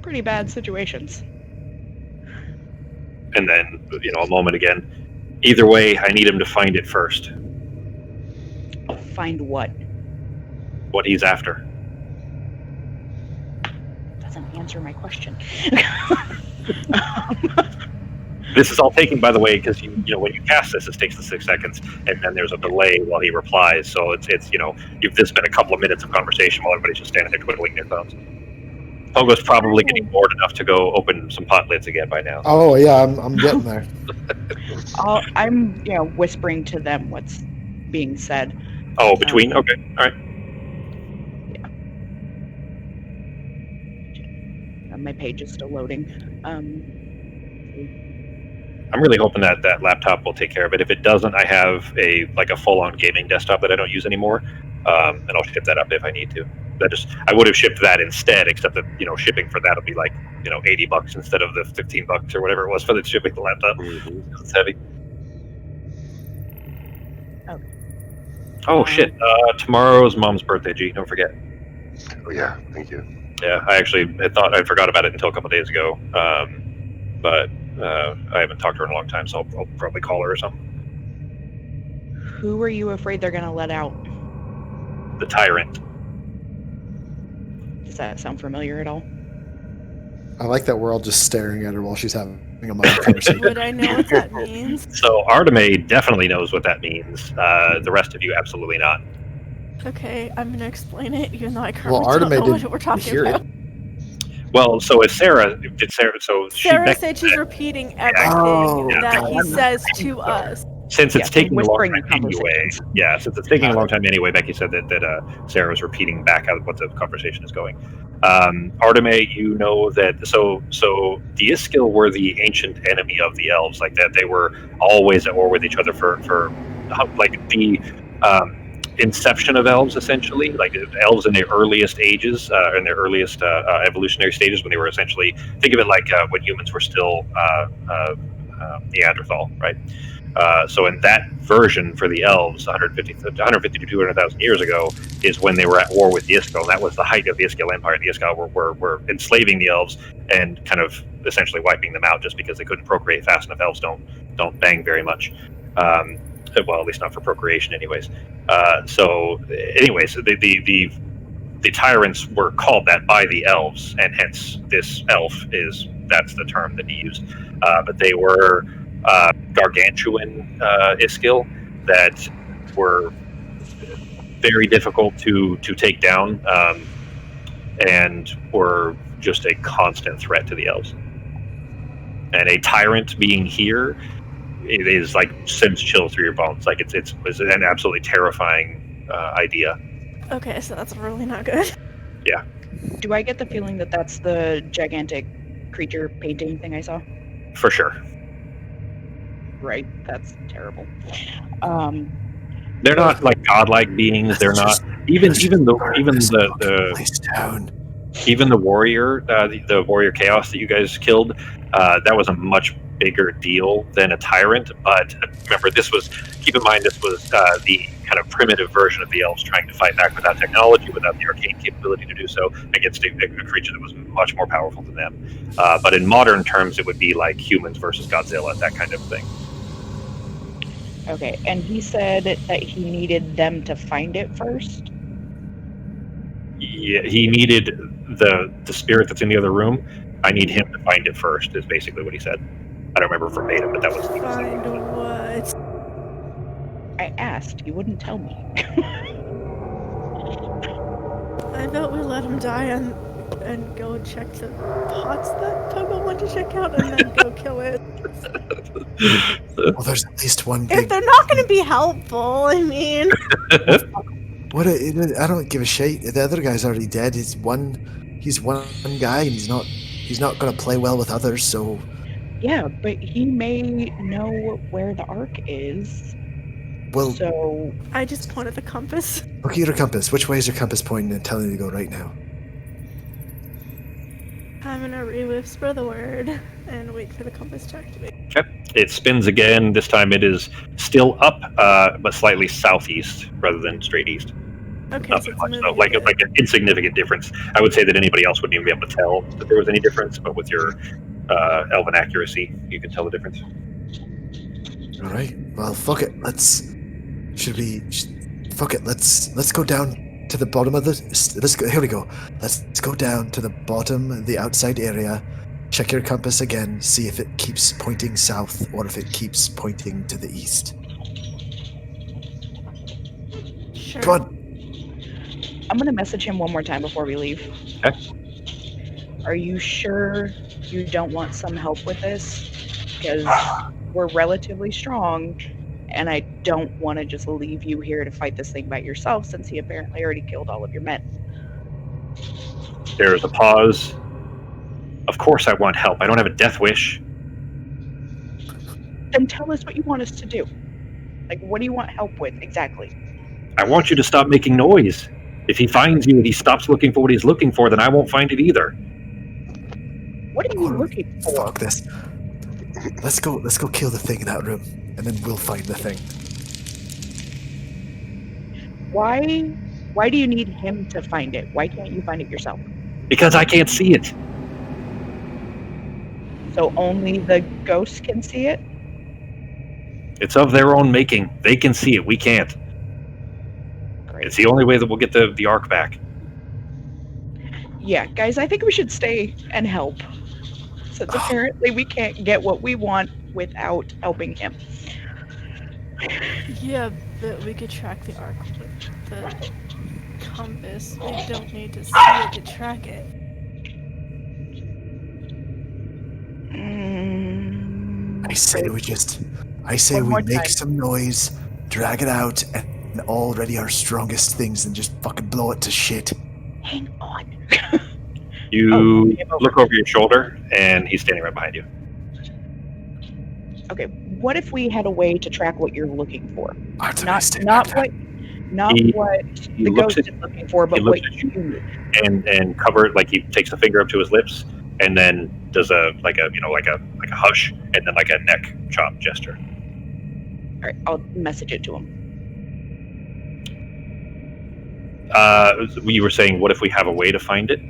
pretty bad situations. And then, a moment again. Either way, I need him to find it first. Find what? What he's after. Doesn't answer my question. This is all taking, by the way, because when you cast this, it takes the 6 seconds, and then there's a delay while he replies. So it's this has been a couple of minutes of conversation while everybody's just standing there twiddling their thumbs. Pogo's probably getting bored enough to go open some pot lids again by now. Oh yeah, I'm getting there. I'm whispering to them what's being said. Oh, between? Okay, all right. My page is still loading. I'm really hoping that laptop will take care of it. If it doesn't, I have a full-on gaming desktop that I don't use anymore, and I'll ship that up if I need to. I would have shipped that instead, except that shipping for that will be like $80 instead of the $15 or whatever it was for the shipping the laptop. Mm-hmm. It's heavy. Okay. Oh shit! Tomorrow's Mom's birthday. G, don't forget. Oh yeah, thank you. Yeah, I actually thought I forgot about it until a couple days ago, but I haven't talked to her in a long time, so I'll probably call her or something. Who are you afraid they're gonna let out? The tyrant. Does that sound familiar at all? I like that we're all just staring at her while she's having a mind conversation. Would I know what that means? So Arteme definitely knows what that means. The rest of you absolutely not. Okay, I'm gonna explain it, even though I Well, currently Arteme don't know didn't what we're talking hear about. it. Well, so is Sarah. So Sarah said she's repeating everything yeah. that he says to us. Since it's taking a long whispering time anyway. Yeah, since it's taking a long time anyway, Becky said that Sarah was repeating back out what the conversation is going. Arteme, you know that so the Iskil were the ancient enemy of the elves, like that. They were always at war with each other for like the inception of elves, essentially, like elves in their earliest ages, in their earliest evolutionary stages, when they were essentially, think of it like when humans were still Neanderthal, right? So in that version for the elves, 150 to 200,000 years ago, is when they were at war with the Iskil, and that was the height of the Iskil Empire. The Iskil were enslaving the elves and kind of essentially wiping them out just because they couldn't procreate fast enough. Elves don't bang very much. Well, at least not for procreation, anyways. Anyways, the tyrants were called that by the elves, and hence this that's the term that he used. But they were gargantuan Iskil that were very difficult to take down, and were just a constant threat to the elves. And a tyrant being here, it is like sends chills through your bones. Like it's an absolutely terrifying idea. Okay, so that's really not good. Yeah. Do I get the feeling that that's the gigantic creature painting thing I saw? For sure. Right, that's terrible. They're not like godlike beings. They're not even the warrior, the warrior chaos that you guys killed. That was a much bigger deal than a tyrant. But remember, keep in mind, this was the kind of primitive version of the elves trying to fight back without technology, without the arcane capability to do so, against a creature that was much more powerful than them. But in modern terms, it would be like humans versus Godzilla, that kind of thing. Okay, and he said that he needed them to find it first? Yeah, he needed the spirit that's in the other room. I need him to find it first, is basically what he said. I don't remember verbatim, but that was what he said. Find what? I asked, he wouldn't tell me. I thought we let him die and go check the pots that Pogo wanted to check out and then go kill it. Well, there's at least one If big... they're not going to be helpful, I mean... I don't give a shit. The other guy's already dead. He's one guy, and he's not going to play well with others, so... Yeah, but he may know where the Ark is. Well, so... I just pointed the compass. Look at your compass. Which way is your compass pointing and telling you to go right now? I'm gonna re-whisper the word and wait for the compass to activate. Okay. It spins again. This time it is still up, but slightly southeast rather than straight east. Okay, Not so that it's much, moving though. a Like bit. an insignificant difference. I would say that anybody else wouldn't even be able to tell that there was any difference, but with your elven accuracy, you can tell the difference. All right. Well, fuck it. Fuck it. Let's go down to the bottom of the. Let's go. Here we go. Let's go down to the bottom, the outside area. Check your compass again. See if it keeps pointing south or if it keeps pointing to the east. Sure. Come on. I'm gonna message him one more time before we leave. Okay. Are you sure you don't want some help with this? Because we're relatively strong, and I don't want to just leave you here to fight this thing by yourself since he apparently already killed all of your men. There's a pause. Of course I want help. I don't have a death wish. Then tell us what you want us to do. Like, what do you want help with exactly? I want you to stop making noise. If he finds you and he stops looking for what he's looking for, then I won't find it either. What are you Oh, looking for? fuck this. Let's go kill the thing in that room, and then we'll find the thing. Why do you need him to find it? Why can't you find it yourself? Because I can't see it. So only the ghost can see it? It's of their own making. They can see it. We can't. Great. It's the only way that we'll get the ark back. Yeah, guys, I think we should stay and help. Since apparently we can't get what we want without helping him. Yeah, but we could track the arc with the compass. We don't need to see it to track it. I say One we more make time. some noise, drag it out, and already our strongest things, and just fucking blow it to shit. Hang on. You game over. look over your shoulder, and he's standing right behind you. Okay, what if we had a way to track what you're looking for? Artemis, Not take that. what He the looks ghost at- is looking for, but he what looks at you need. and cover it, like he takes a finger up to his lips and then does a hush and then like a neck chop gesture. All right, I'll message it to him. You were saying, what if we have a way to find it?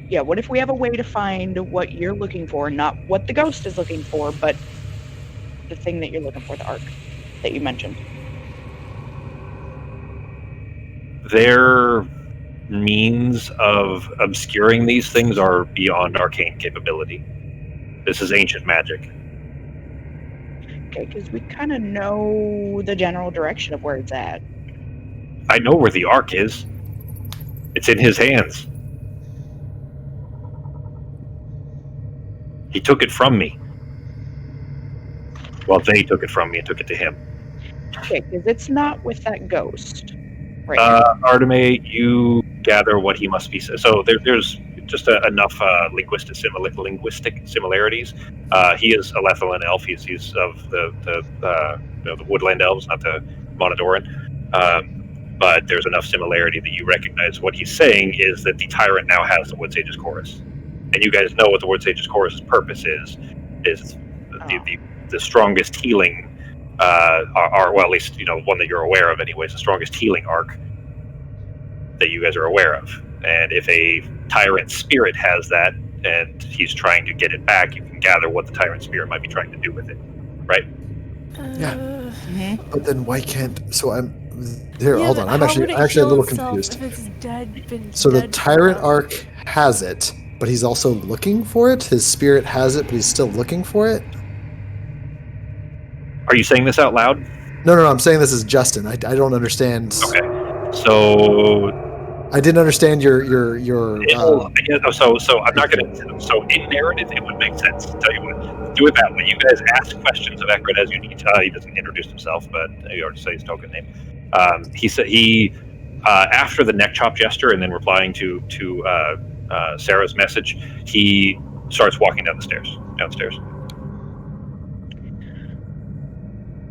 Yeah, what if we have a way to find what you're looking for, not what the ghost is looking for, but the thing that you're looking for, the arc that you mentioned. Their means of obscuring these things are beyond arcane capability. This is ancient magic. Okay, because we kind of know the general direction of where it's at. I know where the ark is. It's in his hands. He took it from me. Well, they took it from me and took it to him. Okay, because it's not with that ghost. Right now. Arteme, you gather what he must be. So there's just enough linguistic similarities. He is a Lethalan elf. He's of the woodland elves, not the Monodoran. But there's enough similarity that you recognize what he's saying is that the tyrant now has the Wood Sage's chorus, and you guys know what the Wood Sage's chorus's purpose is the strongest healing. Well, at least one that you're aware of, anyways. The strongest healing arc that you guys are aware of, and if a tyrant spirit has that, and he's trying to get it back, you can gather what the tyrant spirit might be trying to do with it, right? Yeah. Mhm. But then why can't? So I'm here. Yeah, hold but on. I'm how actually would it a heal little itself confused. If it's dead, So the dead tyrant forever? arc has it, but he's also looking for it. His spirit has it, but he's still looking for it. Are you saying this out loud? No. I'm saying this is Justin. I don't understand. Okay. So I didn't understand your. So I'm not gonna. So in narrative, it would make sense. Tell you what, do it that way. You guys ask questions of Ekrid as you need. He doesn't introduce himself, but he already said his token name. He said after the neck chop gesture and then replying to Sarah's message, he starts walking downstairs.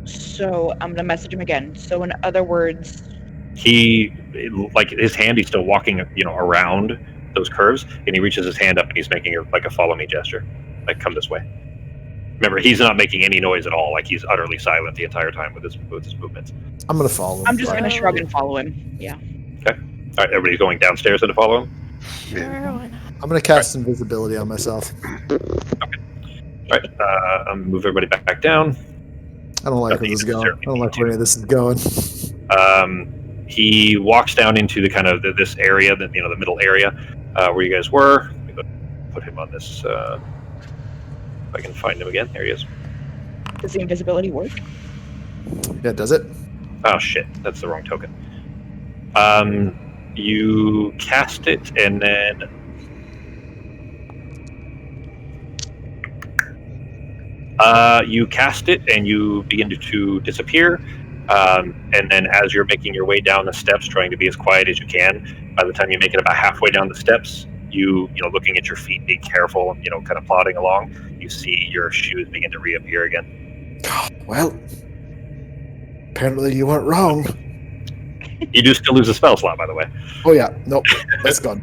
So I'm gonna message him again. So in other words, He, like his hand, he's still walking, around those curves, and he reaches his hand up and he's making a follow me gesture, like come this way. Remember, he's not making any noise at all. Like he's utterly silent the entire time with his movements. I'm gonna follow him. I'm just Fine. gonna shrug and follow him. Yeah. All right, everybody's going downstairs then to follow him. Sure, why not? I'm gonna cast invisibility on myself. All right, I'm move everybody back down. I don't like where this is going. I don't like where any of this is going. He walks down into the kind of this area, the middle area where you guys were. Let me go put him on this. If I can find him again, there he is. Does the invisibility work? Yeah, does it? Oh shit, that's the wrong token. You cast it, and then you cast it, and you begin to disappear. And then, as you're making your way down the steps, trying to be as quiet as you can, by the time you make it about halfway down the steps, you looking at your feet, being careful, and kind of plodding along, you see your shoes begin to reappear again. Well, apparently you weren't wrong. You do still lose a spell slot, by the way. Oh yeah, nope, that's gone.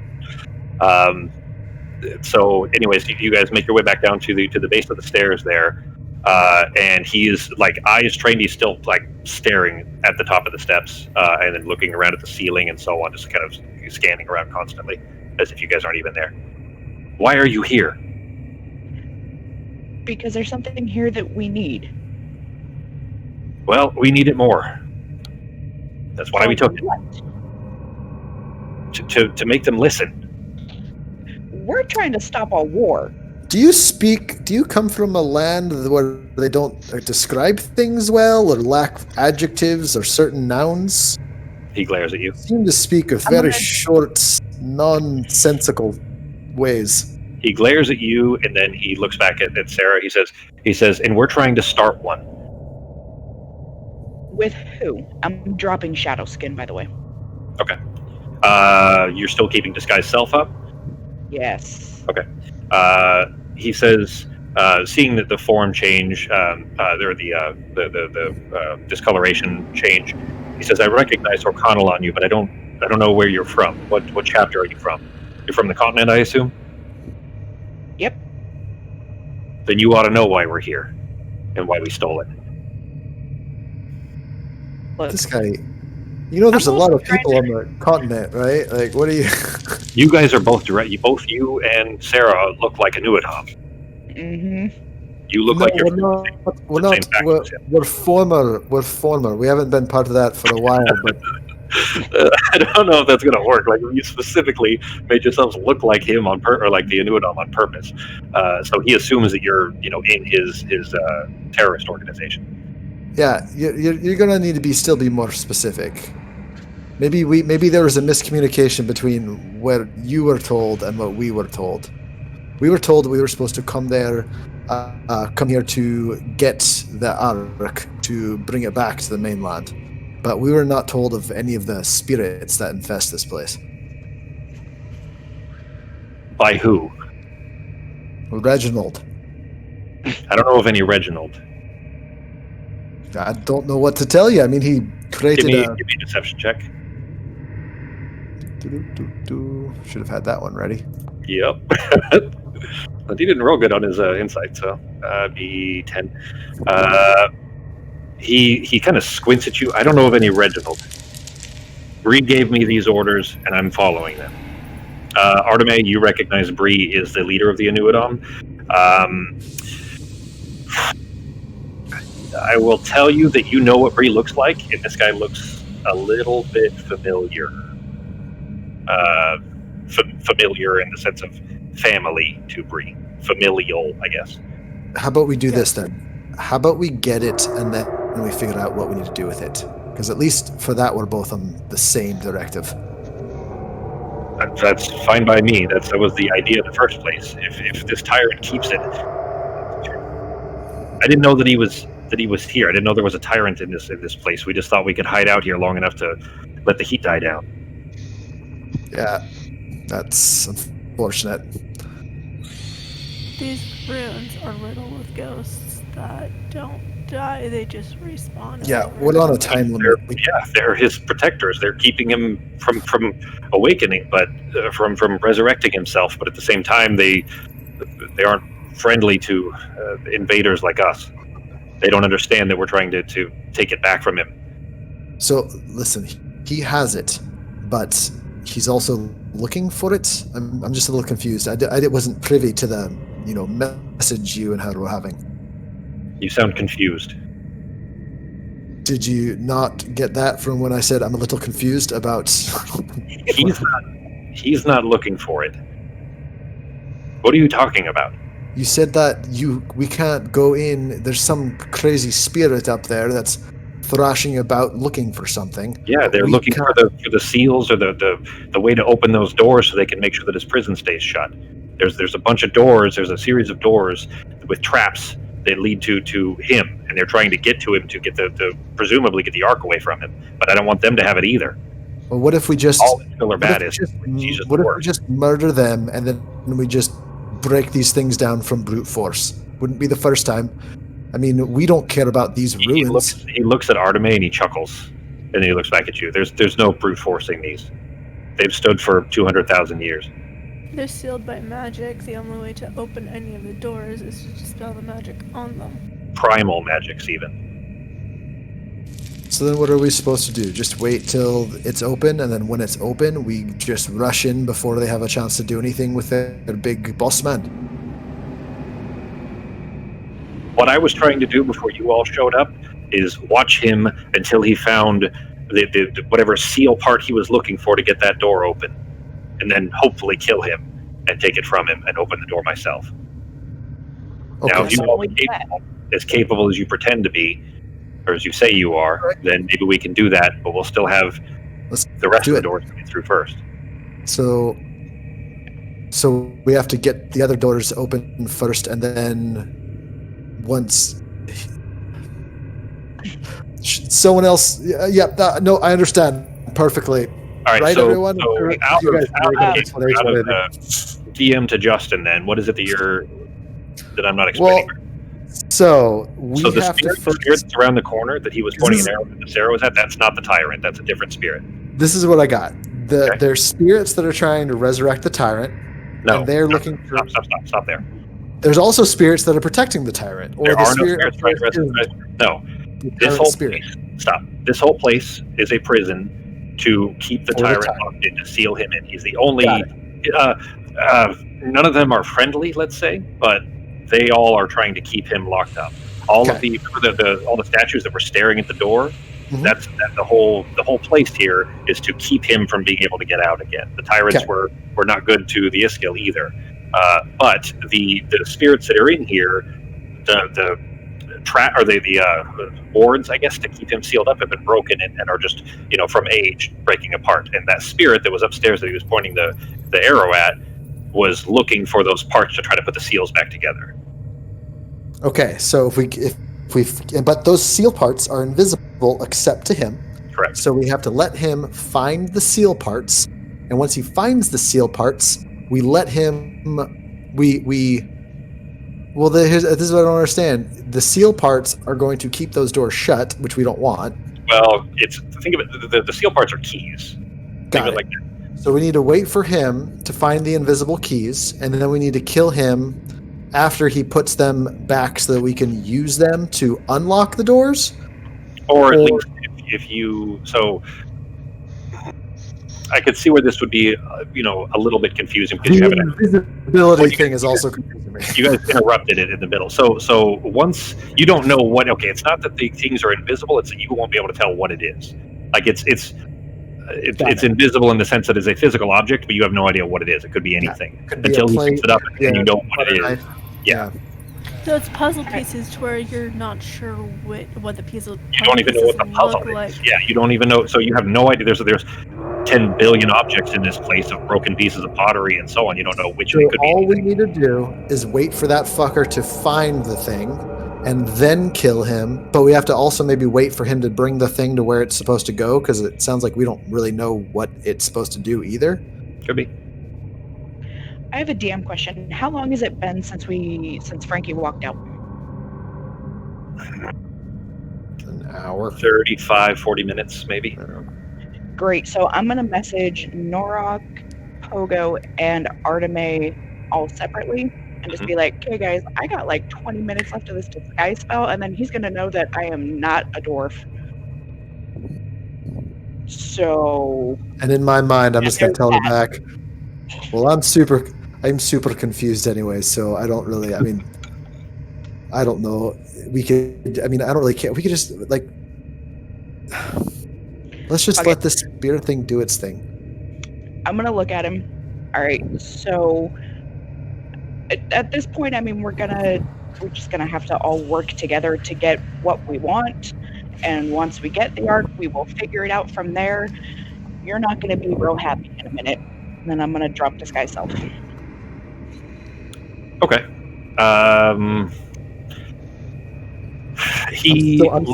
So, anyways, you guys make your way back down to the base of the stairs there, and he is like eyes trained. He's still like staring at the top of the steps, and then looking around at the ceiling and so on, just kind of scanning around constantly, as if you guys aren't even there. Why are you here? Because there's something here that we need. Well, we need it more. That's why we took it. To make them listen. We're trying to stop a war. Do you come from a land where they don't describe things well, or lack adjectives or certain nouns? He glares at you. You seem to speak of very short, nonsensical ways. He glares at you, and then he looks back at Sarah. He says, and we're trying to start one. With who? I'm dropping Shadow Skin, by the way. Okay. You're still keeping Disguise Self up? Yes. Okay. He says, seeing that the form change, the discoloration change, he says, I recognize O'Connell on you, but I don't know where you're from. What chapter are you from? You're from the continent, I assume? Yep. Then you ought to know why we're here and why we stole it. Look, This guy, there's a lot of people on the continent, right? Like, what are you? You guys are both direct. You and Sarah look like a Nuadam. Mm-hmm. You look like you're. We're former. We haven't been part of that for a while, but I don't know if that's gonna work. Like, you specifically made yourselves look like him or like the Nuadam on purpose. So he assumes that you're, in his terrorist organization. yeah, you're gonna need to still be more specific. Maybe there was a miscommunication between what you were told and what we were told. We were told that we were supposed to come here to get the Ark to bring it back to the mainland, but we were not told of any of the spirits that infest this place. By who? Reginald. I don't know of any Reginald. I don't know what to tell you. I mean, he created Give me a deception check. Should have had that one ready. Yep. But he didn't roll good on his insight, so be 10. He kind of squints at you. I don't know of any Reginald. Bree gave me these orders, and I'm following them. Arteme, you recognize Bree is the leader of the Anuadam. I will tell you that you know what Bree looks like, and this guy looks a little bit familiar. Familiar in the sense of family to Bree. Familial, I guess. How about we do this then? How about we get it and then we figure out what we need to do with it? Because at least for that, we're both on the same directive. That's fine by me. That was the idea in the first place. If this tyrant keeps it, I didn't know that he was here. I didn't know there was a tyrant in this place. We just thought we could hide out here long enough to let the heat die down. Yeah, that's unfortunate. These ruins are riddled with ghosts that don't die, they just respawn. Yeah, we're on a time limit. They're his protectors. They're keeping him from awakening, but from resurrecting himself. But at the same time, they aren't friendly to invaders like us. They don't understand that we're trying to take it back from him. So, listen, he has it. but he's also looking for it. I'm just a little confused. I wasn't privy to the message you and her were having. You sound confused. Did you not get that from when I said I'm a little confused about? He's not looking for it. What are you talking about? You said that we can't go in. There's some crazy spirit up there that's thrashing about looking for something. Yeah, they're looking for the seals or the way to open those doors so they can make sure that his prison stays shut. There's a bunch of doors. There's a series of doors with traps that lead to him, and they're trying to get to him to get presumably get the ark away from him. But I don't want them to have it either. Well, what if we just all Bill are bad is she's just what if we just murder them and then we just break these things down from brute force? Wouldn't be the first time. I mean, we don't care about these ruins. He looks at Arteme and he chuckles, and he looks back at you. There's no brute forcing these. They've stood for 200,000 years. They're sealed by magic. The only way to open any of the doors is to dispel the magic on them. Primal magics, even. So then what are we supposed to do? Just wait till it's open, and then when it's open, we just rush in before they have a chance to do anything with their big boss man? What I was trying to do before you all showed up is watch him until he found the whatever seal part he was looking for to get that door open, and then hopefully kill him and take it from him and open the door myself. Okay, now, if you all are as capable as you pretend to be, or as you say you are, then maybe we can do that, but we'll still have the rest of the doors to get through first. So we have to get the other doors open first, and then once someone else, no, I understand perfectly. All right, so, everyone? So out of DM to Justin, then what is it that I'm not explaining? Well, so we have the spirit that's around the corner that he was pointing an arrow at the arrow was at. That's not the tyrant. That's a different spirit. This is what I got. There's spirits that are trying to resurrect the tyrant. No, and they're looking for. Stop there. There's also spirits that are protecting the tyrant. Or there are no spirits trying to resurrect the tyrant. No. This whole spirit. Stop. This whole place is a prison to keep the tyrant locked in, to seal him in. He's the only. None of them are friendly, let's say, but they all are trying to keep him locked up. All of all the statues that were staring at the door. Mm-hmm. That's the whole place here is to keep him from being able to get out again. The tyrants were not good to the Iskil either, but the spirits that are in here, the boards, I guess, to keep him sealed up have been broken and are just from age breaking apart. And that spirit that was upstairs that he was pointing the arrow at was looking for those parts to try to put the seals back together. Okay, so but those seal parts are invisible except to him. Correct. So we have to let him find the seal parts, and once he finds the seal parts, we let him. Well, this is what I don't understand. The seal parts are going to keep those doors shut, which we don't want. Well, think of it. The seal parts are keys. Got it. Like that. So we need to wait for him to find the invisible keys, and then we need to kill him after he puts them back so that we can use them to unlock the doors? Or at least if you... So I could see where this would be, a little bit confusing because you have an invisibility thing is also confusing me. You guys interrupted it in the middle. So once you don't know what... Okay, it's not that the things are invisible, it's that you won't be able to tell what it is. Like it's invisible in the sense that it's a physical object, but you have no idea what it is. It could be anything until you fix it up and you know what it is. Yeah. So it's puzzle pieces to where you're not sure what the piece of. You don't even know what the puzzle is. Like. Yeah, you don't even know. So you have no idea. There's 10 billion objects in this place of broken pieces of pottery and so on. You don't know which one could be. All we need to do is wait for that fucker to find the thing and then kill him. But we have to also maybe wait for him to bring the thing to where it's supposed to go, because it sounds like we don't really know what it's supposed to do either. Could be. I have a DM question. How long has it been since Frankie walked out? An hour. 35, 40 minutes, maybe. Great. So I'm going to message Norok, Pogo, and Arteme all separately and just be like, okay, guys, I got like 20 minutes left of this disguise spell, and then he's going to know that I am not a dwarf. So And in my mind, I'm Yeah, just gonna there's tell her that. back. Well, I'm super confused anyway, so I don't really. I mean, I don't know. We could. I mean, I don't really care. We could just like. Let's just Okay. let this spirit thing do its thing. I'm gonna look at him. All right. So at this point, I mean, we're just gonna have to all work together to get what we want. And once we get the arc, we will figure it out from there. You're not gonna be real happy in a minute. And then I'm gonna drop this guy's self. Okay. I'm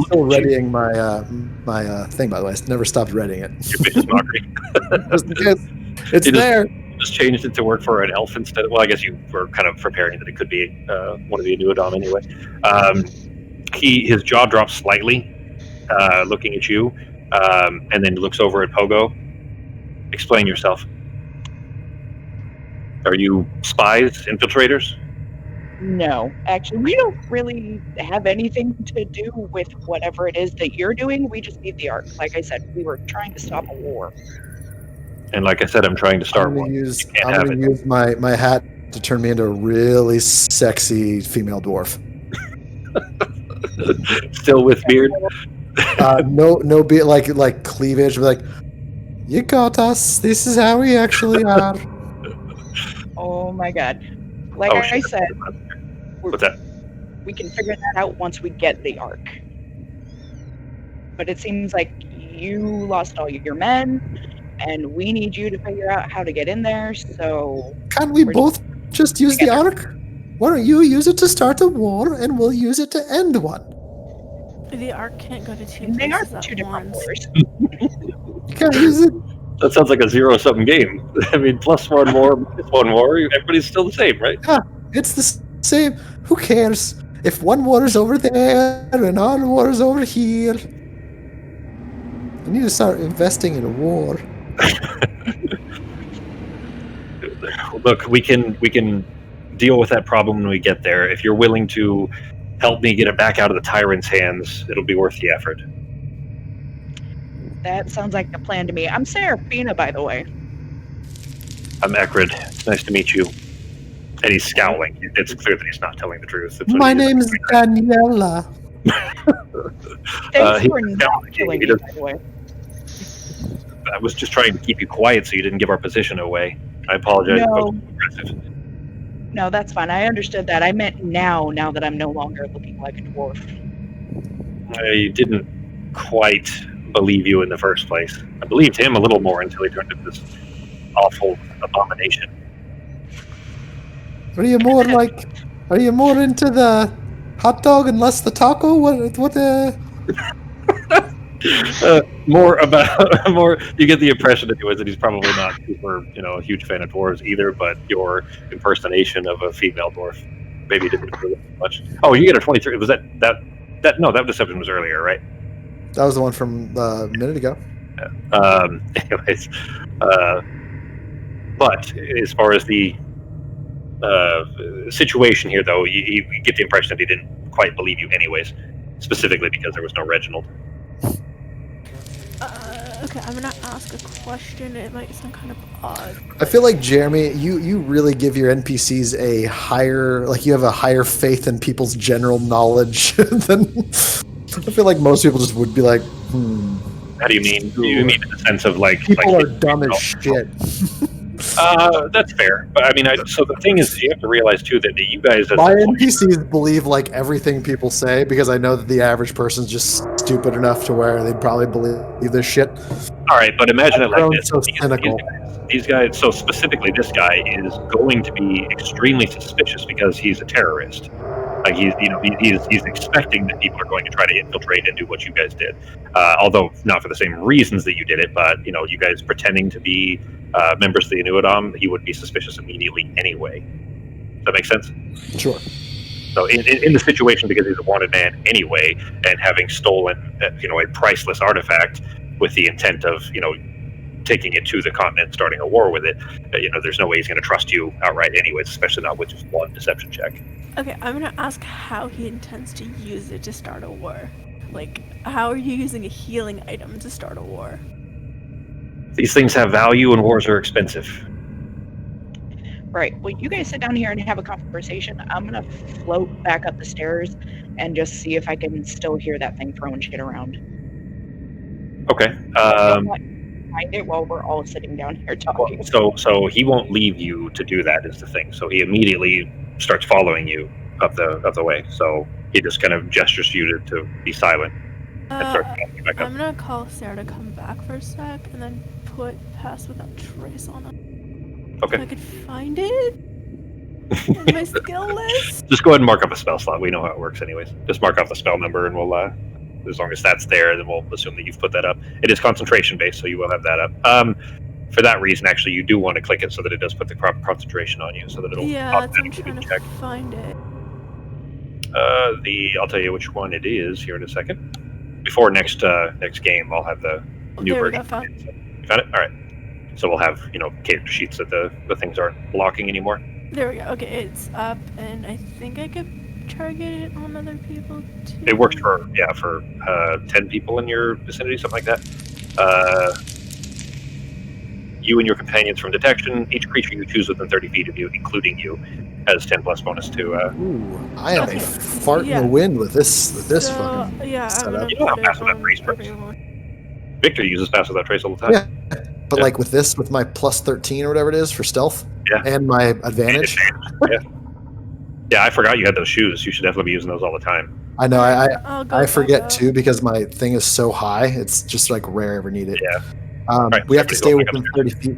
still readying my thing. By the way, I never stopped readying it. Your vicious mockery. Just in case. It's You just- there. Just changed it to work for an elf instead. Well, I guess you were kind of preparing that it could be one of the Inuadam anyway. His jaw drops slightly, looking at you, and then looks over at Pogo. Explain yourself. Are you spies, infiltrators? No, actually, we don't really have anything to do with whatever it is that you're doing. We just need the arc. Like I said, we were trying to stop a war. And like I said, I'm trying to start I'm one. gonna use, can't I'm have gonna it. use my hat to turn me into a really sexy female dwarf. Still with beard. No beard, like cleavage. Like, you got us. This is how we actually are. Oh my god. Like Oh, I shit. said, What's that? we can figure that out once we get the arc. But it seems like you lost all your men, and we need you to figure out how to get in there, so Can't we We're both just use the together. arc? Why don't you use it to start a war, and we'll use it to end one? The arc can't go to two they are places two at different once. wars. You can't use it. That sounds like a zero-sum game. I mean, plus one more, minus one more. Everybody's still the same, right? It's the same. Who cares? If one war is over there and another war is over here, we need to start investing in a war. Look, we can deal with that problem when we get there. If you're willing to help me get it back out of the tyrant's hands, it'll be worth the effort. That sounds like a plan to me. I'm Serafina, by the way. I'm Ekrid. It's nice to meet you. And he's scowling. It's clear that he's not telling the truth. That's what My he is. name's Daniela. Thanks he- for not killing he me, does- by the way. I was just trying to keep you quiet so you didn't give our position away. I apologize. No. I was aggressive. No, that's fine. I understood that. I meant now that I'm no longer looking like a dwarf. I didn't quite believe you in the first place. I believed him a little more until he turned into this awful abomination. Are you more like? Are you more into the hot dog and less the taco? What? More about more. You get the impression that he's probably not super, a huge fan of dwarves either. But your impersonation of a female dwarf maybe didn't really much. Oh, you get a 23. Was that? No, that deception was earlier, right? That was the one from a minute ago. Anyways, but as far as the situation here, though, you get the impression that he didn't quite believe you, anyways. Specifically because there was no Reginald. Okay, I'm gonna ask a question. It might sound kind of odd. I feel like Jeremy, you really give your NPCs a higher, like you have a higher faith in people's general knowledge than. I feel like most people just would be like, How do you mean? Do you mean in the sense of like people like, are dumb as shit. That's fair, but I mean, so the thing is, you have to realize too that you guys, as My NPCs believe like everything people say because I know that the average person's just stupid enough to where they'd probably believe this shit. all right, but imagine it like Everyone's this: so cynical. these guys, so specifically, this guy is going to be extremely suspicious because he's a terrorist. Like he's expecting that people are going to try to infiltrate and do what you guys did, although not for the same reasons that you did it. But you guys pretending to be members of the Inuadam, he would be suspicious immediately anyway. Does that make sense? Sure. So in the situation, because he's a wanted man anyway, and having stolen a priceless artifact with the intent of taking it to the continent, and starting a war with it, there's no way he's going to trust you outright anyways, especially not with just one deception check. Okay, I'm gonna ask how he intends to use it to start a war. Like, how are you using a healing item to start a war? These things have value, and wars are expensive. Right. Well, you guys sit down here and have a conversation. I'm gonna float back up the stairs and just see if I can still hear that thing throwing shit around. Okay. Don't let me find it while we're all sitting down here talking. So he won't leave you to do that is the thing. So he immediately starts following you up the way. So he just kind of gestures to you to be silent and starts following you back up. I'm gonna call Sarah to come back for a sec and then put Pass Without Trace on it. Okay. If I could find it in my skill list. Just go ahead and mark up a spell slot. We know how it works anyways. Just mark off the spell number and we'll as long as that's there, then we'll assume that you've put that up. It is concentration based, so you will have that up. For that reason, actually, you do want to click it so that it does put the proper concentration on you, so that it'll Yeah, I'm automatically trying to check. find it. I'll tell you which one it is here in a second. Before next game, I'll have the new There we version. go, found. You found it? All right. So we'll have character sheets that the things aren't blocking anymore. There we go. Okay, it's up, and I think I could target it on other people too. It works for 10 people in your vicinity, something like that. You and your companions from detection. Each creature you choose within 30 feet of you, including you, has 10 plus bonus to. Ooh, I am Okay. a fart Yeah. in the wind with this So, fucking. yeah, I'm setup. gonna You know how put fast it that on freeze works. everyone. Victor uses Pass Without Trace all the time. Yeah. But Yeah. like with this, with my plus 13 or whatever it is for stealth, Yeah. and my advantage, Yeah, I forgot you had those shoes. You should definitely be using those all the time. I know I'll go I back forget up. too because my thing is so high. It's just like rare ever need it. Yeah. We have to everybody stay go back within 30 feet.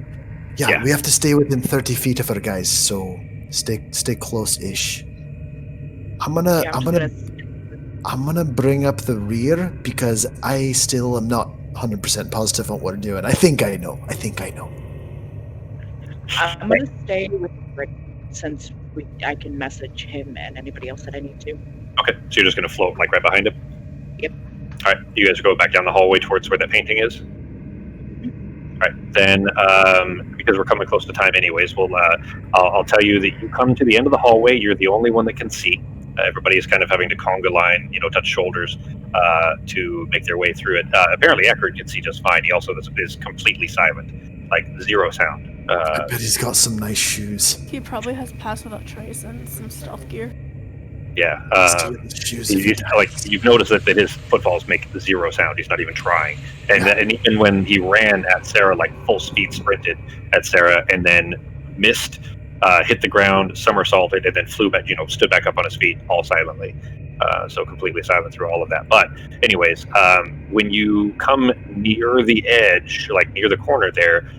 Yeah, Yeah. we have to stay within 30 feet of our guys. So stay close-ish. I'm gonna bring up the rear because I still am not 100% positive on what we're doing. I think I know. I'm gonna stay with Rick since I can message him and anybody else that I need to. Okay, so you're just going to float like right behind him? Yep. All right, you guys go back down the hallway towards where that painting is? All right, then because we're coming close to time anyways, I'll tell you that you come to the end of the hallway. You're the only one that can see. Everybody is kind of having to conga line, touch shoulders to make their way through it. Apparently, Eckert can see just fine. He also is completely silent, like zero sound. I bet he's got some nice shoes. He probably has Pass Without Trace and some stealth gear. Yeah, Steal his shoes if he does. you've noticed that his footfalls make zero sound. He's not even trying, and even when he ran at Sarah, like full speed sprinted at Sarah, and then missed, hit the ground, somersaulted, and then flew back. Stood back up on his feet, all silently. So completely silent through all of that. But anyways, when you come near the edge, like near the corner there,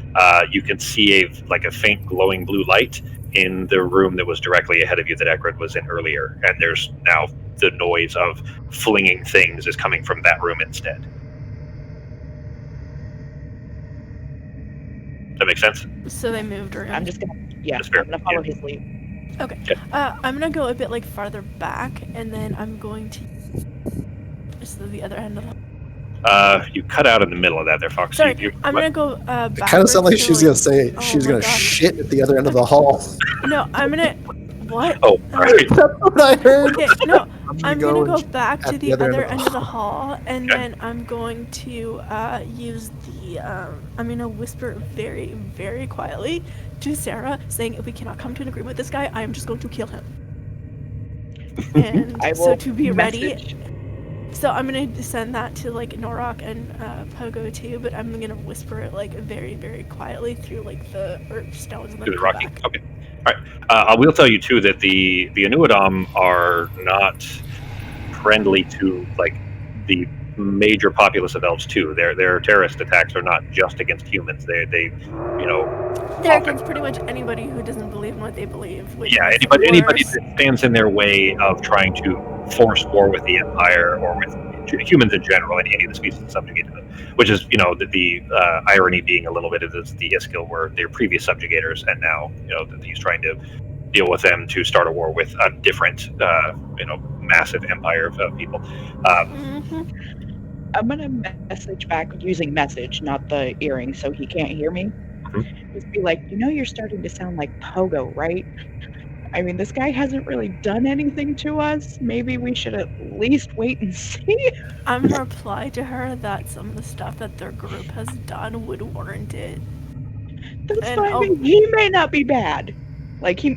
you can see a faint glowing blue light in the room that was directly ahead of you that Eckert was in earlier, and there's now the noise of flinging things is coming from that room instead. Does that make sense? So they moved around. I'm gonna follow his lead. Okay. Yeah. I'm gonna go a bit farther back, and then I'm going to just the other end of the. You cut out in the middle of that there, Fox. Sorry, You- I'm gonna go. It kind of sounded like she was gonna say Oh she's my gonna gosh. shit at the other end of the hall. No, I'm gonna. What? Oh, all right. That's what I heard. Okay, no, I'm I'm gonna go back at to the the other other end end of the hall, and Okay. then I'm going to use the. I'm gonna whisper very, very quietly to Sarah, saying, "If we cannot come to an agreement with this guy, I am just going to kill him." And I so will to be ready. message. So I'm gonna send that to Norok and Pogo too, but I'm gonna whisper it very, very quietly through the stones and then To the come rocky. back. Okay. All right. I will tell you too that the Anuadam are not friendly to the major populace of elves too. Their terrorist attacks are not just against humans. They They're against pretty much anybody who doesn't believe in what they believe. Which yeah, is anybody worse. that stands in their way of trying to force war with the Empire or with humans in general, any of the species subjugated them. Which is, the irony being a little bit of the Iskil were their previous subjugators, and now, that he's trying to deal with them to start a war with a different, massive empire of people. Mhm. I'm gonna message back using message, not the earring, so he can't hear me. Mhm. Just be like, you're starting to sound like Pogo, right? I mean, this guy hasn't really done anything to us. Maybe we should at least wait and see. I'm gonna reply to her that some of the stuff that their group has done would warrant it. That's And fine. He may not be bad.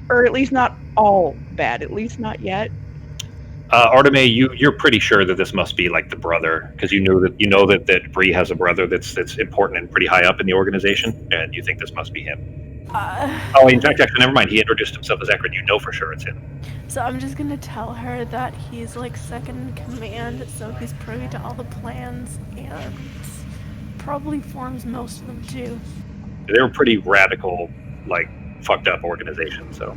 Or at least not all bad. At least not yet. Arteme, you're pretty sure that this must be like the brother, because you know that Bree has a brother that's important and pretty high up in the organization, and you think this must be him. In fact, actually, never mind. He introduced himself as Ekron. You know for sure it's him. So I'm just gonna tell her that he's like second in command, so he's privy to all the plans and probably forms most of them too. They're a pretty radical, like fucked up organization, so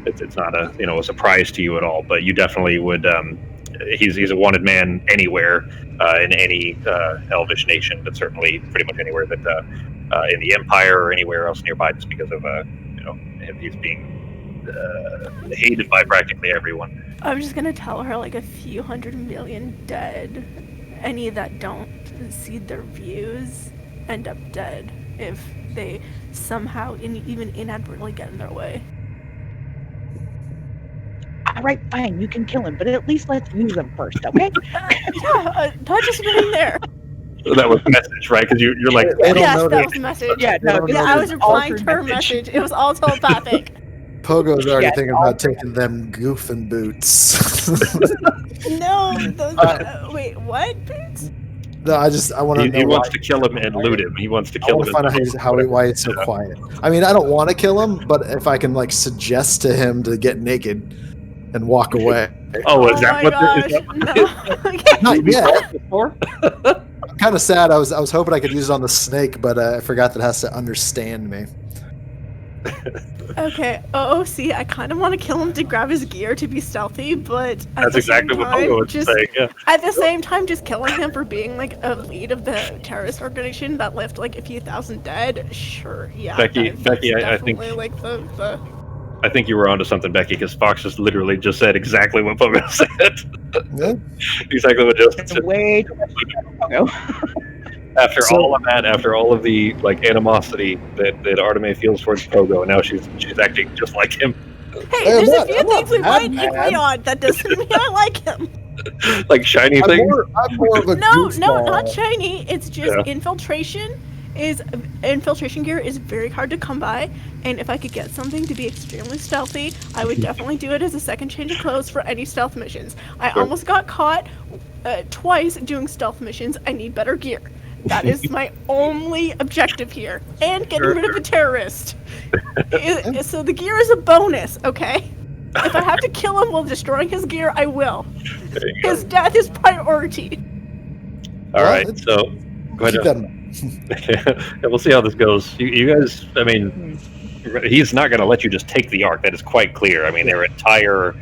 it's not a surprise to you at all. But you definitely would. He's a wanted man anywhere in any Elvish nation, but certainly pretty much anywhere that in the Empire or anywhere else nearby, just because of he's being hated by practically everyone. I'm just gonna tell her like a few 100 million dead. Any that don't cede their views end up dead if they somehow even inadvertently get in their way. All right, fine. You can kill him, but at least let's use him first, okay? Not just being there. That was the message, right? Because you're like, Yes, that was the message. Yeah, no, I was replying to her message. It was all telepathic. Pogo's already thinking about taking them goofing boots. No, those. Wait, what boots? No, I want to know. He wants to kill him and loot him. He wants to I kill want him. to find out why he's so quiet. I mean, I don't want to kill him, but if I can like suggest to him to get naked and walk away. Oh, is that what? No. Not yet. I'm kind of sad. I was hoping I could use it on the snake, but I forgot that it has to understand me. Okay. See, I kind of want to kill him to grab his gear to be stealthy, but That's exactly what Pogo was saying. Yeah. At the same time, just killing him for being like a lead of the terrorist organization that left like a few thousand dead. Sure, yeah. Becky, I think like the. I think you were onto something, Becky, because Fox just literally just said exactly what Pogo said. Yeah. Exactly what Justin said. Way too much Pogo. After all of that, after all of the like animosity that Arteme feels towards Pogo, and now she's acting just like him. Hey, there's a few things we might agree on. That doesn't mean I like him. Like shiny things. I'm more of a No, goofball. not shiny. It's just infiltration gear is very hard to come by, and if I could get something to be extremely stealthy, I would definitely do it as a second change of clothes for any stealth missions. I almost got caught twice doing stealth missions. I need better gear. That is my only objective here. And getting rid of a terrorist. So the gear is a bonus, okay? If I have to kill him while destroying his gear, I will. His death is priority. All right, so go ahead. Yeah, we'll see how this goes. You guys, I mean, he's not going to let you just take the Ark. That is quite clear. I mean, their entire...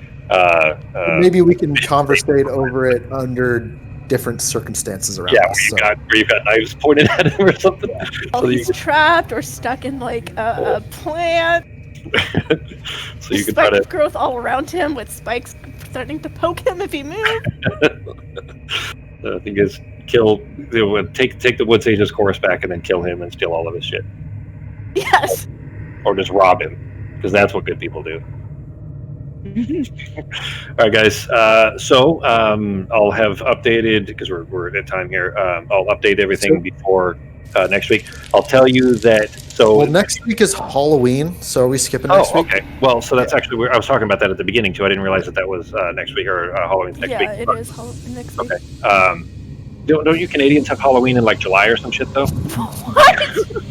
maybe we can conversate over it under different circumstances around us. Where you've got knives pointed at him or something. Oh, he's trapped or stuck in like a plant. So you can spike try to growth all around him with spikes starting to poke him if he moves. I think is take the Wood Sage's chorus back and then kill him and steal all of his shit. Yes. Or just rob him, because that's what good people do. All right, guys. So I'll have updated, because we're at time here. I'll update everything before next week. I'll tell you that. So well, next week is Halloween. So are we skipping next week? Okay. Well, so that's actually I was talking about that at the beginning too. I didn't realize that was next week or Halloween's next week. Yeah, it is Halloween next week. Okay. Don't you Canadians have Halloween in like July or some shit though? What?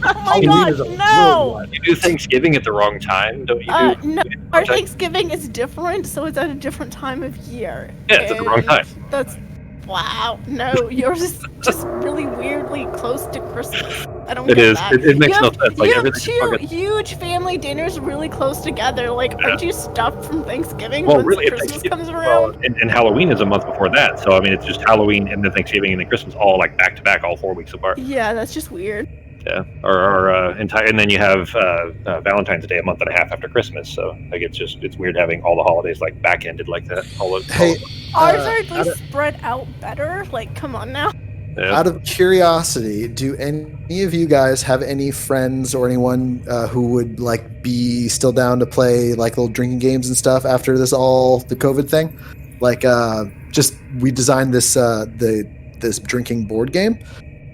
Oh my god, no! You do Thanksgiving at the wrong time, don't you? No, our Thanksgiving is different, so it's at a different time of year. Yeah, it's at the wrong time. That's wow. No, yours is just really weirdly close to Christmas. I don't get that. It makes no sense. Like you have two huge family dinners really close together. Like, aren't you stuffed from Thanksgiving well, once really, Christmas comes around? Well, and Halloween is a month before that. So, I mean, it's just Halloween and then Thanksgiving and then Christmas all like back to back, all 4 weeks apart. Yeah, that's just weird. Yeah, or entire, and then you have Valentine's Day a month and a half after Christmas. So, like, it's weird having all the holidays like back ended like that. Ours are at least spread out better. Like, come on now. Yeah. Out of curiosity, do any of you guys have any friends or anyone who would like be still down to play like little drinking games and stuff after the COVID thing? Like, just we designed this this drinking board game,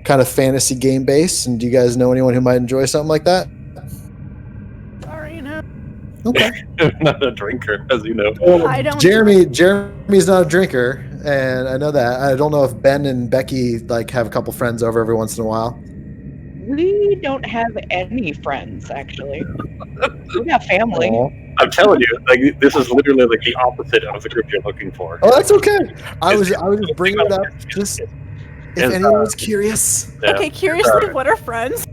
kind of fantasy game base. And do you guys know anyone who might enjoy something like that? Sorry, no. Okay. Not a drinker, as you know. I don't Jeremy's not a drinker, and I know that. I don't know if Ben and Becky like have a couple friends over every once in a while. We don't have any friends, actually. We got family. Aw. I'm telling you, like this is literally like the opposite of the group you're looking for. Oh, that's okay. I was just bringing it up just if As, anyone's curious. Yeah. Okay, curiously, what are friends?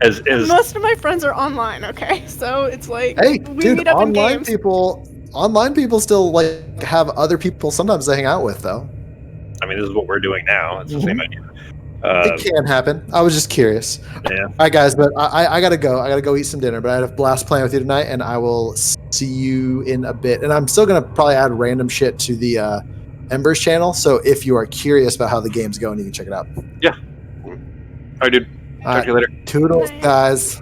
As Most of my friends are online, okay? So it's like Hey, we dude, meet up in online games. people still like have other people sometimes they hang out with though. I mean, this is what we're doing now. It's the same idea. It can happen. I was just curious. Yeah. All right, guys, but I gotta go. I gotta go eat some dinner. But I had a blast playing with you tonight, and I will see you in a bit. And I'm still gonna probably add random shit to the Embers channel. So if you are curious about how the game's going, you can check it out. All right, dude. All Talk to you later. Toodles, Bye. guys.